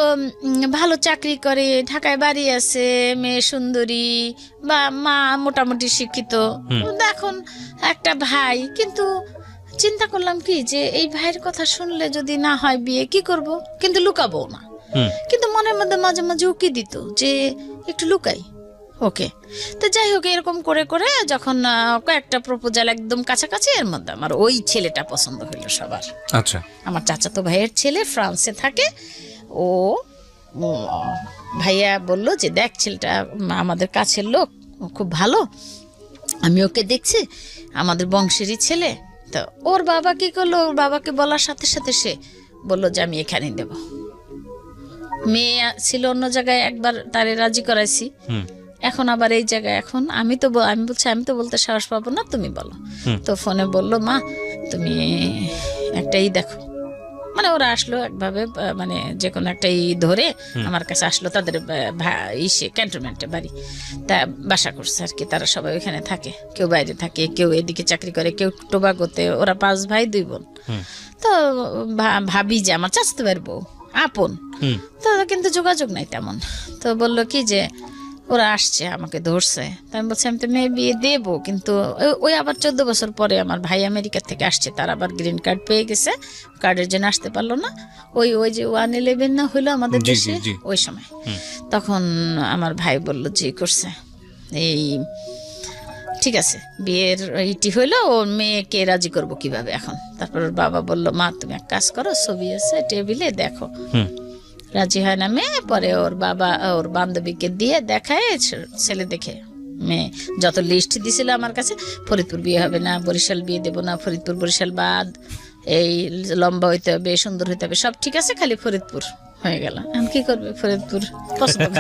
ভালো চাকরি করে, ঢাকায় বাড়ি আছে, মেয়ে সুন্দরী, বা মা মোটামুটি শিক্ষিত। এখন একটা ভাই, কিন্তু চিন্তা করলাম কি যে এই ভাইয়ের কথা শুনলে যদি না হয় বিয়ে কি করব, কিন্তু লুকাবো না, কিন্তু মনের মধ্যে মাঝে মাঝে উকি দিত যে একটু লুকাই। ওকে, তো যাই হোক, এরকম করে করে যখন কয়েকটা প্রপোজাল একদম কাছাকাছি, এর মধ্যে আমার ওই ছেলেটা পছন্দ হইলো সবার। আচ্ছা, আমার চাচাতো ভাইয়ের ছেলে ফ্রান্সে থাকে, ও ভাইয়া বলল যে দেখ ছেলেটা আমাদের কাছের লোক, ও খুব ভালো, আমি ওকে দেখছি, আমাদের বংশেরই ছেলে। তো ওর বাবা কি করলো, ওর বাবাকে বলার সাথে সাথে সে বললো যে আমি এখানে দেব। মেয়ে ছিল অন্য জায়গায়, একবার তারে রাজি করাইছি, এখন আবার এই জায়গায়। এখন আমি বলছি আমি তো বলতে সাহস পাবো না, তুমি বলো। তো ফোনে বললো মা তুমি একটাই দেখো, মানে ওরা আসলো একভাবে, মানে যে কোনো একটা ধরে আমার কাছে আসলো, তাদের ইসে ক্যান্টনমেন্টে বাড়ি, তা বাসা করছে আর কি, তারা সবাই ওখানে থাকে, কেউ বাইরে থাকে, কেউ এদিকে চাকরি করে, কেউ টোবাগোতে, ওরা 5 ভাই 2 বোন। তো ভাবি যে আমার চাচাতো ভাইয়ের বউ আপন, তো কিন্তু যোগাযোগ নাই তেমন। তো বললো কি যে ওরা আসছে, আমাকে ধরছে। তাই আমি বলছি আমি তো মেয়ে বিয়ে দেবো, কিন্তু ওই আবার 14 বছর পরে আমার ভাই আমেরিকা থেকে আসছে, তার আবার গ্রিন কার্ড পেয়ে গেছে, কার্ডের জন্য আসতে পারলো না। ওই যে 111 না হইলো আমাদের দেশে ওই সময়, তখন আমার ভাই বললো যে করছে এই ঠিক আছে, বিয়ের ইটি হইলো, ওর মেয়েকে রাজি করবো কিভাবে এখন। তারপর ওর বাবা বললো মা তুমি এক কাজ করো, ছবি আছে টেবিলে দেখো। রাজি হয় না মেয়ে, পরে ওর বাবা ওর বান্ধবীকে দিয়ে দেখায়, ছেলে দেখে মেয়ে যত লিস্ট দিছিল আমার কাছে, ফরিদপুর বিয়ে হবে না, বরিশাল বিয়ে দেবো না, ফরিদপুর বরিশাল বাদ, এই লম্বা হইতে হবে, সুন্দর হইতে হবে, সব ঠিক আছে, খালি ফরিদপুর হয়ে গেল। এখন কি করবে, ফরিদপুর পছন্দ।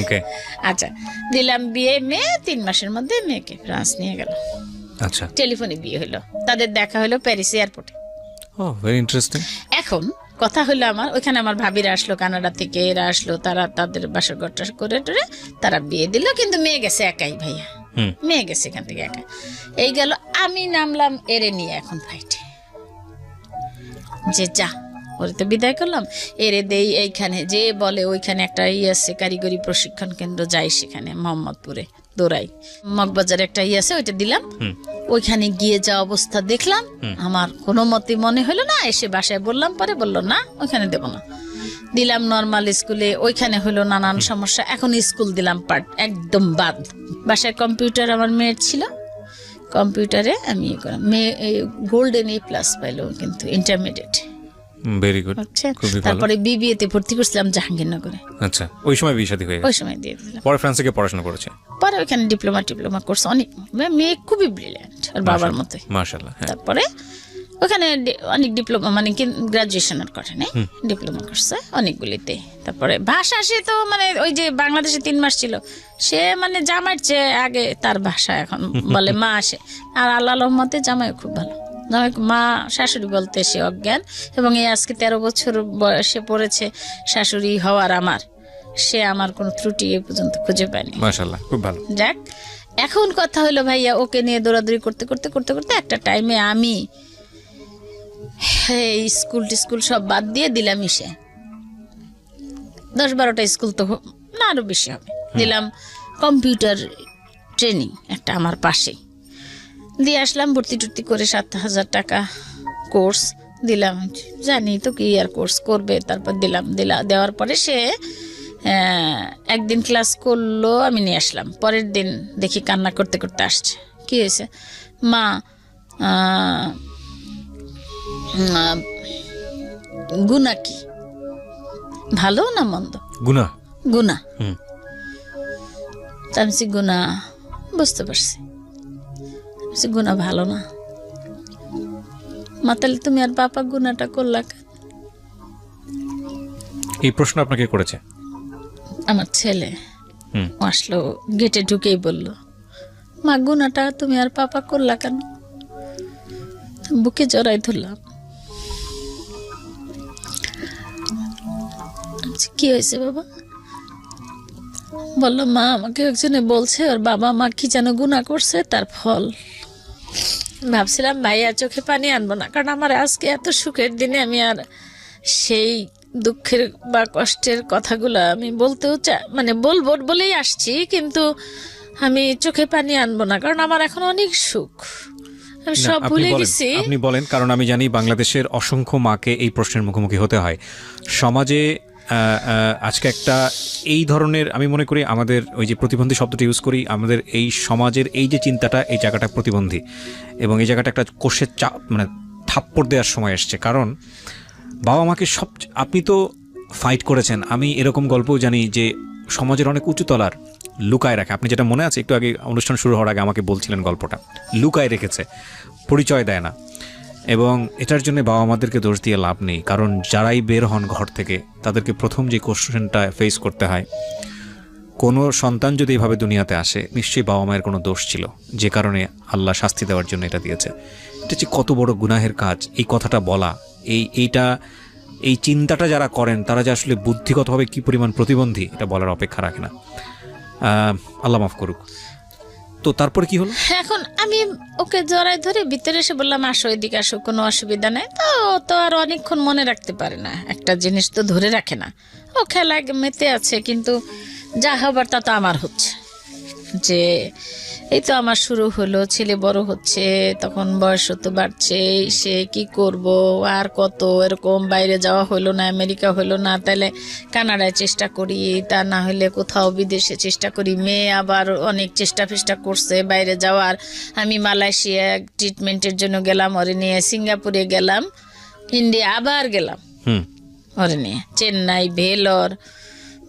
ওকে, আচ্ছা দিলাম বিয়ে, মেয়ে 3 মাসের মধ্যে মেয়েকে ফ্রান্স নিয়ে গেল। আচ্ছা, টেলিফোনে বিয়ে হলো, তাদের দেখা হলো প্যারিস এয়ারপোর্টে। ও ভেরি ইন্টারেস্টিং। এখন কথা হলো আমার ওইখানে আমার ভাবিরা আসলো, কানাডা থেকে এরা আসলো, তারা তাদের বাসার ঘরটা করে টরে তারা বিয়ে দিল, কিন্তু মেয়ে গেছে একাই ভাইয়া, মেয়ে গেছে এখান থেকে একা। এই গেল, আমি নামলাম এরে নিয়ে এখন ফ্লাইটে, যে যা ওরে তো বিদায় করলাম, এরে দেই এইখানে, যে বলে ওইখানে একটা আছে কারিগরি প্রশিক্ষণ কেন্দ্র, যাই সেখানে মোহাম্মদপুরে দৌড়াই, মগবাজারে একটা আছে, ওইটা দিলাম। ওইখানে গিয়ে যা অবস্থা দেখলাম, আমার কোনো মতে মনে হলো না। এসে বাসায় বললাম, পরে বললো না ওইখানে দেবো না। দিলাম নর্মাল স্কুলে, ওইখানে হলো নানান সমস্যা। এখন স্কুল দিলাম পার্ট, একদম বাদ। বাসায় কম্পিউটার আমার মেয়ের ছিল, কম্পিউটারে আমি মেয়ে গোল্ডেন A+ পাইলো, কিন্তু ইন্টারমিডিয়েট। ভেরি গুড, খুবই ভালো। তারপরে বিবিএ তে ভর্তি করছিলাম জাহাঙ্গীরনগরে। আচ্ছা, ওই সময় বিয়ে শাদী হয়ে গেছে? ওই সময় দিয়ে দিলাম। পরে ফ্রান্সে গিয়ে পড়াশোনা করেছে? পরে ওইখানে ডিপ্লোমা করছে। অনেক মেয়ে খুবই ব্রিলিয়ান্ট, আর বাবার মতোই। মাশাআল্লাহ। তারপরে ওখানে অনেক ডিপ্লোমা, মানে গ্রাজুয়েশন আর করে নাই, ডিপ্লোমা করছে অনেকগুলিতে। তারপরে ভাষা, সে তো মানে ওই যে বাংলাদেশে 3 মাস ছিল, সে মানে জামাইয়ের চেয়ে আগে তার ভাষা এখন বলে মা আসে। আর আল্লাহ রহমতে জামাই খুব ভালো। জামাই, মা শাশুড়ি বলতে সে অজ্ঞান, এবং এই আজকে 13 বছর বয়সে পড়েছে শাশুড়ি হওয়ার আমার, সে আমার কোনো ত্রুটি এ পর্যন্ত খুঁজে পায়নি। মাশাআল্লাহ, খুব ভালো। যাক, এখন কথা হলো ভাইয়া, ওকে নিয়ে দৌড়াদৌড়ি করতে করতে করতে করতে একটা টাইমে আমি স্কুল সব বাদ দিয়ে দিলাম ইসে 10-12টা স্কুল, তো না আরো বেশি হবে, দিলাম কম্পিউটার ট্রেনিং একটা আমার পাশেই দিয়ে আসলাম। ভর্তি টর্তি করে 7,000 টাকা কোর্স দিলাম, জানি তো কি আর কোর্স করবে। তারপর দেওয়ার পরে সে একদিন ক্লাস করলো, আমি নিয়ে আসলাম। পরের দিন দেখি কান্না করতে করতে আসছে। কি হয়েছে মা? গুণা কি, ভালো না মন্দ? গুনাহ। আমি গুণা বুঝতে পারছি, গুণা ভালো না। মা তাহলে তুমি আর বাবা গুণাটা করলা কেন? এই প্রশ্ন আপনাকে করেছে আমার ছেলে। আসলো, গেটে ঢুকেই বলল, মা গুণাটা তুমি আর পাপা করলা কেন? বুকে জড়াই ধরলাম। কি হয়েছে বাবা? বললো, মা আমাকে একজনে বলছে ওর বাবা মা কি যেন গুনাহ করছে, তার ফল। ভাবছিলাম ভাইয়া চোখে পানি আনবো না, কারণ আমার আজকে এত সুখের দিনে আমি আর সেই দুঃখের বা কষ্টের কথাগুলো আমি বলতেও মানে বলবো বলেই আসছি, কিন্তু আমি চোখে পানি আনবো না, কারণ আমার এখন অনেক সুখ, আমি সব ভুলে গেছি। আপনি বলেন, কারণ আমি জানি বাংলাদেশের অসংখ্য মাকে এই প্রশ্নের মুখোমুখি হতে হয়। সমাজে আজকে একটা এই ধরনের, আমি মনে করি আমাদের ওই যে প্রতিবন্ধী শব্দটা ইউজ করি, আমাদের এই সমাজের এই যে চিন্তাটা, এই জায়গাটা প্রতিবন্ধী, এবং এই জায়গাটা একটা কোষের মানে থাপ্পড় দেওয়ার সময় এসছে। কারণ বাবা মাকে আপনি তো ফাইট করেছেন, আমি এরকম গল্পও জানি যে সমাজের অনেক উঁচু তলার লুকায় রাখে। আপনি যেটা মনে আছে, একটু আগে অনুষ্ঠান শুরু হওয়ার আগে আমাকে বলছিলেন গল্পটা, লুকায় রেখেছে, পরিচয় দেয় না। এবং এটার জন্য বাবা মাদেরকে দোষ দিয়ে লাভ নেই, কারণ যারাই বের হন ঘর থেকে তাদেরকে প্রথম যে কোশ্চেনটা ফেস করতে হয়, কোনো সন্তান যদি এইভাবে দুনিয়াতে আসে, নিশ্চয়ই বাবা মায়ের কোনো দোষ ছিল, যে কারণে আল্লাহ শাস্তি দেওয়ার জন্য এটা দিয়েছে। এটা যে কত বড় গুনাহের কাজ, এই কথাটা বলা, এই চিন্তাটা যারা করেন তারা যে আসলে বুদ্ধিগতভাবে কি পরিমাণ প্রতিবন্ধী, এটা বলার অপেক্ষা রাখে না। আল্লাহ মাফ করুক। তো তারপরে কি হলো? এখন আমি ওকে জড়াই ধরে ভিতরে এসে বললাম, আসো এদিকে আসো, কোনো অসুবিধা নেই। তো আর অনেকক্ষণ মনে রাখতে পারে না, একটা জিনিস তো ধরে রাখে না, ও খেলায় মেতে আছে। কিন্তু যা হবার তা তো আমার হচ্ছে, যে এই তো আমার শুরু হলো, ছেলে বড় হচ্ছে, তখন বয়স তো বাড়ছে, সে কি করব আর কত, এরকম বাইরে যাওয়া হলো না, আমেরিকা হলো না, তাহলে কানাডায় চেষ্টা করি, তা না হলে কোথাও বিদেশে চেষ্টা করি। মেয়ে আবার অনেক চেষ্টা করছে বাইরে যাওয়ার। আমি মালয়েশিয়া ট্রিটমেন্টের জন্য গেলাম ওরে নিয়ে, সিঙ্গাপুরে গেলাম, ইন্ডিয়া আবার গেলাম ওরে নিয়ে, চেন্নাই, ভেলোর।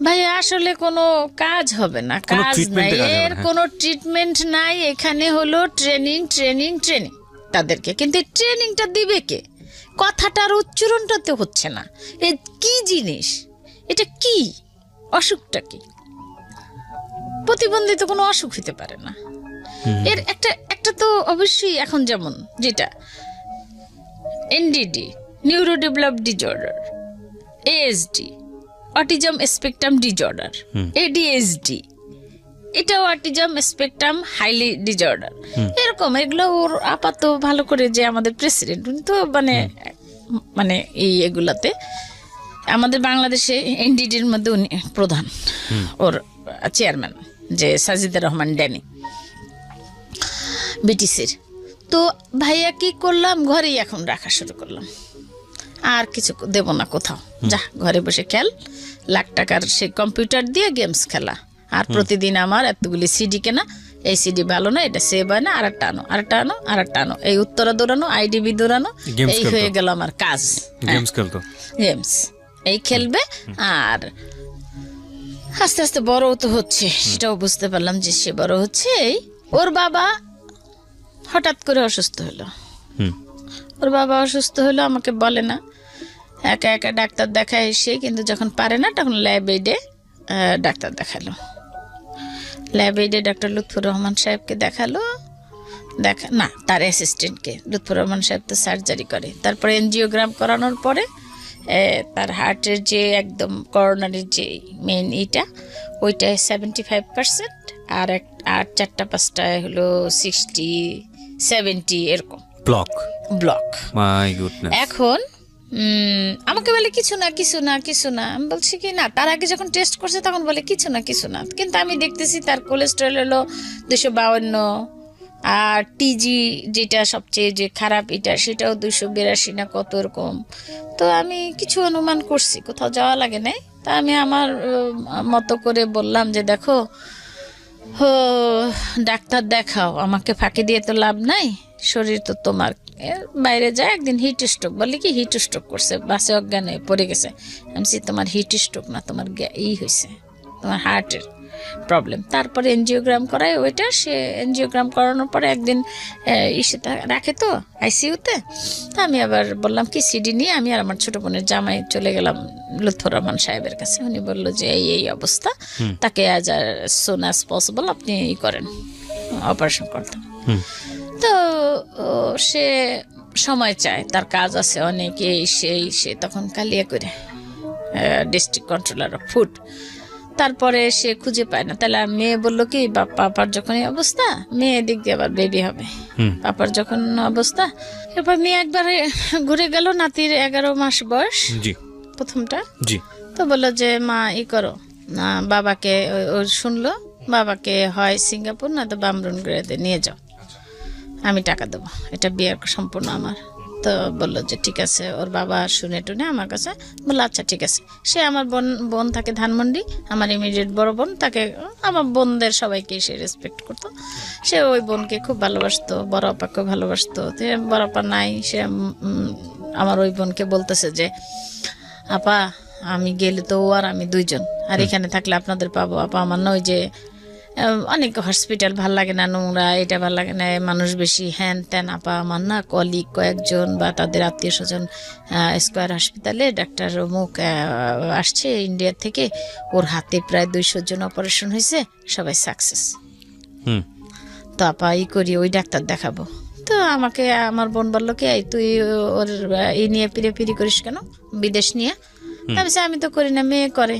ভাই আসলে কোনো কাজ হবে না, কাজ নাই, এর কোনো ট্রিটমেন্ট নাই। এখানে হলো ট্রেনিং তাদেরকে, কিন্তু ট্রেনিংটা দিবে কে? কথাটার উচ্চারণটা তো হচ্ছে না। এ কি জিনিস, এটা কি, অসুখটা কি? প্রতিবন্ধী তো কোনো অসুখ হতে পারে না। এর একটা তো অবশ্যই, এখন যেমন যেটা NDD, neuro develop disorder, ASD, autism spectrum disorder, ADHD, এটাও অটিজম স্পেকট্রাম হাইলি ডিজঅর্ডার। এরকম এগুলো ওর আপাতত ভালো করে যে আমাদের প্রেসিডেন্ট, উনি তো মানে মানে এগুলাতে আমাদের বাংলাদেশে এনডিডির মধ্যে উনি প্রধান, ওর চেয়ারম্যান যে সাজিদুর রহমান ড্যানি বিটিসির। তো ভাইয়া কি করলাম, ঘরেই এখন রাখা শুরু করলাম, আর কিছু দেব না কোথাও, যা ঘরে বসে খেল, লাখ টাকার সেই কম্পিউটার দিয়ে গেমস খেলা, আর প্রতিদিন আমার এতগুলি সিডি কেনা, এই সিডি ভালো না, এটা সেভ হয় না, আর একটা আনো, আর একটা আনো, আর একটা আনো, এই উত্তরা দৌড়ানো, আইডিবি দৌড়ানো, এই হয়ে গেল আমার কাজ। গেমস খেলতো, গেমস এই খেলবে। আর আস্তে আস্তে বড় তো হচ্ছে, সেটাও বুঝতে পারলাম যে সে বড় হচ্ছে। ওর বাবা হঠাৎ করে অসুস্থ হলো, ওর বাবা অসুস্থ হলো, আমাকে বলে না, একা একা ডাক্তার দেখায় এসে, কিন্তু যখন পারে না তখন ল্যাব এইডে ডাক্তার দেখালো, ল্যাব এইডে ডক্টর লুৎফর রহমান সাহেবকে দেখালো, না তার অ্যাসিস্ট্যান্টকে, লুৎফর রহমান সাহেব তো সার্জারি করে, তারপরে এনজিওগ্রাম করানোর পরে তার হার্টের যে একদম করোনারির যে মেন এইটা, ওইটা 75%, আর 4-5টায় হলো 60-70 এরকম ব্লক। My goodness. এখন আমাকে বলে কিছু না কিছু না কিছু না, আমি বলছি কি না, তার আগে যখন টেস্ট করছে তখন বলে কিছু না কিছু না, কিন্তু আমি দেখতেছি তার কোলেস্টেরল হলো 252, আর টিজি যেটা সবচেয়ে যে খারাপ এটা, সেটাও 282 না কত এরকম। তো আমি কিছু অনুমান করছি, কোথাও যাওয়া লাগে নাই, তা আমি আমার মতো করে বললাম যে দেখো ডাক্তার দেখাও, আমাকে ফাঁকি দিয়ে তো লাভ নাই, শরীর তো তোমার, বাইরে যায় একদিন হিট স্ট্রোক, বলে কি হিট স্ট্রোক করছে, বাসে অজ্ঞান হয়ে পড়ে গেছে। আমি তোমার হিট স্ট্রোক না, তোমার হয়েছে, তোমার হার্টের প্রবলেম। তারপরে এনজিওগ্রাম করায়, ওইটা সে এনজিওগ্রাম করানোর পরে একদিন ইসে রাখে তো আইসিইউতে, তা আমি আবার বললাম কি সিডি নিয়ে আমি আর আমার ছোট বোনের জামাই চলে গেলাম লুৎফর রহমান সাহেবের কাছে। উনি বললো যে এই অবস্থা, তাকে অ্যাজ সুন অ্যাজ পসিবল আপনি করেন, অপারেশন করতেন। তো সে সময় চায়, তার কাজ আছে অনেক, সে তখন কালিয়া করে ডিস্ট্রিক্ট কন্ট্রোলার অফ ফুড। তারপরে সে খুঁজে পায় না, তাহলে মেয়ে বললো কি পাপার যখন এই অবস্থা, মেয়ে দিক দিয়ে আবার বেবি হবে, পাপার যখন অবস্থা, এরপর মেয়ে একবারে ঘুরে গেল, নাতির 11 মাস বয়স প্রথমটা। তো বললো যে মা করো না, বাবাকে ও শুনলো, বাবাকে হয় সিঙ্গাপুর না তো বামরুন গ্রেডে নিয়ে যাও, আমি টাকা দেবো, এটা বিয়ের সম্পূর্ণ আমার। তো বললো যে ঠিক আছে, ওর বাবা শুনে টুনে আমার কাছে বললো আচ্ছা ঠিক আছে। সে আমার বোন থাকে ধানমন্ডি, আমার ইমিডিয়েট বড় বোন, তাকে আমার বোনদের সবাইকে সে রেসপেক্ট করতো, সে ওই বোনকে খুব ভালোবাসতো, বড় আপাকেও ভালোবাসতো। বড় আপা নাই, সে আমার ওই বোনকে বলতেছে যে আপা আমি গেলে তো ও আর আমি দুইজন, আর এখানে থাকলে আপনাদের পাবো আপা, আমার না ওই যে অনেক হসপিটাল ভাল লাগে না, নোংরা, এটা ভাল লাগে না, মানুষ বেশি, হ্যান ত্যান, আপা আমার না কলিগ কয়েকজন বা তাদের আত্মীয় স্বজন স্কয়ার হসপিটালে ডাক্তার অমুক আসছে ইন্ডিয়া থেকে, ওর হাতে প্রায় 200 জন অপারেশন হয়েছে, সবাই সাকসেস। তো আপা করি, ওই ডাক্তার দেখাবো। তো আমাকে আমার বোন বললো কি তুই ওর নিয়ে পিড়ি করিস কেন, বিদেশ নিয়ে? আমি তো করি না, মেয়ে করে,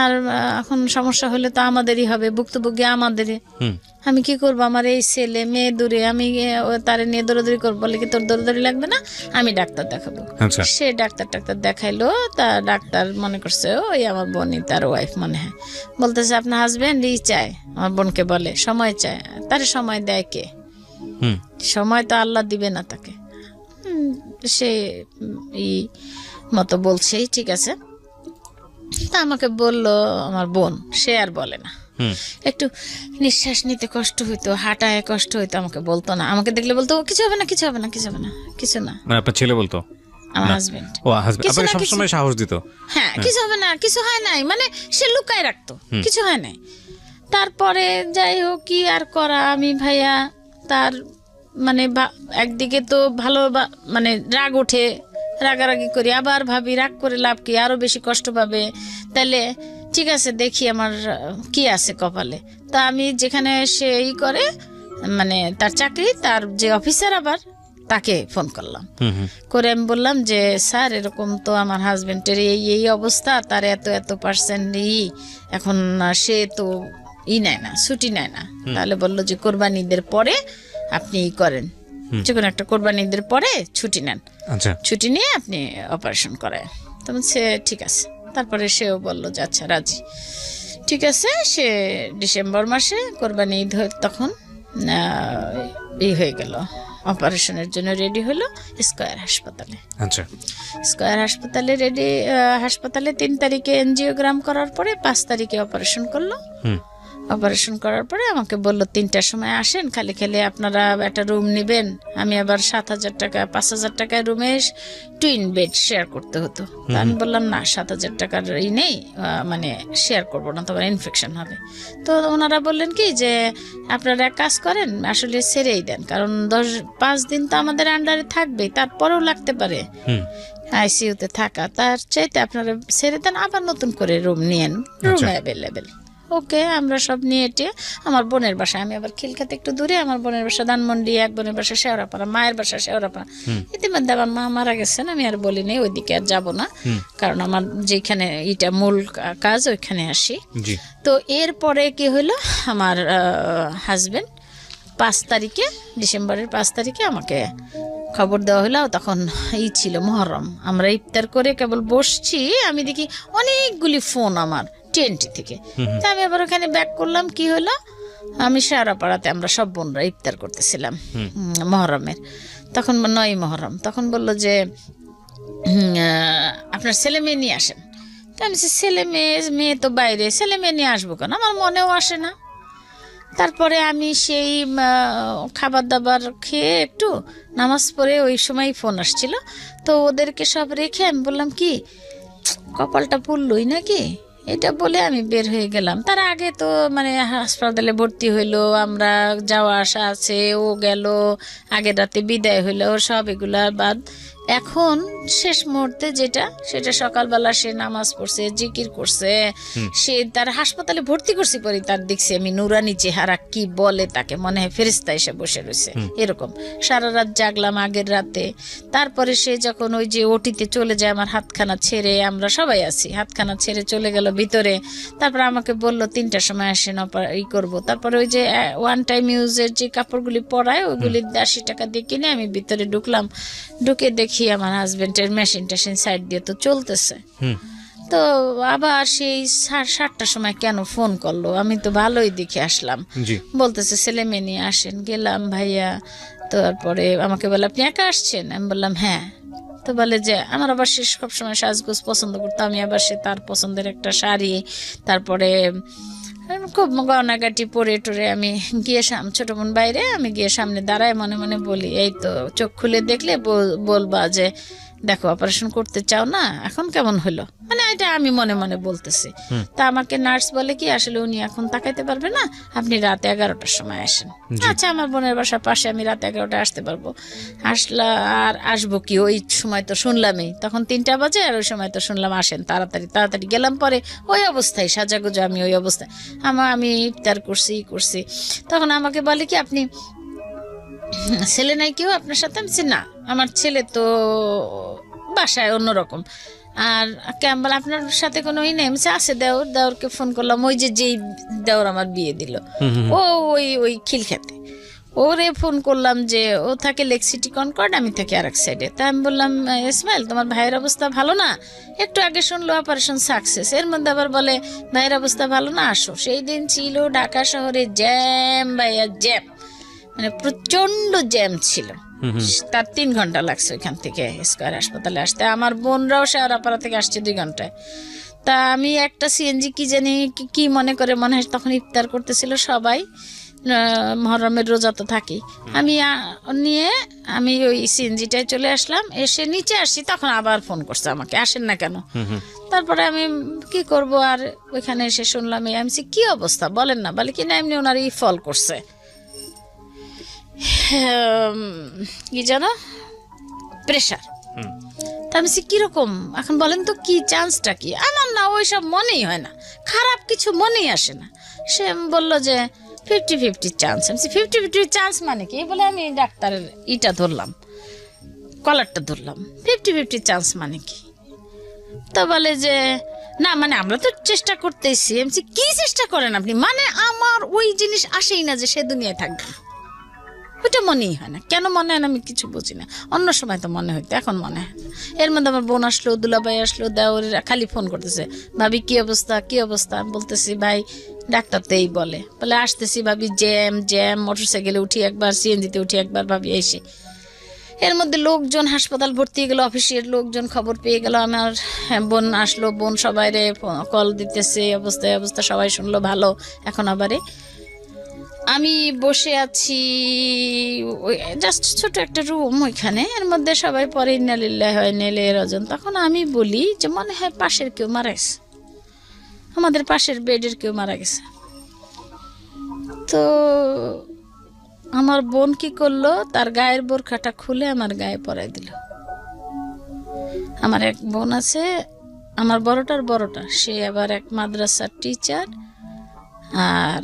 আর এখন সমস্যা হলে তো আমাদেরই হবে, ভুক্তভোগী আমাদেরই, আমি কি করবো, আমার এই ছেলে মেয়ে দূরে, আমি তারে নিয়ে দৌড়াদৌড়ি করবো, বলে কি তোর দৌড়াদৌড়ি লাগবে না, আমি ডাক্তার দেখাবো। সে ডাক্তার দেখাইলো, তা ডাক্তার মনে করছে ওই আমার বোনই তার ওয়াইফ মনে হয়, বলতেছে আপনার হাজবেন্ড চায়, আমার বোনকে বলে সময় চায়, তারে সময় দেয় কে? সময় তো আল্লাহ দিবে না তাকে। সে মতো বলছেই ঠিক আছে। তা আমাকে বললো আমার বোন, সে আর বলে না, একটু নিঃশ্বাস নিতে কষ্ট হইতো, হাঁটায় কষ্ট হইতো, আমাকে বলতো না, আমাকে দেখলে বলতো কিছু হবে না, কিছু হবে না, কিছু হবে না, কিছু না। আপনার ছেলে বলতো? আমার হাজবেন্ড। ও হাজবেন্ড আপনাকে সব সময় সাহস দিত? হ্যাঁ, কিছু হবে না, কিছু হয় নাই, মানে সে লুকায় রাখতো, কিছু হয় নাই। তারপরে যাই হোক কি আর করা, আমি ভাইয়া তার মানে একদিকে তো ভালো মানে রাগ ওঠে, রাগারাগি করি, আবার ভাবি রাগ করে লাভ কি, আরো বেশি কষ্ট পাবে, তাহলে ঠিক আছে দেখি আমার কি আছে কপালে। তা আমি যেখানে সে করে মানে তার চাকরি, তার যে অফিসার, আবার তাকে ফোন করলাম, করে আমি বললাম যে স্যার এরকম তো আমার হাজবেন্ডের এই অবস্থা, তার এত %, এখন সে তো নেয় না, ছুটি নেয় না। তাহলে বললো যে কোরবানি ঈদের পরে আপনি করেন, যে কোনো একটা কোরবানি ঈদের পরে ছুটি নেন, আচ্ছা ছুটি নিয়ে আপনি অপারেশন করায়। তখন সে ঠিক আছে, তারপরে সেও বলল যে আচ্ছা রাজি, ঠিক আছে। সে ডিসেম্বর মাসে কোরবানি ঈদ তখন হয়ে গেল, অপারেশনের জন্য রেডি হলো স্কয়ার হাসপাতালে। আচ্ছা স্কয়ার হাসপাতালে হাসপাতালে 3 তারিখে এনজিওগ্রাম করার পরে 5 তারিখে অপারেশন করলো। অপারেশন করার পরে আমাকে বললো 3টার সময় আসেন, খালি খালি আপনারা একটা রুম নেবেন। আমি আবার 7,000 টাকা 5,000 টাকায় রুমে টুইন বেড শেয়ার করতে হতো। তা আমি বললাম না, 7,000 টাকার নেই, মানে শেয়ার করবো না, তোমার ইনফেকশন হবে। তো ওনারা বললেন কি যে আপনারা এক কাজ করেন, আসলে ছেড়েই দেন, কারণ 5 দিন তো আমাদের আন্ডারে থাকবেই, তারপরেও লাগতে পারে আইসিইউতে থাকা, তার চাইতে আপনারা ছেড়ে দেন, আবার নতুন করে রুম নিয়েন, রুম অ্যাভেলেবেল। ওকে, আমরা সব নিয়ে এটে আমার বোনের বাসায়, আমি আবার খিলখাতে একটু দূরে, আমার বোনের বাসা ধানমন্ডি, এক বোনের বাসা শেওড়াপাড়া, মায়ের বাসা শেওড়াপাড়া। ইতিমধ্যে আমার মা মারা গেছেন, আমি আর বলিনি ওইদিকে আর যাবো না, কারণ আমার যেখানে এটা মূল কাজ ওইখানে আসি। তো এরপরে কি হলো, আমার হাজবেন্ড 5 তারিখে, ডিসেম্বরের 5 তারিখে আমাকে খবর দেওয়া হলো। তখন ছিল মহরম, আমরা ইফতার করে কেবল বসছি, আমি দেখি অনেকগুলি ফোন আমার TNT থেকে। তা আমি আবার ওখানে ব্যাক করলাম, কি হলো, আমি শেওড়াপাড়াতে আমরা সব বোনরা ইফতার করতেছিলাম মহরমের, তখন 9 মহরম। তখন বললো যে আপনার ছেলে মেয়ে নিয়ে আসেন। তো আমি ছেলে মেয়ে তো বাইরে, ছেলে মেয়ে নিয়ে আসবো কেন, আমার মনেও আসে না। তারপরে আমি সেই খাবার দাবার খেয়ে একটু নামাজ পড়ে, ওই সময় ফোন আসছিল, তো ওদেরকে সব রেখে আমি বললাম কি কপালটা পুড়লই নাকি, এটা বলে আমি বের হয়ে গেলাম। তার আগে তো মানে হাসপাতালে ভর্তি হইলো, আমরা যাওয়া আসা আছে, ও গেল, আগের রাতে বিদায় হইলো, সব এগুলা বাদ। এখন শেষ মুহূর্তে যেটা, সেটা সকালবেলা সে নামাজ পড়ছে, জিকির করছে, সে তার হাসপাতালে ভর্তি করছি পরে তার দেখছি আমি নুরানি চেহারা, কি বলে তাকে, মনে হয় ফেরেশতা এসে বসে রয়েছে এরকম। সারা রাত জাগলাম আগের রাতে। তারপরে সে যখন ওই যে ওটিতে চলে যায়, আমার হাতখানা ছেড়ে, আমরা সবাই আছি, হাতখানা ছেড়ে চলে গেল ভিতরে। তারপরে আমাকে বললো 3টার সময় আসেন করবো। তারপরে ওই যে ওয়ান টাইম ইউজের যে কাপড়গুলি পরায়, ওইগুলি 80 টাকা দিয়ে কিনে আমি ভিতরে ঢুকলাম। ঢুকে দেখি আমার হাজবেন্ডের মেশিন টেশিন সাইড দিয়ে তো চলতেছে। তো আবার সেই 7টার সময় কেন ফোন করলো, আমি তো ভালোই দেখে আসলাম, বলতেছে ছেলে মেয়ে নিয়ে আসেন। গেলাম ভাইয়া, তারপরে আমাকে বলে আপনি একা আসছেন, আমি বললাম হ্যাঁ। তো বলে যে আমার আবার সে সবসময় সাজগোজ পছন্দ করতো, আমি আবার সে তার পছন্দের একটা শাড়ি, তারপরে খুব গয়নাগাটি পরে টরে আমি গিয়ে ছোট বোন বাইরে, আমি গিয়ে সামনে দাঁড়ায় মনে মনে বলি, এই তো চোখ খুলে দেখলে বলবা যে দেখো অপারেশন করতে চাও না, এখন কেমন হলো, মানে এটা আমি মনে মনে বলতেছি। তা আমাকে নার্স বলে কি আসলে উনি এখন তাকাইতে পারবে না, আপনি রাত 11টার সময় আসেন। আচ্ছা, আমার বোনের বাসার পাশে, আমি রাত 11টায় আসতে পারবো। আর আসবো কি, ওই সময় তো শুনলামই, তখন 3টা বাজে, আর ওই সময় তো শুনলাম আসেন তাড়াতাড়ি তাড়াতাড়ি। গেলাম পরে ওই অবস্থায় সাজাগুজো, আমি ওই অবস্থায় আমি ইফতার করছি। তখন আমাকে বলে কি আপনি ছেলে নাই কেউ আপনার সাথে? আমি বলছি না, আমার ছেলে তো বাসায় অন্যরকম। আর কেমন আপনার সাথে কোনো নেই? আছে দেওরকে ফোন করলাম, ওই যেই দেওর আমার বিয়ে দিল, ও ওই খিলখাতে, ওরে ফোন করলাম যে ও থাকে লেক সিটি কনকর্ড, আমি থাকি আরেক সাইডে। তা আমি বললাম ইসমাইল তোমার ভাইয়ের অবস্থা ভালো না, একটু আগে শুনলো অপারেশন সাকসেস, এর মধ্যে আবার বলে ভাইয়ের অবস্থা ভালো না, আসো। সেই দিন ছিল ঢাকা শহরে জ্যাম ভাইয়া জ্যাম, মানে প্রচন্ড জ্যাম ছিল। তার 3 ঘন্টা লাগছে ওইখান থেকে স্কয়ার হাসপাতালে আসতে। আমার বোনরাও শেওড়াপাড়া থেকে আসছে 2 ঘন্টায়। তা আমি একটা সিএনজি কি জানি কি মনে করে, মনে হয় তখন ইফতার করতেছিল সবাই, মহরমের রোজা তো থাকি, আমি নিয়ে আমি ওই সিএনজিটায় চলে আসলাম। এসে নিচে আসছি, তখন আবার ফোন করছে আমাকে, আসেন না কেন? তারপরে আমি কি করব, আর ওইখানে এসে শুনলাম আমি কি অবস্থা বলেন না, বলে কি না এমনি ওনার ফল করছে, কি জানো প্রেশার। তা আমি কিরকম এখন বলেন তো, কি চান্সটা কি? আমার না ওইসব মনেই হয় না, খারাপ কিছু মনেই আসে না। সে বললো যে 50-50 চান্স। আমি 50-50 চান্স মানে কি? বলে আমি ডাক্তারের ধরলাম, কলারটা ধরলাম, 50-50 চান্স মানে কি? তো বলে যে না, মানে আমরা তো চেষ্টা করতেছি। আমি কি চেষ্টা করেন আপনি? মানে আমার ওই জিনিস আসেই না যে সে দুনিয়ায় থাকবে। ওইটা মনেই হয় না। কেন মনে হয় না আমি কিছু বুঝি না। অন্য সময় তো মনে হইতো, এখন মনে হয় না। এর মধ্যে আমার বোন আসলো, দুলাভাই আসলো, দেওরেরা খালি ফোন করতেছে, ভাবি কি অবস্থা কি অবস্থা। আমি বলতেছি ভাই ডাক্তার তো এই বলে আসতেছি ভাবি, জ্যাম জ্যাম, মোটরসাইকেলে উঠি একবার, সিএনজিতে উঠি একবার, ভাবি এসে। এর মধ্যে লোকজন হাসপাতাল ভর্তি হয়ে গেল, অফিসের লোকজন খবর পেয়ে গেল। আমার বোন আসলো, বোন সবাই রে কল দিতেছে, অবস্থা সবাই শুনলো ভালো। এখন আবারে আমি বসে আছি ওই জাস্ট ছোট একটা রুম ওইখানে, এর মধ্যে সবাই পরে ইন্নালিল্লাহি ওয়া ইন্না ইলাইহি রাজিউন। তখন আমি বলি যে মনে হয় পাশের কেউ মারা গেছে, আমাদের পাশের বেডের কেউ মারা গেছে। তো আমার বোন কি করলো, তার গায়ের বোরখাটা খুলে আমার গায়ে পরাই দিল। আমার এক বোন আছে, আমার বড়টা, সে আবার এক মাদ্রাসার টিচার, আর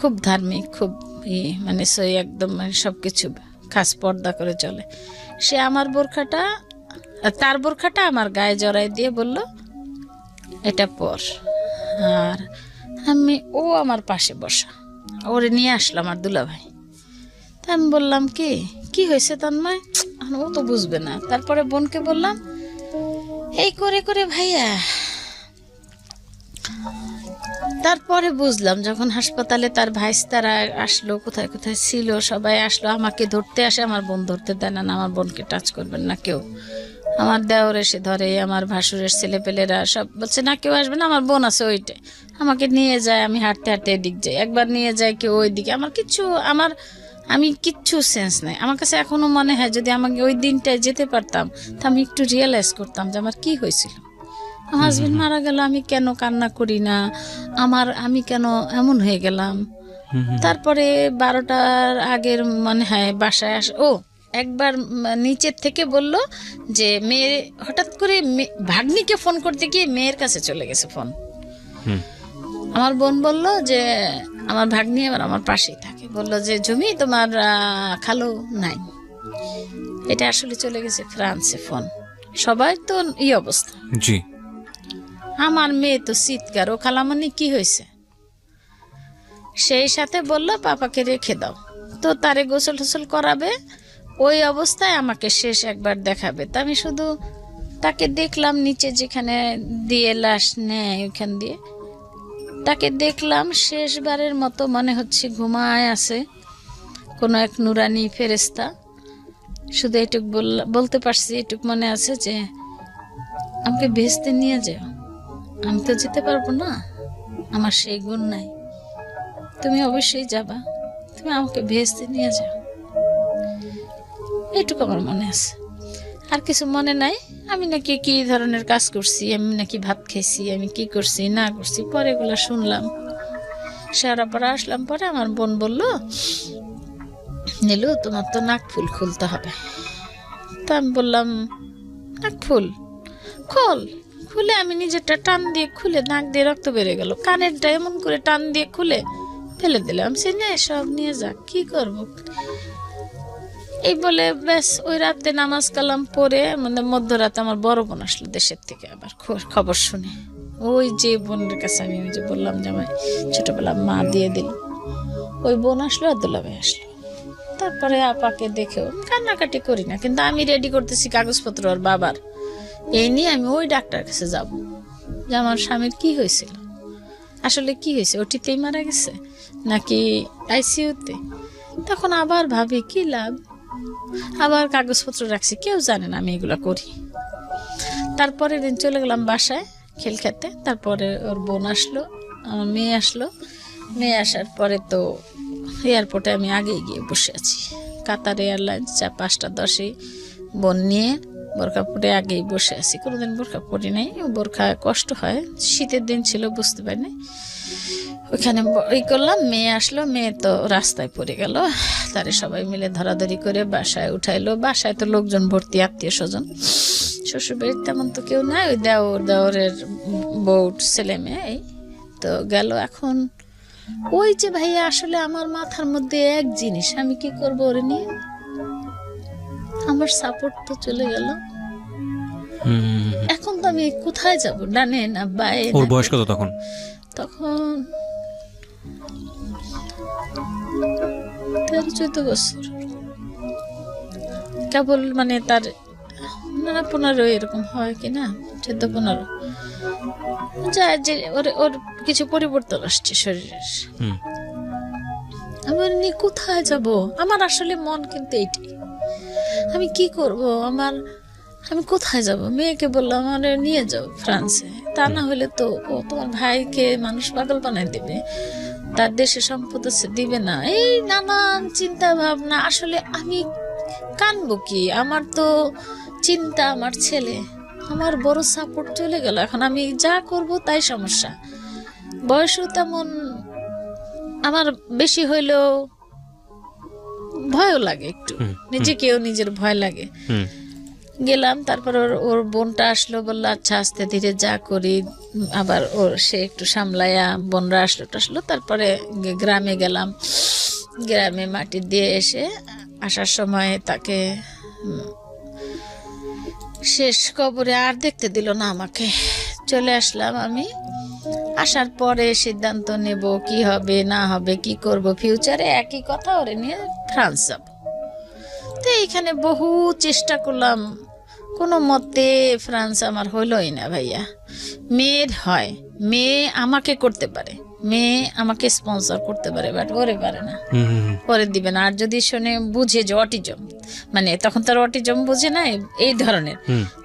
খুব ধার্মিক, খুব মানে সই একদম, মানে সবকিছু খাস পর্দা করে চলে। সে আমার বোরখাটা, তার বোরখাটা আমার গায়ে জড়াই দিয়ে বলল এটা পর। আর ও আমার পাশে বসা, ওরে নিয়ে আসলাম আমার দুলাভাই। তা আমি বললাম কি হয়েছে তন্ময়, ও তো বুঝবে না। তারপরে বোনকে বললাম এই করে করে ভাইয়া। তারপরে বুঝলাম যখন হাসপাতালে তার ভাইস্তারা আসলো, কোথায় কোথায় ছিল সবাই আসলো, আমাকে ধরতে আসে, আমার বোন ধরতে দেয় না, আমার বোনকে টাচ করবেন না কেউ। আমার দেওর এসে ধরে, আমার ভাসুরের ছেলেপেলেরা সব বলছে না কেউ আসবে না, আমার বোন আছে ওইটাই, আমাকে নিয়ে যায়। আমি হাঁটতে হাঁটতে এদিক যাই, একবার নিয়ে যায় কেউ ওই দিকে। আমি কিচ্ছু সেন্স নাই। আমার কাছে এখনো মনে হয় যদি আমাকে ওই দিনটায় যেতে পারতাম, তা আমি একটু রিয়েলাইজ করতাম যে আমার কি হয়েছিল। আমার হাজবেন্ড মারা গেল, আমি কেন কান্না করি না, আমি কেন এমন হয়ে গেলাম। তারপরে 12টার আগের মনে হয় বাসায় একবার নিচের থেকে বলল যে মেয়ে হঠাৎ করে ভাগ্নিকে ফোন করতে গিয়ে মেয়ের কাছে চলে গেছে ফোন। আমার বোন বলল যে আমার ভাগ্নি আবার আমার পাশেই থাকে, বলল যে জমি তোমার খালু নাই। এটা আসলে চলে গেছে ফ্রান্সে ফোন। সবাই তো এই অবস্থা। জি। আমার মেয়ে তো চিৎকার, ও খালামণি কি হয়েছে। সেই সাথে বলল পাপাকে রেখে দাও, তো তারে গোসল টোসল করাবে, ওই অবস্থায় আমাকে শেষ একবার দেখাবে। তা আমি শুধু তাকে দেখলাম নিচে যেখানে দিয়ে লাশ নেয় ওইখান দিয়ে, তাকে দেখলাম শেষবারের মতো, মনে হচ্ছে ঘুমায় আছে কোনো এক নুরানি ফেরেশতা। শুধু এটুক বলতে পারছি, এটুক মনে আছে যে আমাকে ভেস্তে নিয়ে যাও। আমি তো যেতে পারবো না, আমার সেই গুণ নাই, তুমি অবশ্যই যাবা, তুমি আমাকে ভেস্তে নিয়ে যাও। এইটুকু আমার মনে আছে, আর কিছু মনে নাই। আমি নাকি কি ধরনের কাজ করছি, আমি নাকি ভাত খাইছি, আমি কি করছি না করছি, পরে এগুলো শুনলাম। শেওড়াপাড়া আসলাম পরে আমার বোন বলল নীলু তোমার তো নাক ফুল খুলতে হবে। তা আমি বললাম নাক ফুল খুলে আমি নিজেরটা টান দিয়ে খুলে, নাক দিয়ে রক্ত বেড়ে গেল, কানেরটা এমন করে টান দিয়ে খুলে ফেলে দিলাম। সে নেই সব নিয়ে যাক, কি করবো। এই বলে ব্যাস ওই রাতে নামাজ কালাম পরে, মানে মধ্যরাতে আমার বড় বোন আসলো দেশের থেকে, আবার খবর শুনে। ওই যে বোনের কাছে আমি ওই যে বললাম যে আমার ছোটবেলা মা দিয়ে দিল, ওই বোন আসলো আর দুলাভাই আসলো। তারপরে আপাকে দেখেও কান্নাকাটি করি না, কিন্তু আমি রেডি করতেছি কাগজপত্র আর বাবার, এই নিয়ে আমি ওই ডাক্তার কাছে যাব যে আমার স্বামীর কি হয়েছিল, আসলে কি হয়েছে, ওটিতেই মারা গেছে নাকি আইসিইউতে। তখন আবার ভাবি কি লাভ, আবার কাগজপত্র রাখছি, কেউ জানে না আমি এগুলো করি। তারপরে দিন চলে গেলাম বাসায় খেল খেতে। তারপরে ওর বোন আসলো, আমার মেয়ে আসলো। মেয়ে আসার পরে তো এয়ারপোর্টে আমি আগেই গিয়ে বসে আছি, কাতার এয়ারলাইন্স 5:10 বোন নিয়ে বোরখা পরে আগেই বসে আছি। কোনোদিন বোরখা পরি নাই, বোরখা কষ্ট হয়, শীতের দিন ছিল বুঝতে পারিনি। ওইখানে করলাম, মেয়ে আসলো, মেয়ে তো রাস্তায় পড়ে গেল, তারে সবাই মিলে ধরাধরি করে বাসায় উঠাইলো। বাসায় তো লোকজন ভর্তি, আত্মীয় স্বজন, শ্বশুর বাড়ির তেমন তো কেউ নাই, ওই দেওরের বউ ছেলে মেয়ে এই তো গেল। এখন ওই যে ভাইয়া আসলে আমার মাথার মধ্যে এক জিনিস, আমি কি করবো ওরে নিয়ে, আমার সাপোর্ট তো চলে গেল। এখন তো আমি কোথায় যাব, ডানে না বায়ে। ওর বয়স কত তখন? তখন 13 13-14 বছর, কেবল মানে তার 15 এরকম হয় কি না, 14-15 যায় যে ওর কিছু পরিবর্তন আসছে শরীরের। আমার নিয়ে কোথায় যাব? আমার আসলে মন কিন্তু এইটাই, আমি কি করব, আমি কোথায় যাব? মেয়েকে বললাম আমার নিয়ে যাও ফ্রান্সে, তা না হলে তো ও তোমার ভাইকে মানুষ পাগল বানায় দেবে, তার দেশে সম্পদ আছে দিবে না, এই নানান চিন্তা ভাবনা। আসলে আমি কানবো কি? আমার তো চিন্তা, আমার ছেলে, আমার বড় সাপোর্ট চলে গেল, এখন আমি যা করব তাই সমস্যা। বয়সও তেমন আমার বেশি হইলেও ভয়ও লাগে একটু, নিজেকেও নিজের ভয় লাগে। গেলাম, তারপর ওর বোনটা আসলো, বললো আচ্ছা আস্তে ধীরে যা করি, আবার সে একটু সামলায়া বোনরা আসলো। তারপরে গ্রামে গেলাম, গ্রামে মাটি দিয়ে আসার সময় তাকে শেষ কবরে আর দেখতে দিল না আমাকে। চলে আসলাম আমি। আসার পরে সিদ্ধান্ত নেব কি হবে না হবে, কি করব ফিউচারে। একই কথা, ওরে নিয়ে ফ্রান্স যাব। তো এইখানে বহু চেষ্টা করলাম, কোনো মতে ফ্রান্স আমার হইলই না ভাইয়া। মেয়ের হয়, মেয়ে আমাকে করতে পারে, মেয়ে আমাকে স্পন্সর করতে পারে, বাট ওরে পারে না, ওরে দিবে না। আর যদি শুনে বুঝে যে অটিজম, মানে তখন তার অটিজম বুঝে না এই ধরনের,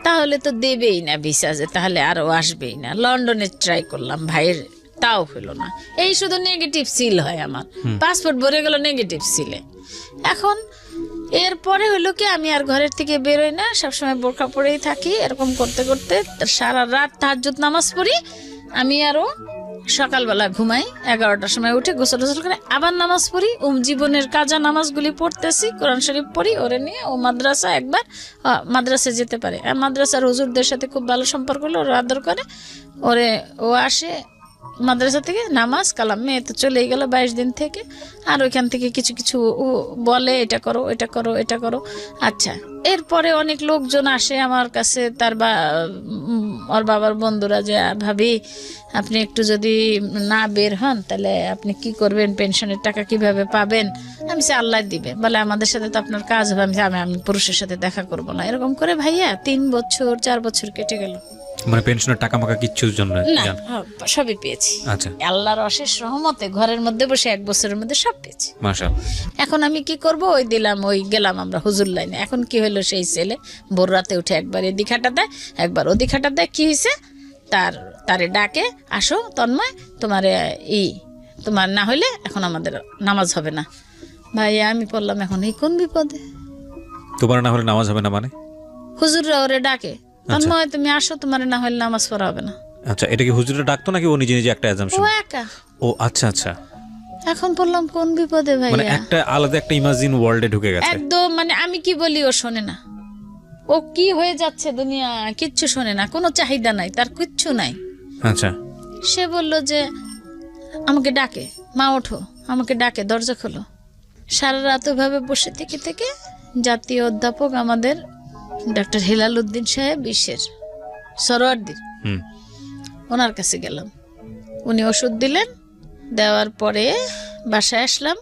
তাহলে তো দেবেই না ভিসা, যে তাহলে আরো আসবেই না। লন্ডনে ট্রাই করলাম ভাইয়ের, তাও হলো না। এই শুধু নেগেটিভ সিল হয়, আমার পাসপোর্ট ভরে গেল নেগেটিভ সিলে। এখন এরপরে হলো কি, আমি আর ঘরের থেকে বেরোই না, সবসময় বোরকা পরেই থাকি। এরকম করতে করতে সারা রাত তাহাজ্জুদ নামাজ পড়ি আমি, আরো সকালবেলা ঘুমাই, 11টার সময় উঠে গোসল করে আবার নামাজ পড়ি। জীবনের কাজা নামাজগুলি পড়তেছি, কোরআন শরীফ পড়ি। ওরে নিয়ে ও মাদ্রাসা একবার মাদ্রাসায় যেতে পারে, মাদ্রাসার হুজুরদের সাথে খুব ভালো সম্পর্ক হলো, ওরা আদর করে। ও আসে মাদ্রাসা থেকে, নামাজ কালাম, মেয়ে তো চলেই গেল 22 দিন থেকে। আর ওইখান থেকে কিছু কিছু ও বলে, এটা করো এটা করো এটা করো। আচ্ছা, এরপরে অনেক লোকজন আসে আমার কাছে, ওর বাবার বন্ধুরা, যে ভাবি আপনি একটু যদি না বের হন তাহলে আপনি কি করবেন, পেনশনের টাকা কিভাবে পাবেন? আমি সে আল্লাহ দিবে, বলে আমাদের সাথে তো আপনার কাজ হবে। আমি পুরুষের সাথে দেখা করব না। এরকম করে ভাইয়া 3 বছর 4 বছর কেটে গেল। মানে পেনশনের টাকা মাকা কিচ্ছুর জন্য না, সবই পেয়েছি। আচ্ছা, আল্লাহর অশেষ রহমতে ঘরের মধ্যে বসে 1 বছরের মধ্যে সব পেয়েছি, মাশাআল্লাহ। এখন আমি কি করব? ওই দিলাম, ওই গেলাম আমরা হুজুর লাইনে। এখন কি হলো, সেই ছেলে ভোর রাতে উঠে একবার এদিক হাঁটা দেয়, একবার ওদিক হাঁটা দেয়। কি হয়েছে? তারে ডাকে, আসো তন্ময়, তোমার না হইলে এখন আমাদের নামাজ হবে না। ভাই আমি পড়লাম এখন এই কোন বিপদে? তোমার না হলে নামাজ হবে না মানে? হুজুররা ওরে ডাকে, তন্ময় তুমি আসো, তোমার না হলে নামাজ পড়া হবে না। আচ্ছা, এটা কি হুজুররা ডাকতো নাকি ও নিজে নিজে একটা অ্যাজাম্পশন? ও একা। ও আচ্ছা আচ্ছা। এখন বললাম কোন বিপদে ভাইয়া, মানে একটা আলাদা একটা ইমাজিন ওয়ার্ল্ডে ঢুকে গেছে একদম। মানে আমি কি বলি ও শোনে না, ও কি হয়ে যাচ্ছে দুনিয়া কিচ্ছু শোনে না, কোনো চাহিদা নাই তার, কিচ্ছু নাই। আচ্ছা, সে বলল যে আমাকে ডাকে, মা ওঠো, আমাকে ডাকে, দরজা খোলো। সারা রাত ওইভাবে বসে থেকে থেকে জাতীয় অধ্যাপক আমাদের ডক্টর হেলাল উদ্দিন সাহেব সরোয়ার্দির, ওনার কাছে গেলাম। উনি ওষুধ দিলেন, দেওয়ার পরে বাসায় আসলাম।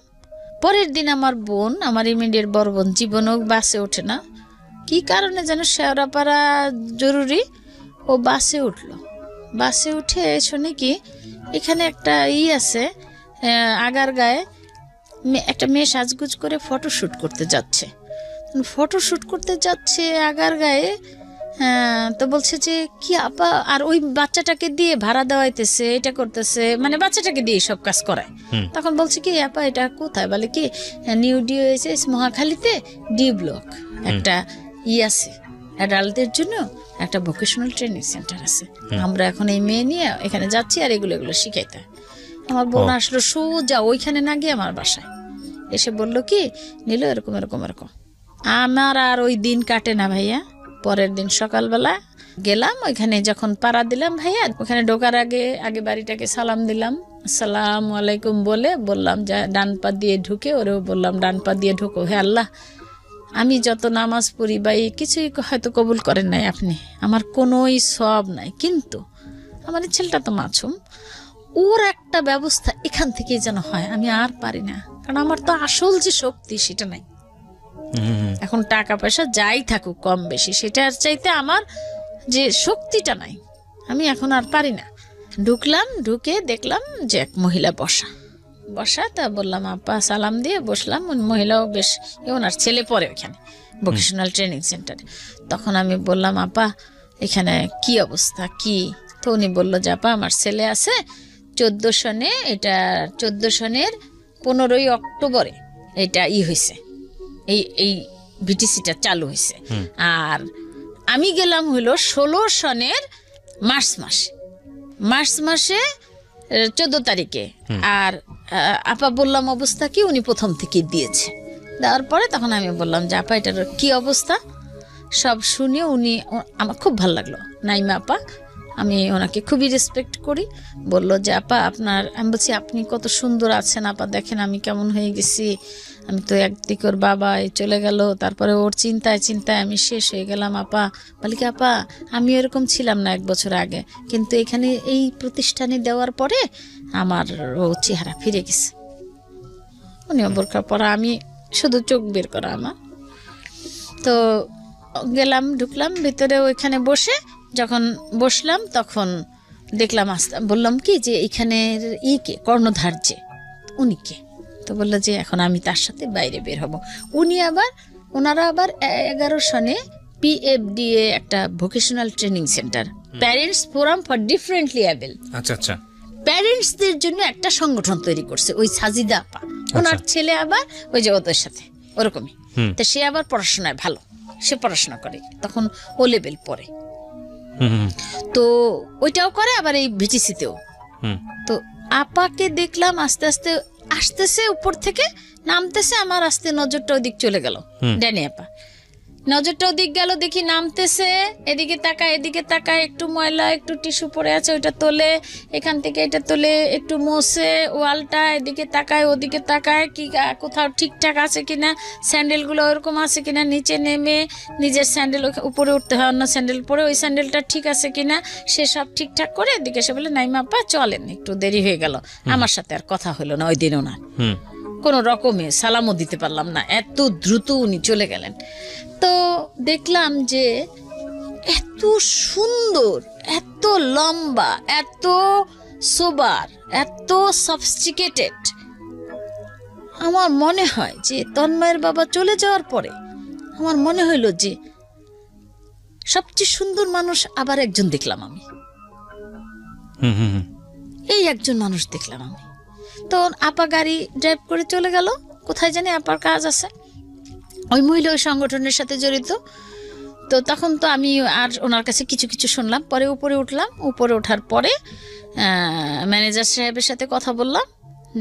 পরের দিন আমার বোন, আমার ইমিডিয়েট বড় বোন, জীবনেও বাসে ওঠে না, কি কারণে যেন শেওড়াপাড়া জরুরি, ও বাসে উঠলো। বাসে উঠে শুনে কি এখানে একটা আছে, আগার গায়ে একটা মেয়ে সাজগুজ করে ফটোশুট করতে যাচ্ছে আগার গায়ে। তো বলছে যে কি আপা, আর ওই বাচ্চাটাকে দিয়ে ভাড়া দেওয়াইতেছে, এটা করতেছে, মানে বাচ্চাটাকে দিয়ে সব কাজ করায়। তখন বলছে কি আপা এটা কোথায়? বলে কি নিউ ডিওএসএস মহাখালীতে ডি ব্লক একটা আছে, অ্যাডাল্টদের জন্য একটা ভোকেশনাল ট্রেনিং সেন্টার আছে। আমরা এখন এই মেয়ে নিয়ে এখানে যাচ্ছি, আর এগুলো শিখাইতে। আমার বোন আসলো সোজা ওইখানে না গিয়ে আমার বাসায় এসে বললো কি নিল এরকম এরকম এরকম। আমার আর ওই দিন কাটে না ভাইয়া। পরের দিন সকালবেলা গেলাম, ওইখানে যখন পাড়া দিলাম ভাইয়া, ওখানে ঢোকার আগে বাড়িটাকে সালাম দিলাম, আসসালামু আলাইকুম বললাম যে ডান পা দিয়ে ঢুকে, ওরেও বললাম ডান পা দিয়ে ঢুকো। হে আল্লাহ, আমি যত নামাজ পড়ি বা কিছুই হয়তো কবুল করেন নাই আপনি, আমার কোনোই সব নাই, কিন্তু আমার ছেলেটা তো মাছুম, ও ওর একটা ব্যবস্থা এখান থেকেই যেন হয়, আমি আর পারি না, কারণ আমার তো আসল যে শক্তি সেটা নাই। এখন টাকা পয়সা যাই থাকুক কম বেশি, সেটার চাইতে আমার যে শক্তিটা নাই, আমি এখন আর পারি না। ঢুকলাম, ঢুকে দেখলাম যে এক মহিলা বসা, তা বললাম আপা, সালাম দিয়ে বসলাম। ওই মহিলাও বেশ, ওনার ছেলে পড়ে ওখানে ভোকেশনাল ট্রেনিং সেন্টারে। তখন আমি বললাম আপা এখানে কি অবস্থা কি? তো উনি বললো যে আপা আমার ছেলে আছে 14 সনে, এটা 14 সনের 15ই অক্টোবরে এটা হয়েছে, এই ভিটিসিটা চালু হয়েছে। আর আমি গেলাম হইলো 16 সনের মার্চ মাসে 14 তারিখে। আর আপা বললাম অবস্থা কি? উনি প্রথম থেকে দিয়েছে। দেওয়ার পরে তখন আমি বললাম যে আপা এটার কি অবস্থা? সব শুনে উনি, আমার খুব ভালো লাগলো, নাইমা আপা, আমি ওনাকে খুবই রেসপেক্ট করি। বলল যে আপা আপনার, আমি বলছি আপনি কত সুন্দর আছেন আপা, দেখেন আমি কেমন হয়ে গেছি, আমি তো একদিকে ওর বাবা চলে গেল, তারপরে ওর চিন্তায় আমি শেষ হয়ে গেলাম আপা। বলি কি আপা আমি এরকম ছিলাম না 1 বছর আগে, কিন্তু এখানে এই প্রতিষ্ঠানে দেওয়ার পরে আমার ও চেহারা ফিরে গেছে। উনি বোরকা পরা, আমি শুধু চোখ বের করা আমার। তো গেলাম, ঢুকলাম ভিতরে, ওইখানে বসে যখন বসলাম তখন দেখলাম, বললাম কি যে এখানের কে কর্ণধার যে, উনি কে? তো বললো যে এখন আমি তার সাথে বাইরে বের হব। ওনারা আবার 11 সনে PFDA একটা vocational training centre, parents forum for differently able, আচ্ছা প্যারেন্টসদের জন্য একটা সংগঠন তৈরি করছে ওই সাজিদা আপা। ওনার ছেলে আবার ওই যে ওদের সাথে ওরকমই, তো সে আবার পড়াশোনায় ভালো, সে পড়াশোনা করে, তখন ও লেভেল পড়ে, তো ওইটাও করে, আবার এই ভিটিসিতেও। তো আপাকে দেখলাম আস্তে আস্তে আসতেছে, উপর থেকে নামতেছে, আমার আস্তে নজরটা ওদিক চলে গেল। ড্যানি আপা নজরটা ওদিক গেল, দেখি নামতেছে, এদিকে তাকায়, একটু ময়লা, একটু টিস্যু পড়ে আছে, ওইটা তোলে, এখান থেকে এটা তোলে, একটু মোছে ওয়ালটা, এদিকে তাকায় ওদিকে তাকায়, কি কোথাও ঠিকঠাক আছে কিনা, স্যান্ডেলগুলো ওরকম আছে কিনা, নিচে নেমে নিজের স্যান্ডেল উপরে উঠতে হয়, অন্য স্যান্ডেল পরে ওই স্যান্ডেলটা ঠিক আছে কিনা সে সব ঠিকঠাক করে এদিকে এসে বলে নাইমা আপা চলেন, একটু দেরি হয়ে গেল। আমার সাথে আর কথা হলো না ওই দিন, ওনার কোনো রকমে সালামও দিতে পারলাম না, এত দ্রুত উনি চলে গেলেন। তো দেখলাম যে এত সুন্দর, এত লম্বা, এত সোবার, এত সফিস্টিকেটেড। আমার মনে হয় যে তন্ময়ের বাবা চলে যাওয়ার পরে আমার মনে হইল যে সবচেয়ে সুন্দর মানুষ আবার একজন দেখলাম আমি, এই একজন মানুষ দেখলাম আমি। তো আপা গাড়ি ড্রাইভ করে চলে গেল, কোথায় জানি আপার কাজ আছে, ওই মহিলা ওই সংগঠনের সাথে জড়িত। তো তখন তো আমি আর ওনার কাছে কিছু শুনলাম, পরে উপরে উঠলাম, উপরে ওঠার পরে ম্যানেজার সাহেবের সাথে কথা বললাম,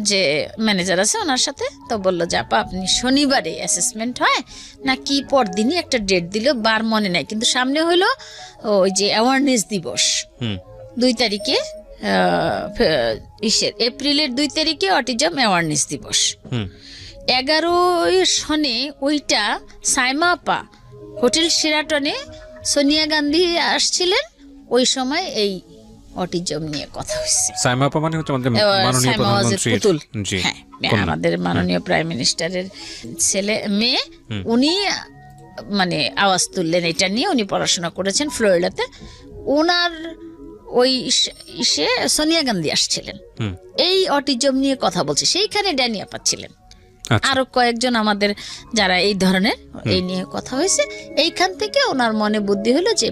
যে ম্যানেজার আছে ওনার সাথে। তো বললো যে আপা আপনি শনিবারে অ্যাসেসমেন্ট হয় নাকি পরদিনই একটা ডেট দিল, বার মনে নাই, কিন্তু সামনে হলো ওই যে অ্যাওয়ারনেস দিবস 2 তারিখে, এপ্রিলের 2 তারিখে অটিজম অ্যাওয়ারনেস দিবস। 11 সনে ওইটা সাইমা আপা হোটেল শেরাটনে সোনিয়া গান্ধী আসছিলেন, ওই সময় এই অটিজম নিয়ে কথা হচ্ছে। সাইমা আপা মানে হচ্ছে আমাদের মাননীয় প্রধানমন্ত্রীর, জি হ্যাঁ, আমাদের মাননীয় প্রাইম মিনিস্টারের ছেলে মেয়ে, উনি মানে আওয়াজ তুললেন এটা নিয়ে। উনি পড়াশোনা করেছেন ফ্লোরিডাতে, ওনার ওই সোনিয়া গান্ধী আসছিলেন, এই অটিজম নিয়ে কথা বলছে, সেইখানে ড্যানি আপা ছিলেন, আরো কয়েকজন আমাদের যারা এই ধরনের এই নিয়ে কথা হয়েছে। এইখান থেকে ওনার মনে বুদ্ধি হলো যে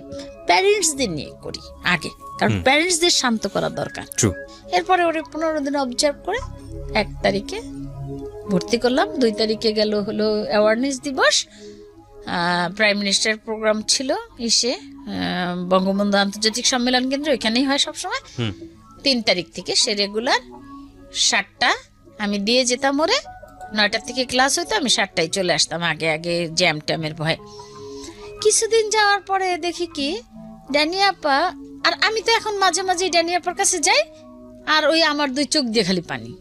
প্যারেন্টসদের নিয়ে করি আগে, কারণ প্যারেন্টসদের শান্ত করা দরকার। এরপরে ওরে 15 দিন অবজার্ভ করে 1 তারিখে ভর্তি করলাম। 2 তারিখে গেল হলো অ্যাওয়ারনেস দিবস, প্রাইম মিনিস্টার প্রোগ্রাম ছিল বঙ্গবন্ধু আন্তর্জাতিক সম্মেলন কেন্দ্র, এখানেই হয় সবসময়। 3 তারিখ থেকে সে রেগুলার 7টা আমি দিয়ে যেতাম, ওরে 9টা থেকে ক্লাস হইতো, আমি 7টায় চলে আসতাম, আগে জ্যাম ট্যামের ভয়। কিছুদিন যাওয়ার পরে দেখি কি ড্যানি আপা, আর আমি তো এখন মাঝে মাঝে ড্যানি আপার কাছে যাই, আর ওই আমার 2 চোখ দিয়ে খালি পানি,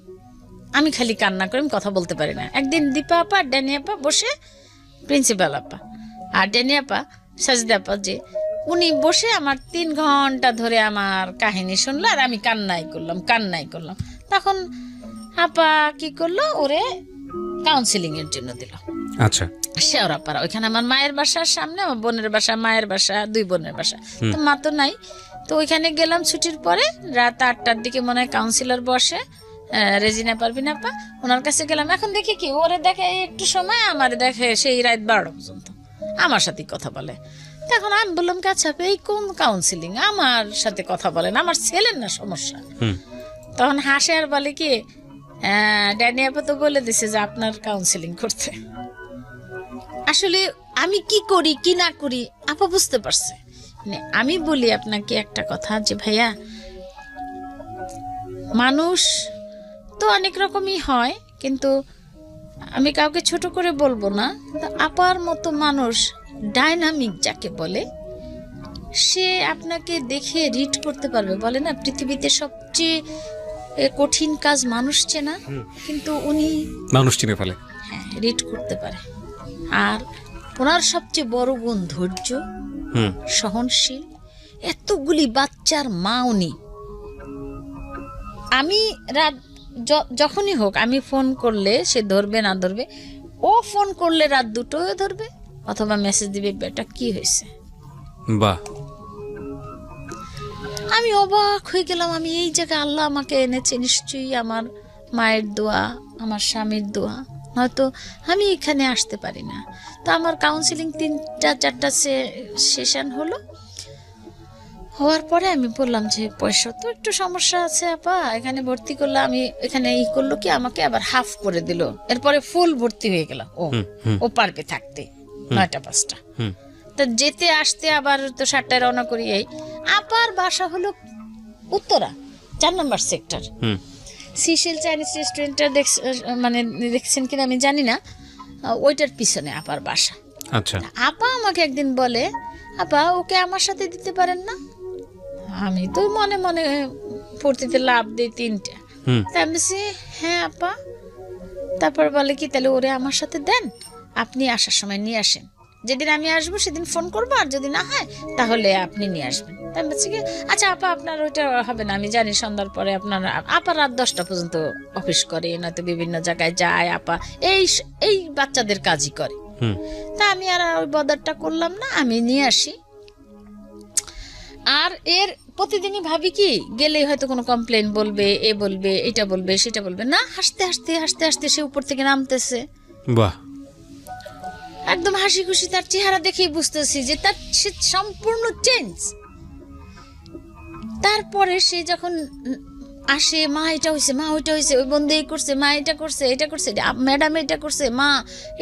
আমি খালি কান্না করে, আমি কথা বলতে পারি না। একদিন দীপা আপা আর ড্যানি আপা বসে, প্রিন্সিপাল আপা আর ড্যানি আপা, সাজিদা আপা যে উনি বসে আমার 3 ঘন্টা ধরে আমার কাহিনী শুনলো, আর আমি কান্নাই করলাম। তখন আপা কি করলো, ওরে কাউন্সিলিং এর জন্য দিল। আচ্ছা, শেওড়াপাড়া, ওইখানে আমার মায়ের বাসার সামনে, আমার বোনের বাসা, মায়ের বাসা, 2 বোনের বাসা। তো মা তো নাই, তো ওইখানে গেলাম ছুটির পরে রাত 8টার দিকে মনে হয় কাউন্সিলর বসে, রেজিনা পারভিন আপা, ওনার কাছে গেলাম। এখন দেখি কি, ওরে দেখে একটু সময়, আমার দেখে সেই রাত 12টা পর্যন্ত আমার সাথে কথা বলে। তখন আমি বললাম, আচ্ছা এই কোন কাউন্সিলিং, আমার সাথে কথা বলেন, আমার ছেলের না সমস্যা। তখন হাসে আর বলে কি, ড্যানি আপা তো বলে দিছে যে আপনার কাউন্সিলিং করতে। আসলে আমি কি করি কি না করি আপা বুঝতে পারছে। আমি বলি আপনাকে একটা কথা, যে ভাইয়া, মানুষ তো অনেক রকমই হয়, কিন্তু আমি কাউকে ছোট করে বলবো না, কিন্তু আপার মতো মানুষ, ডাইনামিক যাকে বলে, সে আপনাকে দেখে রিড করতে পারবে। বলে না, পৃথিবীতে সবচেয়ে কঠিন কাজ মানুষ চেনা, কিন্তু উনি মানুষ চিনে ফেলে, হ্যাঁ, রিড করতে পারে। আর ওনার সবচেয়ে বড় গুণ ধৈর্য, সহনশীল। এতগুলি বাচ্চার মা উনি। আমি রাত যখনই হোক, আমি ফোন করলে সে ধরবে না ধরবে, ও ফোন করলে রাত 2টোয় ধরবে, অথবা মেসেজ দিবে, বেটা কি হয়েছে। বাহ, আমি অবাক হয়ে গেলাম, আমি এই জায়গায় আল্লাহ আমাকে এনেছে, নিশ্চয়ই আমার মায়ের দোয়া, আমার স্বামীর দোয়া, হয়তো আমি এখানে আসতে পারি না। তো আমার কাউন্সিলিং 3-4টা সেশন হওয়ার পরে আমি বললাম যে পয়সা তো একটু সমস্যা আছে আপা, এখানে ভর্তি করলে, আমি এখানে করলো কি, আমাকে আবার হাফ করে দিল, এরপরে ফুল ভর্তি হয়ে গেল। ও পারবে থাকতে 9টা 5টা, তো যেতে আসতে আবার তো 7টায় রওনা করি। এই আপার বাসা হলো উত্তরা 4 নম্বর সেক্টর, সিশেল চাইনিজ রেস্টুরেন্টটা মানে দেখছেন কিনা আমি জানি না, ওইটার পিছনে আপার বাসা। আচ্ছা, আপা আমাকে একদিন বলে, আপা ওকে আমার সাথে দিতে পারেন না? আমি তো মনে মনে ফুর্তিতে লাভ দিই 3টা। তা আমি বলছি, হ্যাঁ আপা। তারপর বলে কি, তাহলে ওরে আমার সাথে দেন, আপনি আসার সময় নিয়ে আসেন, যেদিন আমি আসবো সেদিন ফোন করবো, আর যদি না হয় তাহলে আপনি নিয়ে আসবেন। তাই আমি বলছি কি, আচ্ছা আপা আপনার ওইটা হবে না, আমি জানি সন্ধ্যার পরে আপনার, আপা রাত 10টা পর্যন্ত অফিস করে, নয়তো বিভিন্ন জায়গায় যায়, আপা এই বাচ্চাদের কাজই করে। তা আমি আর ওই বদারটা করলাম না, আমি নিয়ে আসি। আর এর প্রতিদিনই ভাবি কি, গেলেই হয়তো কোনো কমপ্লেন বলবে, এ বলবে, এটা বলবে, সেটা বলবে না, হাসতে হাসতে হাসতে হাসতে সে উপর থেকে নামতেছে। বাহ, একদম হাসি খুশি, তার চেহারা দেখেই বুঝতেছি যে তার সে সম্পূর্ণ চেঞ্জ। তারপরে সে যখন আসে, মা এটা হয়েছে, মা ওইটা হয়েছে, ওই বন্ধু এই করছে, মা এটা করছে, এটা করছে, ম্যাডাম এটা করছে, মা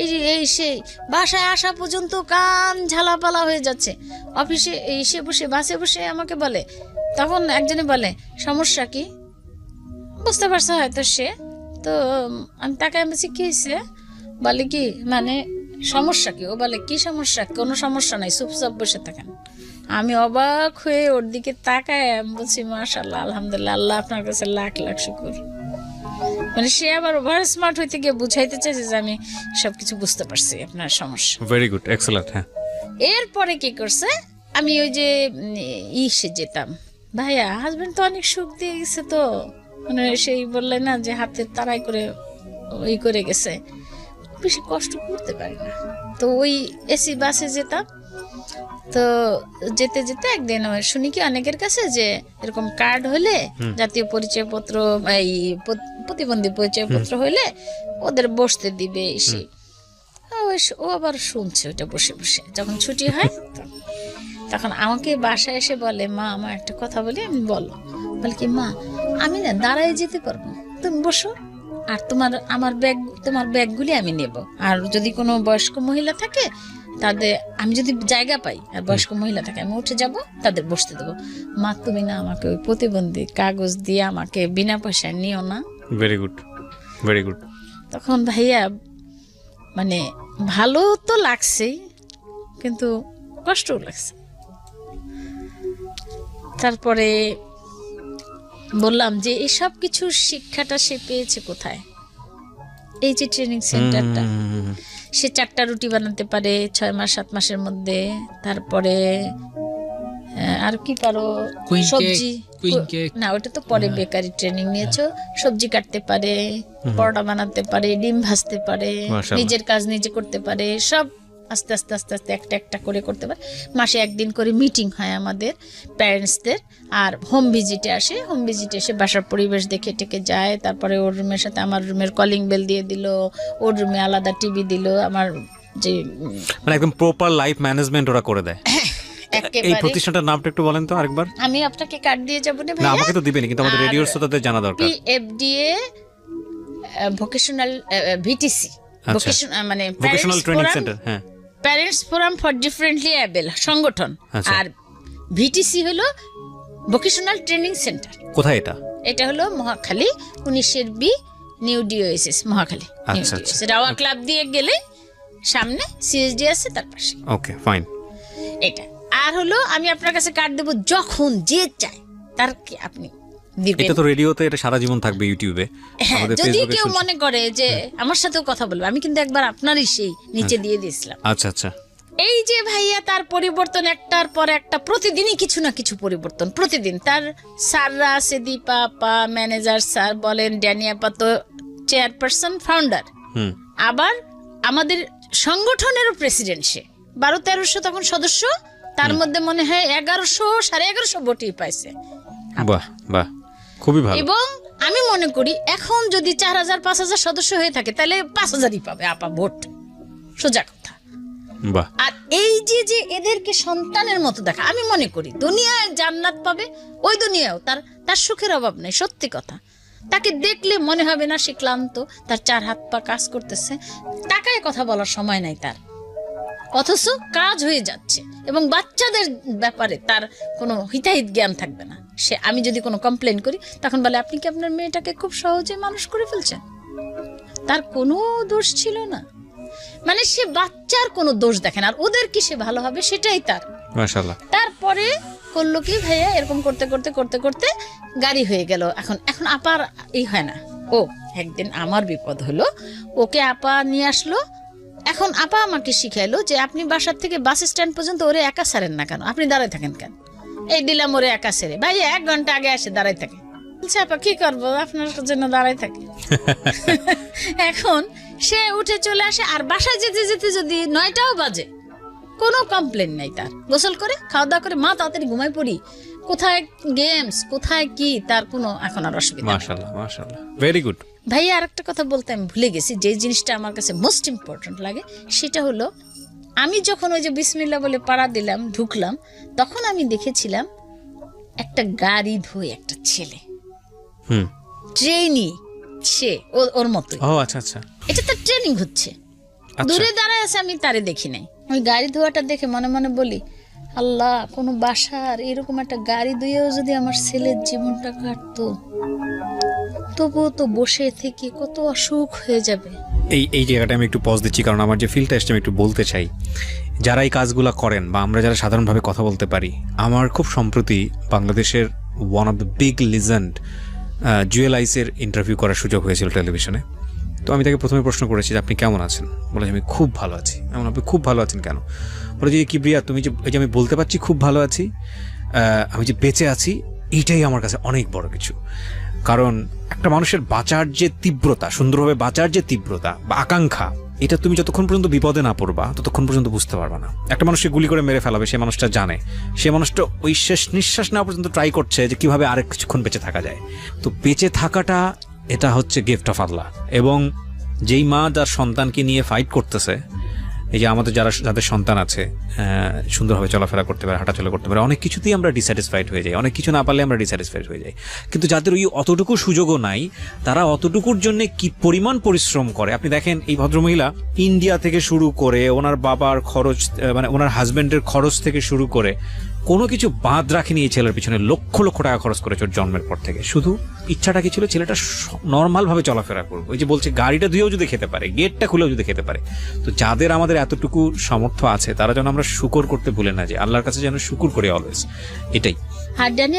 এই সেই, বাসায় আসা পর্যন্ত কান ঝালাপালা হয়ে যাচ্ছে। অফিসে এসে বসে, বাসে বসে আমাকে বলে, তখন একজনে বলে সমস্যা কি, বুঝতে পারছে হয়তো সে। তো আমি তাকে বলছি কি হয়েছে, বলে কি মানে সমস্যা কি, ও বলে কি সমস্যা, কোনো সমস্যা নাই, চুপচাপ বসে থাকেন। আমি অবাক হয়ে ওর দিকে তাকায় বলছি, মাশাআল্লাহ, আলহামদুলিল্লাহ, আল্লাহ আপনার কাছে লাখ লাখ শুকর। মানে সে আবার ওভার স্মার্ট হইতে গিয়ে বুঝাইতে চাইছে যে আমি সবকিছু বুঝতে পারছি আপনার সমস্যা। Very good, excellent. হ্যাঁ, এরপরে কি করছে, আমি ওই যে ইসে যেতাম, ভাইয়া হাজবেন্ড তো অনেক সুখ দিয়ে গেছে, তো মানে সেই বললে না যে হাতের তারাই করে ওই করে গেছে, বেশি কষ্ট করতে পারি না। তো ওই এসি বাসে যেতাম। তো যেতে যেতে একদিন শুনি কি অনেকের কাছে যে এরকম কার্ড হলে, জাতীয় পরিচয়পত্র, এই প্রতিবন্ধী পরিচয়পত্র হইলে ওদের বসতে দিবে এসে। ও আবার শুনছে ওইটা বসে বসে, যখন ছুটি হয় তখন আমাকে বাসায় এসে বলে, মা আমার একটা কথা বলি। আমি বলো। বলে কি, মা আমি না দাঁড়ায় যেতে পারবো, তুমি বসো, আর তোমার ব্যাগগুলি আমি নেব, আর যদি কোনো বয়স্ক মহিলা থাকে তাদের, আমি যদি জায়গা পাই আর বয়স্ক মহিলা থাকে, আমি উঠে যাব, তাদের বসতে দেবো। মা তুমি না আমাকে ওই প্রতিবন্ধী কাগজ দিয়ে আমাকে বিনা পয়সায় নিও না। Very good, very good. তখন ভাইয়া মানে ভালো তো লাগছেই, কিন্তু কষ্টও লাগছে। তারপরে বললাম যে এসব কিছু শিক্ষাটা সে পেয়েছে কোথায়, এই যে ট্রেনিং সেন্টারটা। সে 4টা রুটি বানাতে পারে 6 মাস 7 মাসের মধ্যে, তারপরে আর কি পারো? Queen সবজি cake, queen cake. না, ওটা তো পরে বেকারি ট্রেনিং নিয়েছো। সবজি কাটতে পারে, পরোটা বানাতে পারে, ডিম ভাজতে পারে, মাশাআল্লাহ। নিজের কাজ নিজে করতে পারে, সব আস্তে আস্তে আস্তে আস্তে একটা একটা করে করতে পারে। মাসে একদিন করে মিটিং হয় আমাদের প্যারেন্টসদের, আর হোম ভিজিটে আসে। হোম ভিজিটে এসে বাসার পরিবেশ দেখে টেকে যায়। তারপরে ওর রুমের সাথে আমার রুমের কলিং বেল দিয়ে দিল, ওর রুমে আলাদা টিভি দিল। আমার যে মানে একদম প্রপার লাইফ ম্যানেজমেন্ট ওরা করে দেয়। এই একেবারে, প্রতিষ্ঠানটার নামটা একটু বলেন তো আরেকবার। আমি আপনাকে কার্ড দিয়ে যাবো না না, ভাইয়া। আমাকে তো দিবেনি, কিন্তু আমাদের আর রেডিওর শ্রোতাদের জানা দরকার। PFDA ভোকেশনাল ভিটিসি আচ্ছা। ভোকেশন মানে ভোকেশনাল ট্রেনিং সেন্টার। হ্যাঁ, parents forum for differently able সংগঠন। আচ্ছা। আর ভিটিসি হলো ভোকেশনাল ট্রেনিং সেন্টার। কোথায় এটা? এটা হলো Mohakhali 19 B new DOHS Mohakhali. আচ্ছা, আচ্ছা। রাওয়া ক্লাব দিয়ে গেলে সামনে সিএসডি আছে, তার পাশে ওকে, ফাইন। এটা। আর হলো আমি আপনার কাছে কার্ড দেবো, যখন যে চায় তার কি আপনি দিবেন। এটা তো রেডিওতে, এটা সারা জীবন থাকবে ইউটিউবে, হ্যাঁ, আমাদের যদি ফেসবুকে কেউ মনে করে যে আমার সাথেও কথা বলবে, আমি কিন্তু একবার আপনারই সেই নিচে দিয়ে দিয়েছিলাম। আচ্ছা আচ্ছা। এই যে ভাইয়া, তার পরিবর্তন একটার পর একটা, প্রতিদিনই কিছু না কিছু পরিবর্তন, প্রতিদিন। তার স্যাররা আছে, দীপা আপা ম্যানেজার স্যার বলেন, ড্যানি আপা তো চেয়ারপারসন ফাউন্ডার, হুম, আবার আমাদের সংগঠনেরও প্রেসিডেন্ট। সে 1200-1300 তখন সদস্য, তার মধ্যে মনে হয় 1100 1150 ভোটই পাইছে। বাহ বাহ, খুবই ভালো। এবং আমি মনে করি এখন যদি 4000-5000 সদস্য হয়ে থাকে, তাহলে 5000ই পাবে আপা ভোট, সোজা কথা। বাহ, আর এই যে যে এদেরকে সন্তানের মতো দেখা, আমি মনে করি দুনিয়ায় জান্নাত পাবে, ওই দুনিয়াও তার সুখের অভাব নেই। সত্যি কথা, তাকে দেখলে মনে হবে না সে ক্লান্ত, তার 4 হাত পা কাজ করতেছে, টাকায় কথা বলার সময় নাই তার, অথচ কাজ হয়ে যাচ্ছে। এবং বাচ্চাদের ব্যাপারে তার কোনো হিতাহিত জ্ঞান থাকবে না। সে, আমি যদি কোনো কমপ্লেন করি, তখন বলে আপনি কি আপনার মেয়েটাকে খুব সহজে মানুষ করে ফেলছেন, তার কোনো দোষ ছিল না। মানে সে বাচ্চার কোনো দোষ দেখে না, আর ওদের কি সে ভালো হবে সেটাই তার। মাশাআল্লাহ। তারপরে করলো কি ভাইয়া, এরকম করতে করতে করতে করতে গাড়ি হয়ে গেল। এখন আপার এই হয় না। ও একদিন আমার বিপদ হলো, ওকে আপা নিয়ে আসলো। এখন আপা আমাকে শিখাইলো যে আপনি বাসার থেকে বাস স্ট্যান্ড পর্যন্ত ওরে একা ছাড়েন না কেন, আপনি দাঁড়ায় থাকেন কেন? এই দিলাম ওরে একা ছেড়ে, ভাইয়া 1 ঘন্টা আগে এসে দাঁড়ায় থাকে। বলছে আপা কি করবো, আপনার জন্য দাঁড়ায় থাকে। এখন সে উঠে চলে আসে, আর বাসায় যেতে যেতে যদি 9টাও বাজে, কোনো কমপ্লেন নাই তার। গোসল করে খাওয়া দাওয়া করে মা তাড়াতাড়ি ঘুমাই পড়ি, কোথায় গেমস কোথায় কি, তার কোনো এখন আর অসুবিধা নেই। মাশাআল্লাহ মাশাআল্লাহ, ভেরি গুড। ভাইয়া আরেকটা কথা বলতে আমি ভুলে গেছি, যে জিনিসটা আমার কাছে মোস্ট ইম্পর্টেন্ট লাগে, সেটা হলো আমি যখন ওই যে বিসমিল্লাহ বলে পাড়া দিলাম, ঢুকলাম, তখন আমি দেখেছিলাম একটা গাড়ি ধোয় একটা ছেলে, হুম, ট্রেনি, সে ওর মতোই। ও আচ্ছা আচ্ছা। এটা তার ট্রেনিং হচ্ছে। আচ্ছা। দূরে দাঁড়ায় আছে, আমি তারে দেখি নাই। আমি গাড়ি ধোয়াটা দেখে মনে মনে বলি, আল্লাহ, কোনো বাসার এরকম একটা গাড়ি ধুয়েও যদি আমার ছেলের জীবনটা কাটতো, তবুও তো বসে থেকে কত অসুখ হয়ে যাবে। এই জায়গাটা আমি একটু পজ দিচ্ছি, কারণ আমার যে ফিলটা এসছে আমি একটু বলতে চাই। যারা এই কাজগুলো করেন বা আমরা যারা সাধারণভাবে কথা বলতে পারি, আমার খুব সম্প্রতি বাংলাদেশের one of the big legend Jewel আইসের ইন্টারভিউ করার সুযোগ হয়েছিল টেলিভিশনে। তো আমি তাকে প্রথমে প্রশ্ন করেছি যে আপনি কেমন আছেন। বলে যে আমি খুব ভালো আছি। এমন আপনি খুব ভালো আছেন কেন? বলে যে কিবরিয়া, তুমি যে এই যে আমি বলতে পারছি খুব ভালো আছি, আমি যে বেঁচে আছি, এইটাই আমার কাছে অনেক বড় কিছু। কারণ একটা মানুষের বাঁচার যে তীব্রতা, সুন্দরভাবে বাঁচার যে তীব্রতা বা আকাঙ্ক্ষা, এটা তুমি যতক্ষণ পর্যন্ত বিপদে না পড়বা ততক্ষণ পর্যন্ত বুঝতে পারবা না। একটা মানুষকে গুলি করে মেরে ফেলাবে, সে মানুষটা জানে, সে মানুষটা ওই শেষ নিঃশ্বাস নেওয়া পর্যন্ত ট্রাই করছে যে কিভাবে আরেক কিছুক্ষণ বেঁচে থাকা যায়। তো বেঁচে থাকাটা, এটা হচ্ছে গিফট অফ আল্লাহ। এবং যেই মা যার সন্তানকে নিয়ে ফাইট করতেছে, এই যে আমাদের যাদের সন্তান আছে, সুন্দরভাবে চলাফেরা করতে পারে, হাঁটাচলা করতে পারে, অনেক কিছুতেই আমরা ডিস্যাটিসফাইড হয়ে যাই, অনেক কিছু না পারলে আমরা ডিস্যাটিসফাইড হয়ে যাই। কিন্তু যাদের ওই অতটুকু সুযোগও নাই, তারা অতটুকুর জন্য কি পরিমাণ পরিশ্রম করে। আপনি দেখেন, এই ভদ্রমহিলা ইন্ডিয়া থেকে শুরু করে, ওনার বাবার খরচ, মানে ওনার হাজব্যান্ডের খরচ থেকে শুরু করে কোনো কিছু বাদ রাখেনি এই ছেলের পিছনে। লক্ষ লক্ষ টাকা খরচ করেছে ওর জন্মের পর থেকে। শুধু ইচ্ছাটা কি ছিল, ছেলেটা নর্মালভাবে চলাফেরা করবো। ওই যে বলছে, গাড়িটা ধুয়েও যদি খেতে পারে, গেটটা খুলেও যদি খেতে পারে। তো যাদের আমাদের এতটুকু সামর্থ্য আছে, তারা যেন আমরা শুকর করতে ভুলে না, যে আল্লাহর কাছে যেন শুকর করি অলওয়েজ, এটাই। আর জানি